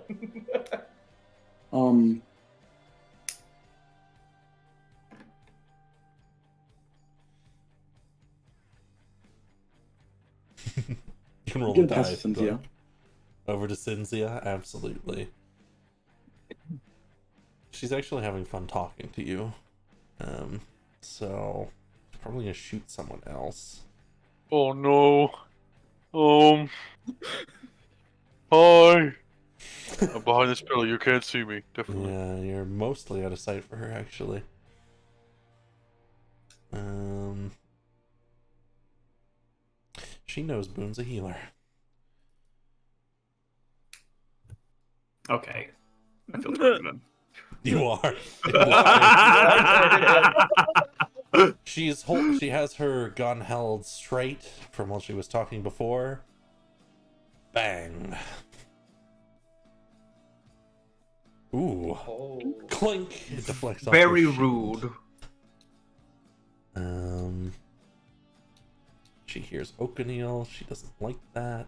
S4: You can roll
S6: I'm
S4: a
S6: gonna pass
S4: die.
S6: to Cynthia.
S4: Over to Cynthia? Absolutely. She's actually having fun talking to you. So probably gonna shoot someone else.
S1: Oh no. Hi. I'm behind this pillar. You can't see me. Definitely.
S4: Yeah, you're mostly out of sight for her, actually. She knows Boone's a healer.
S5: Okay. I feel terrible then.
S4: You are. She has her gun held straight from while she was talking before. Bang. Ooh.
S3: Oh.
S4: Clink. It deflects off
S5: Very
S4: your shield.
S5: rude.
S4: She hears Oakaniel. She doesn't like that.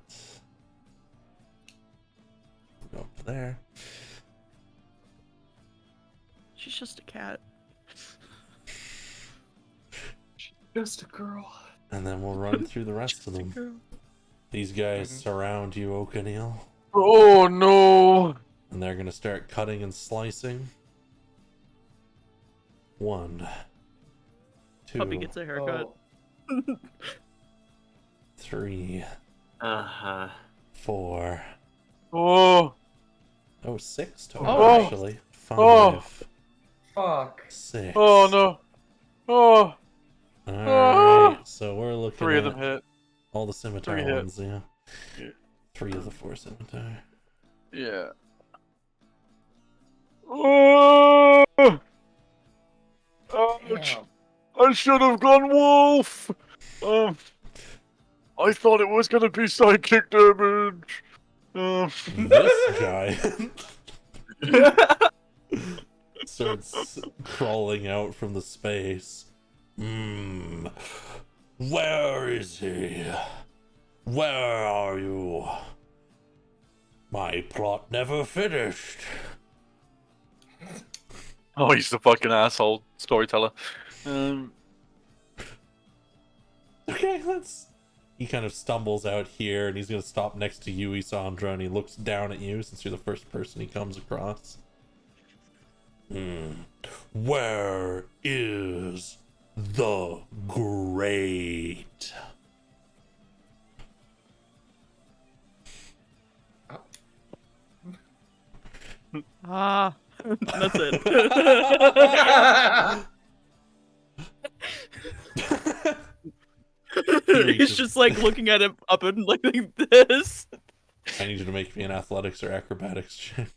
S4: Go up to there.
S2: She's just a cat.
S5: Just a girl.
S4: And then we'll run through the rest of them.
S2: Girl.
S4: These guys surround you, Oakaniel.
S1: Oh no!
S4: And they're gonna start cutting and slicing. 1, 2,
S2: Puppy gets a haircut.
S3: Oh.
S4: 3,
S5: Uh-huh.
S4: 4.
S1: Oh!
S4: 6 total,
S1: Oh.
S4: actually. 5,
S1: Oh.
S3: Fuck.
S4: 6.
S1: Oh no! Oh!
S4: Alright, so we're looking
S1: 3 of
S4: at
S1: them hit.
S4: all the scimitar
S1: 3 hit.
S4: ones, yeah.
S1: Yeah.
S4: 3 of the 4 scimitar.
S1: Yeah. Oh! Ouch!
S3: Damn.
S1: I should have gone wolf! I thought it was gonna be psychic damage.
S4: This giant starts crawling out from the space. Where is he? Where are you? My plot never finished.
S1: Oh, he's the fucking asshole storyteller.
S4: Okay, he kind of stumbles out here, and he's gonna stop next to you, Isandra, and he looks down at you since you're the first person he comes across. Where is the great?
S2: Ah, that's it. He's just like looking at him up and like this.
S4: I need you to make me an athletics or acrobatics check.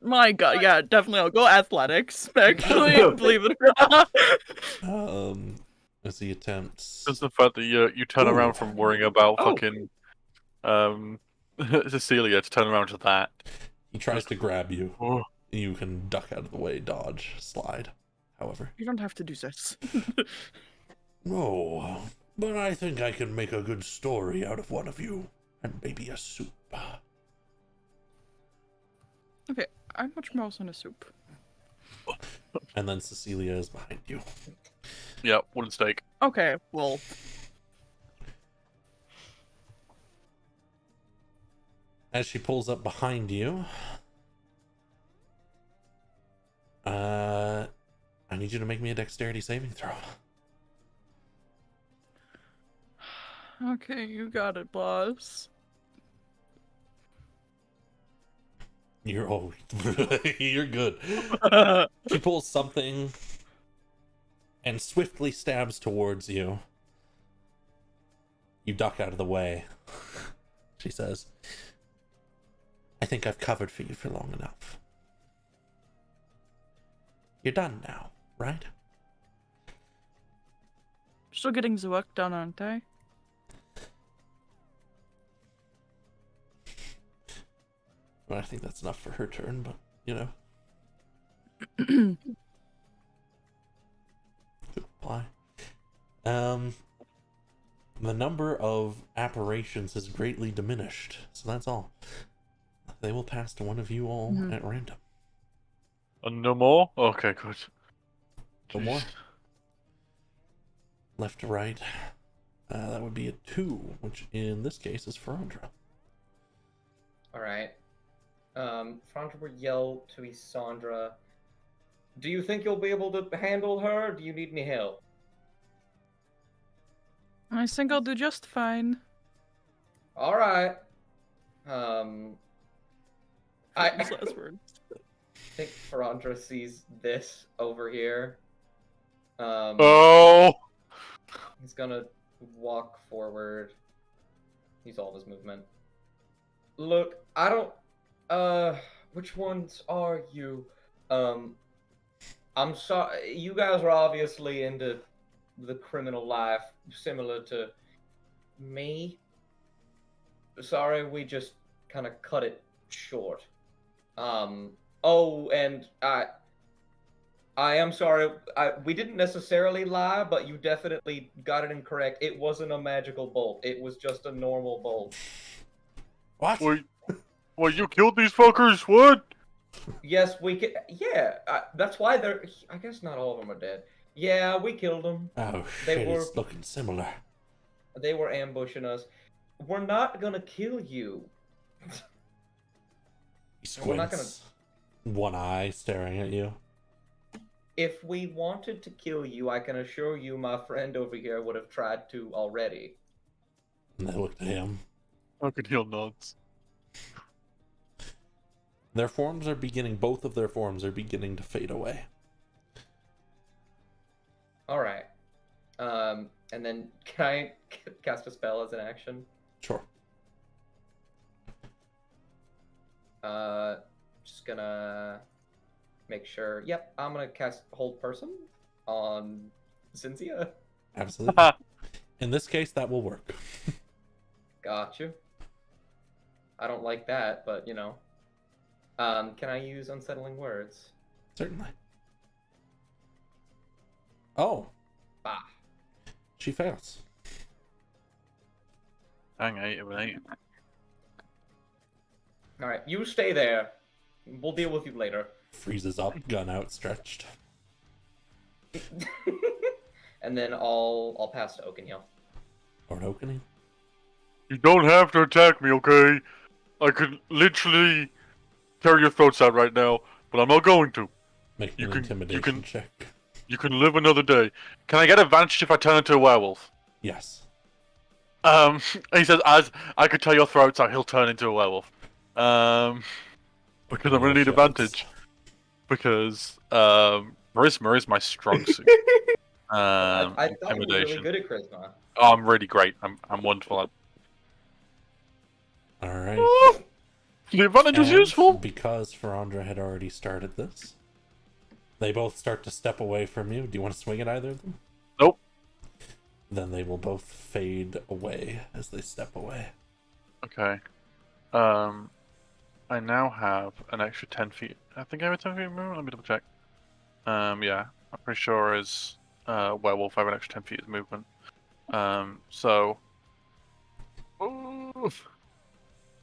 S2: My god, yeah, definitely I'll go athletics, actually, believe it or not.
S4: As he attempts.
S1: Just the fact that you turn
S4: Ooh.
S1: around from worrying about
S5: Oh.
S1: fucking Cecilia to turn around to that.
S4: He tries to grab you.
S1: Oh.
S4: You can duck out of the way, dodge, slide. However.
S2: You don't have to do this.
S4: No, but I think I can make a good story out of one of you. And maybe a soup.
S2: Okay, how much mouse in a soup?
S4: And then Cecilia is behind you.
S1: Yeah, wooden stake.
S2: Okay, well,
S4: As she pulls up behind you, I need you to make me a dexterity saving throw.
S2: okay, you got it, boss.
S4: You're you're good. She pulls something and swiftly stabs towards you. You duck out of the way. She says, I think I've covered for you for long enough. You're done now, right?
S2: Still getting the work done, aren't I?
S4: Well, I think that's enough for her turn, but, you know. Good reply. The number of apparitions has greatly diminished, so that's all. They will pass to one of you all at random.
S1: No more? Okay, good.
S4: No more.
S1: Jeez.
S4: Left to right. That would be a 2, which in this case is Ferandra.
S3: Alright. Frondra will yell to Isandra, do you think you'll be able to handle her, or do you need any help?
S2: I think I'll do just fine.
S3: Alright. I
S2: His last word.
S3: think Ferandra sees this over here.
S1: Oh!
S3: He's gonna walk forward. Use all of his movement. Look, I don't... which ones are you? I'm sorry, you guys are obviously into the criminal life similar to me. Sorry, we just kind of cut it short. Oh, and I am sorry. We didn't necessarily lie, but you definitely got it incorrect. It wasn't a magical bolt. It was just a normal bolt.
S4: What?
S1: Wait, you killed these fuckers? What?
S3: Yes, we can. Yeah, that's why they're. I guess not all of them are dead. Yeah, we killed them.
S4: Oh
S3: They
S4: shit,
S3: were-
S4: it's looking similar.
S3: They were ambushing us. We're not gonna kill you.
S4: He
S3: We're not
S4: squints, one eye staring at you.
S3: If we wanted to kill you, I can assure you my friend over here would have tried to already.
S4: And they look at him.
S1: How could heal nods?
S4: Their forms are beginning, both of their forms are beginning to fade away.
S3: Alright. And then can I cast a spell as an action?
S4: Sure.
S3: Just gonna make sure. Yep, I'm gonna cast Hold Person on Cynthia.
S4: Absolutely. In this case, that will work.
S3: Gotcha. I don't like that, but you know. Can I use Unsettling Words?
S4: Certainly. Oh,
S3: Bah.
S4: she fails.
S1: Hang 8 of an 8.
S3: Alright, you stay there. We'll deal with you later.
S4: Freezes up, gun outstretched.
S3: And then I'll pass to Oakenhill.
S4: Or an opening.
S1: You don't have to attack me, okay? I could literally tear your throats out right now, but I'm not going to.
S4: Make
S1: You
S4: an
S1: can-
S4: intimidation check.
S1: You can live another day. Can I get advantage if I turn into a werewolf?
S4: Yes.
S1: He says, as I could tear your throats out, he'll turn into a werewolf. Because I'm gonna need advantage. Because charisma is my strong suit.
S3: I thought you were really
S1: Intimidation.
S3: good at charisma.
S1: Oh, I'm really great. I'm wonderful at.
S4: Alright.
S1: The advantage was
S4: And
S1: useful.
S4: because Ferandra had already started this, they both start to step away from you. Do you want to swing at either of them?
S1: Nope.
S4: Then they will both fade away as they step away.
S1: Okay. I now have an extra 10 feet. I think I have a 10 feet movement. Let me double check. Yeah, I'm pretty sure as werewolf I have an extra 10 feet of movement. So. Oof.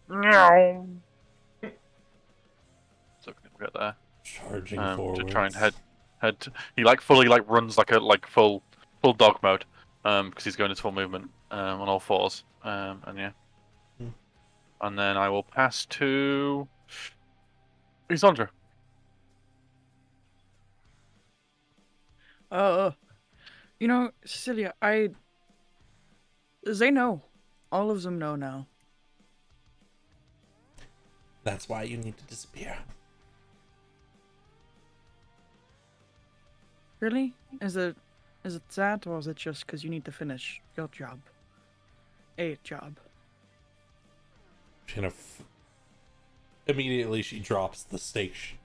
S1: Meow. So we'll get there.
S4: Charging
S1: To
S4: forward.
S1: try and head. He fully runs like full dog mode. Because he's going into full movement. On all fours. And yeah.
S4: Hmm.
S1: And then I will pass to Isandra.
S2: You know, Cecilia, they know. All of them know now.
S4: That's why you need to disappear.
S2: Really? Is it that, or is it just because you need to finish your job? A job.
S4: She kind of immediately she drops the stake,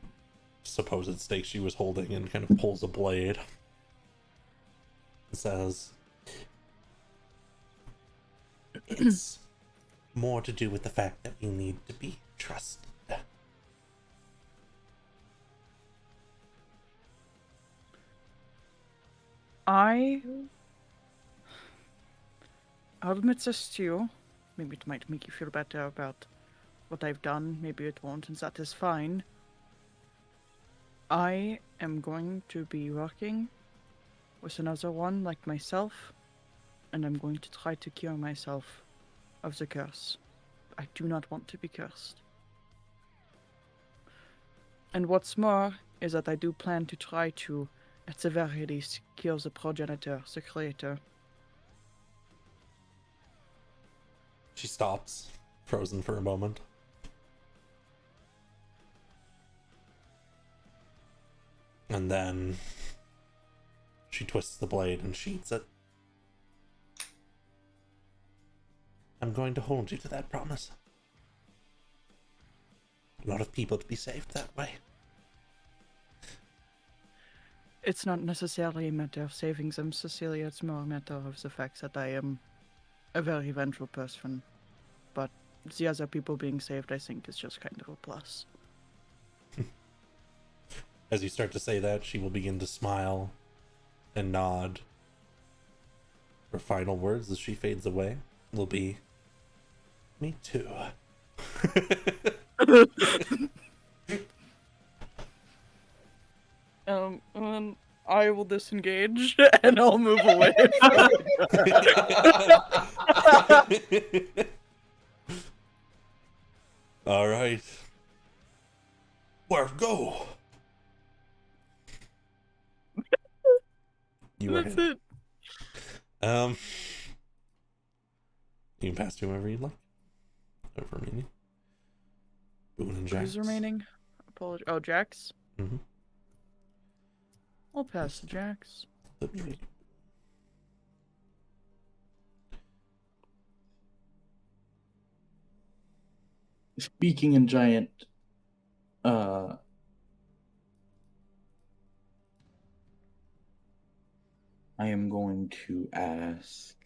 S4: supposed stake she was holding, and kind of pulls a blade. And says, "It's more to do with the fact that you need to be trusted."
S2: I'll admit this to you. Maybe it might make you feel better about what I've done. Maybe it won't, and that is fine. I am going to be working with another one like myself, and I'm going to try to cure myself of the curse. I do not want to be cursed. And what's more is that I do plan to try to, at the very least, kill the progenitor, the creator.
S4: She stops, frozen for a moment. And then she twists the blade and sheathes it. I'm going to hold you to that promise. A lot of people to be saved that way.
S2: It's not necessarily a matter of saving them, Cecilia. It's more a matter of the fact that I am a very vengeful person. But the other people being saved, I think, is just kind of a plus.
S4: As you start to say that, she will begin to smile and nod. Her final words as she fades away will be, "Me too."
S2: And then I will disengage and I'll move away.
S4: All right. Where go? You were
S2: That's
S4: hit.
S2: it.
S4: You can pass to whoever you'd like. Over remaining. Boone and Jax.
S2: Who's remaining? Oh, Jax?
S4: Mm-hmm.
S2: I'll pass to Jax.
S4: Flip tree.
S6: Speaking in giant, I am going to ask.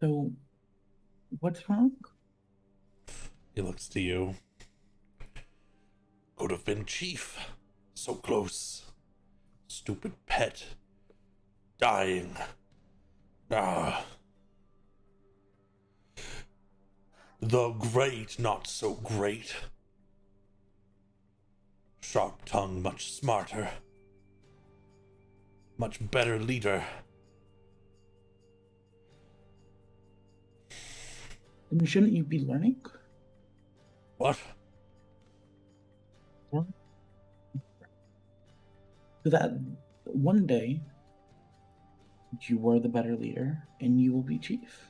S6: So, what's wrong?
S4: He looks to you. Could have been Chief. So close. Stupid pet. Dying. Ah. The great, not so great. Sharp tongue, much smarter. Much better leader.
S6: Then shouldn't you be learning?
S4: What?
S6: So that one day you are the better leader and you will be chief.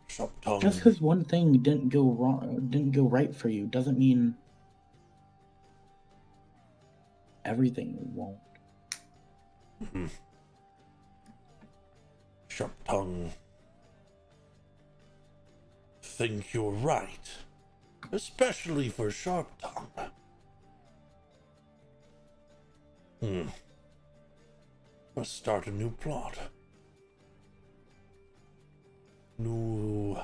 S4: Sharp tongue.
S6: Just because one thing didn't go right for you doesn't mean everything won't.
S4: Mm-hmm. Sharp tongue. Think you're right. Especially for sharp tongue. Must start a new plot. New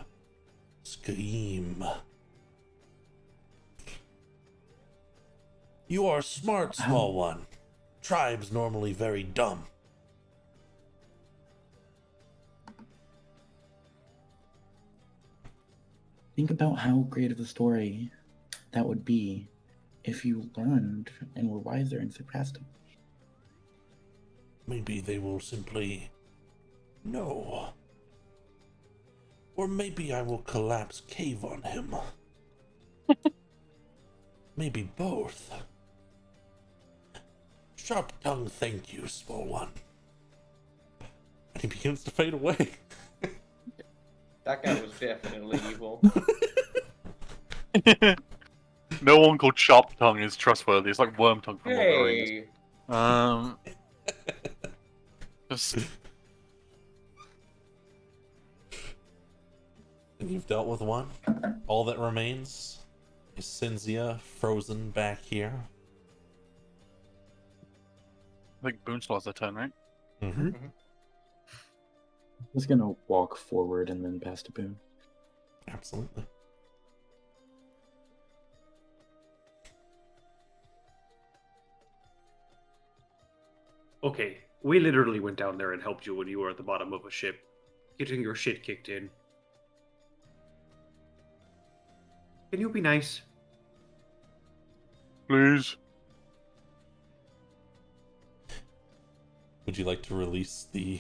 S4: scheme. You are smart, small one. Tribe's normally very dumb.
S6: Think about how great of a story that would be if you learned and were wiser and surpassed him.
S4: Maybe they will simply know. Or maybe I will collapse cave on him. Maybe both. Sharp tongue, thank you, small one. And he begins to fade away.
S3: That guy was definitely evil.
S1: No one called Sharp Tongue is trustworthy. It's like Worm Tongue from Lord of the Rings.
S3: Hey,
S1: Just
S4: And you've dealt with one. All that remains is Cynthia frozen back here.
S1: I think Boone still has their turn, right?
S4: Mm-hmm.
S6: I was gonna walk forward and then pass to Boone.
S4: Absolutely.
S5: Okay, we literally went down there and helped you when you were at the bottom of a ship, getting your shit kicked in. Can you be nice?
S1: Please.
S4: Would you like to release the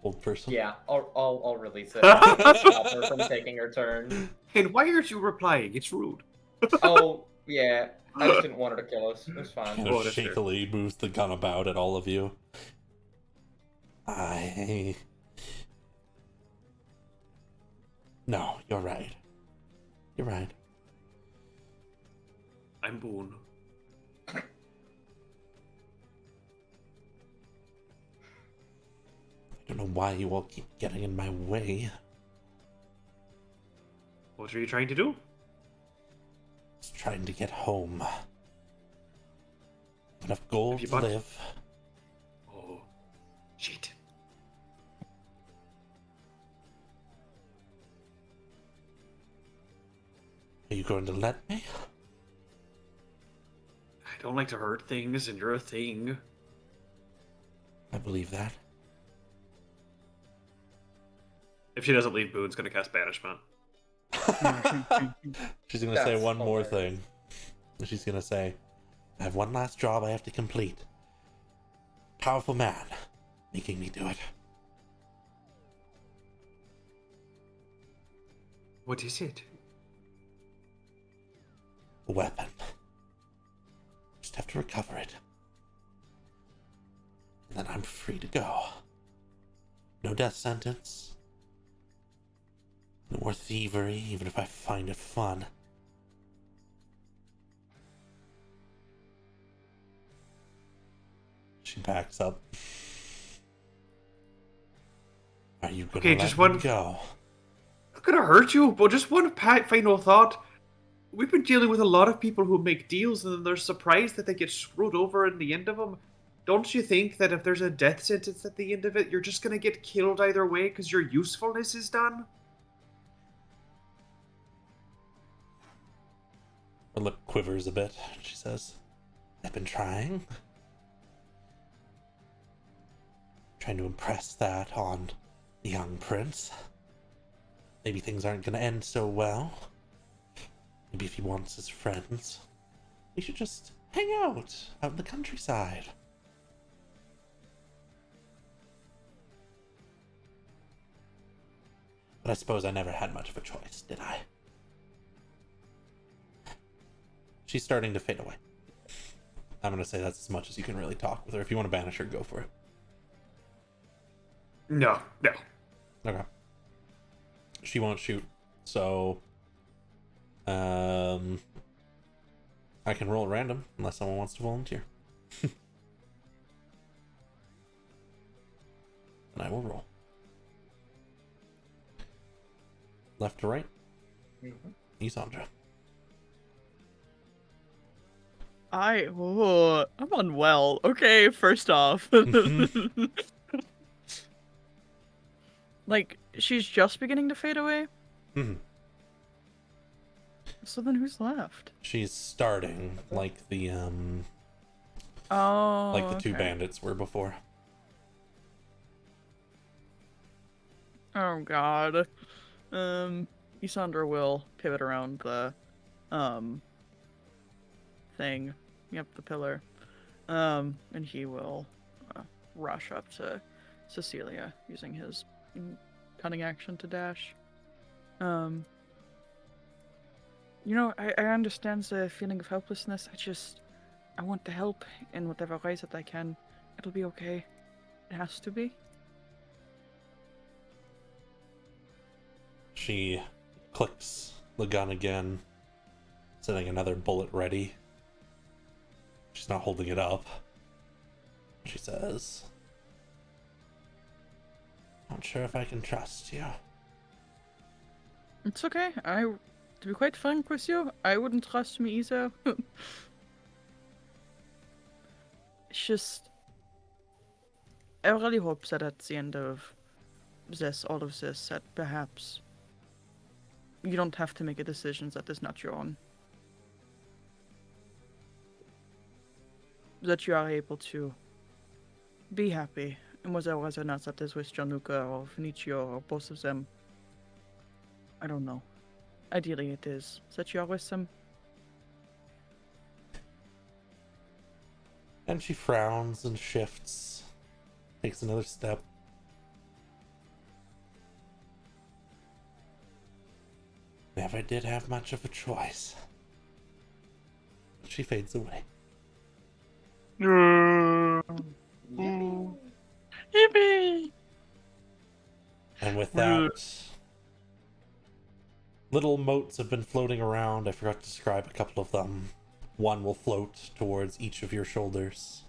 S4: old person?
S3: yeah, I'll release it. Stop her from taking her turn.
S5: And why aren't you replying? It's rude.
S3: Oh, yeah. I just didn't want her to kill us. It's fine.
S4: Kind
S5: Oh,
S4: of
S5: that's fair.
S4: shakily moves the gun about at all of you. No, you're right. You're right.
S5: I'm Boone.
S4: I don't know why you all keep getting in my way.
S5: Oh, What are you trying to do?
S4: Just trying to get home. Enough gold
S5: you
S4: to
S5: bought-
S4: live.
S5: Oh, shit.
S4: Are you going to let me?
S5: I don't like to hurt things, and you're a thing.
S4: I believe that.
S5: If she doesn't leave, Boone's gonna cast banishment.
S4: She's gonna say
S3: That's
S4: one more
S3: hilarious.
S4: thing. She's gonna say, I have one last job I have to complete. Powerful man making me do it.
S5: What is it?
S4: A weapon. Just have to recover it. And then I'm free to go. No death sentence. No more thievery, even if I find it fun. She backs up. Are you gonna
S5: Okay,
S4: let
S5: just
S4: me
S5: one-
S4: go?
S5: Not gonna hurt you, but just one final thought. We've been dealing with a lot of people who make deals and then they're surprised that they get screwed over in the end of them. Don't you think that if there's a death sentence at the end of it, you're just gonna get killed either way because your usefulness is done?
S4: Her lip quivers a bit. She says, I've been trying. Trying to impress that on the young prince. Maybe things aren't gonna end so well. Maybe if he wants his friends, he should just hang out in the countryside. But I suppose I never had much of a choice, did I? She's starting to fade away. I'm gonna say that's as much as you can really talk with her. If you want to banish her, go for it.
S5: No.
S4: Okay. She won't shoot, so I can roll random unless someone wants to volunteer. And I will roll. Left to right. Isandra.
S2: I'm unwell. Okay, first off. Like, she's just beginning to fade away?
S4: Mhm.
S2: So then who's left?
S4: She's starting like the
S2: Oh,
S4: two
S2: okay.
S4: bandits were before.
S2: Oh god. Isandra will pivot around the thing. Yep, the pillar. And he will rush up to Cecilia using his cunning action to dash. I understand the feeling of helplessness. I want to help in whatever ways that I can. It'll be okay. It has to be.
S4: She clicks the gun again, setting another bullet ready. She's not holding it up. She says, Not sure if I can trust you.
S2: It's okay. To be quite frank with you, I wouldn't trust me either. It's just, I really hope that at the end of all of this, that perhaps you don't have to make a decision that is not your own. That you are able to be happy, and whether or not that is with Januka or Vinicio or both of them, I don't know. Ideally it is that you are with them.
S4: And she frowns and shifts, takes another step. Never did have much of a choice. She fades away.
S2: Yippee!
S4: And with that, little moats have been floating around. I forgot to describe a couple of them. One will float towards each of your shoulders.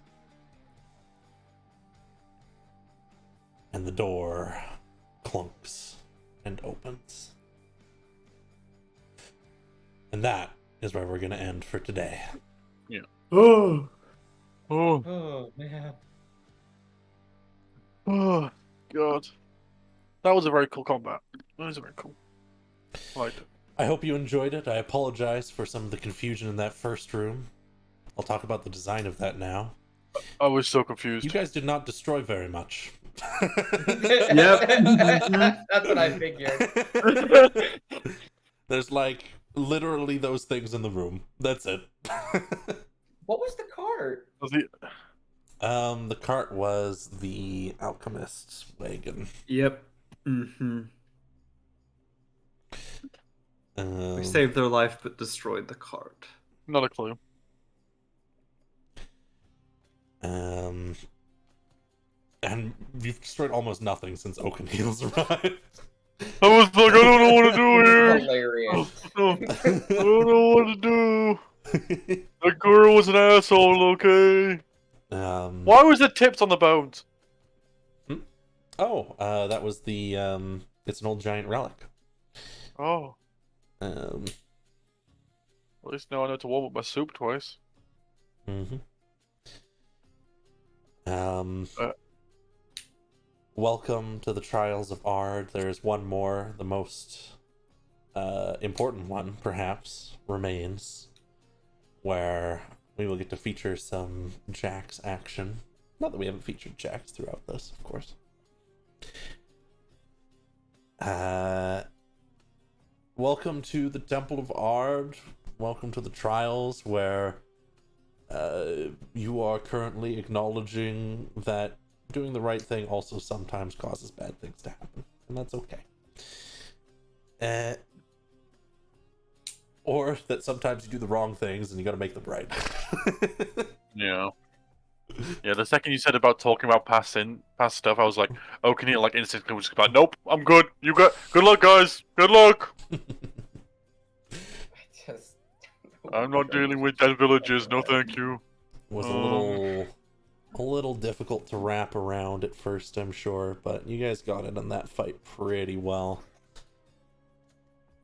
S4: And the door clunks and opens. And that is where we're going to end for today.
S1: Oh,
S3: Oh man.
S1: oh, God. That was a very cool combat. That was very cool. I liked it.
S4: I hope you enjoyed it. I apologize for some of the confusion in that first room. I'll talk about the design of that now.
S1: I was so confused.
S4: You guys did not destroy very much.
S5: Yep.
S3: That's what I figured.
S4: There's like literally those things in the room. That's it.
S3: What was the cart?
S1: Was he-
S4: The cart was the alchemist's wagon.
S5: Yep. Mm-hmm. We
S4: Um,
S5: saved their life but destroyed the cart.
S1: Not a clue.
S4: And you've destroyed almost nothing since Oak and Heels arrived.
S1: I was like, I don't know what to do here.
S3: Hilarious.
S1: I don't know what to do. The girl was an asshole, okay? Why was there tips on the bones?
S4: That was the it's an old giant relic.
S1: Oh,
S4: Um,
S1: at least now I know to warm up my soup twice.
S4: mhm. Welcome to the Trials of Ard. There's one more, the most important one, perhaps, remains, where we will get to feature some Jax action. Not that we haven't featured Jax throughout this, of course. Welcome to the Temple of Ard. Welcome to the Trials, where you are currently acknowledging that doing the right thing also sometimes causes bad things to happen, and that's okay. Or that sometimes you do the wrong things and you gotta make them right.
S1: Yeah. Yeah, the second you said about talking about past stuff, I was like, oh, can you like instantly was just like, nope, I'm good. You got good luck, guys. Good luck.
S3: Just...
S1: I'm not dealing with dead villagers. No, thank you.
S4: Was a little difficult to wrap around at first, I'm sure, but you guys got it in that fight pretty well.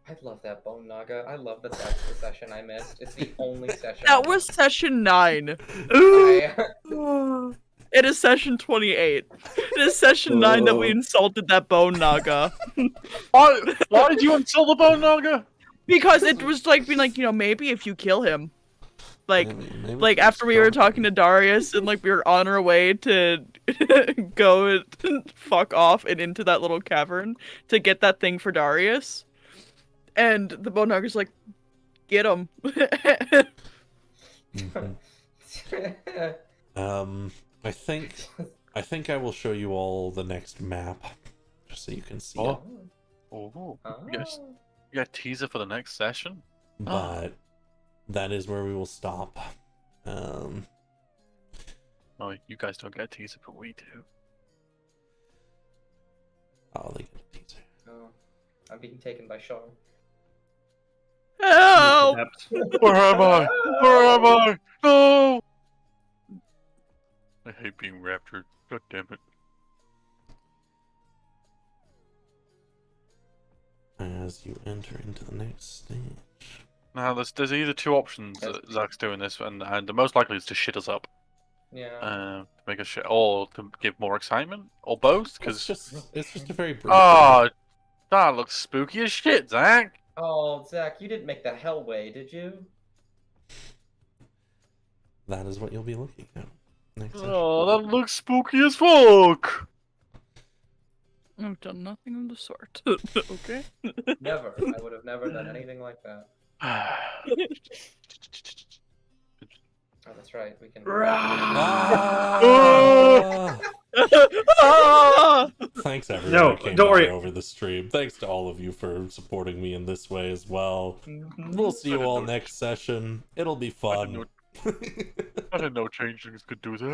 S3: I love that Bone Naga. I love that that's the session I missed. It's the only session.
S2: That was session 9.
S3: I...
S2: It is session 28. It is session 9 that we insulted that Bone Naga.
S1: Why did you insult the Bone Naga?
S2: Because it was like being like, maybe if you kill him. Like
S4: Maybe
S2: after we were talking to Darius and like we were on our way to go and fuck off and into that little cavern to get that thing for Darius. And the Bone Naga's like, get him.
S4: I think I will show you all the next map, just so you can see it.
S1: Oh, yes. You got a teaser for the next session?
S4: But that is where we will stop.
S1: Oh, you guys don't get a teaser, but we do.
S4: Oh, they get a teaser.
S3: Oh, I'm being taken by Sean.
S2: Help!
S1: Where am I? Where am I? No! I hate being raptured. God damn it.
S4: As you enter into the next stage.
S1: Now, there's either two options that Zach's doing this, and the most likely is to shit us up.
S3: Yeah.
S1: To make us shit, or to give more excitement, or both, because...
S4: It's just a very brief.
S1: Oh, that looks spooky as shit, Zach!
S3: Oh, Zach, you didn't make the Hellway, did you?
S4: That is what you'll be looking at next session.
S1: Oh, that looks spooky as fuck!
S2: I've done nothing of the sort. Okay.
S3: Never. I would have never done anything like that. Oh, that's right. We can.
S4: Thanks everyone who came
S5: don't
S4: by
S5: worry.
S4: over the stream. Thanks to all of you for supporting me in this way as well. We'll see you all next session. It'll be fun.
S1: I didn't know changelings could do that.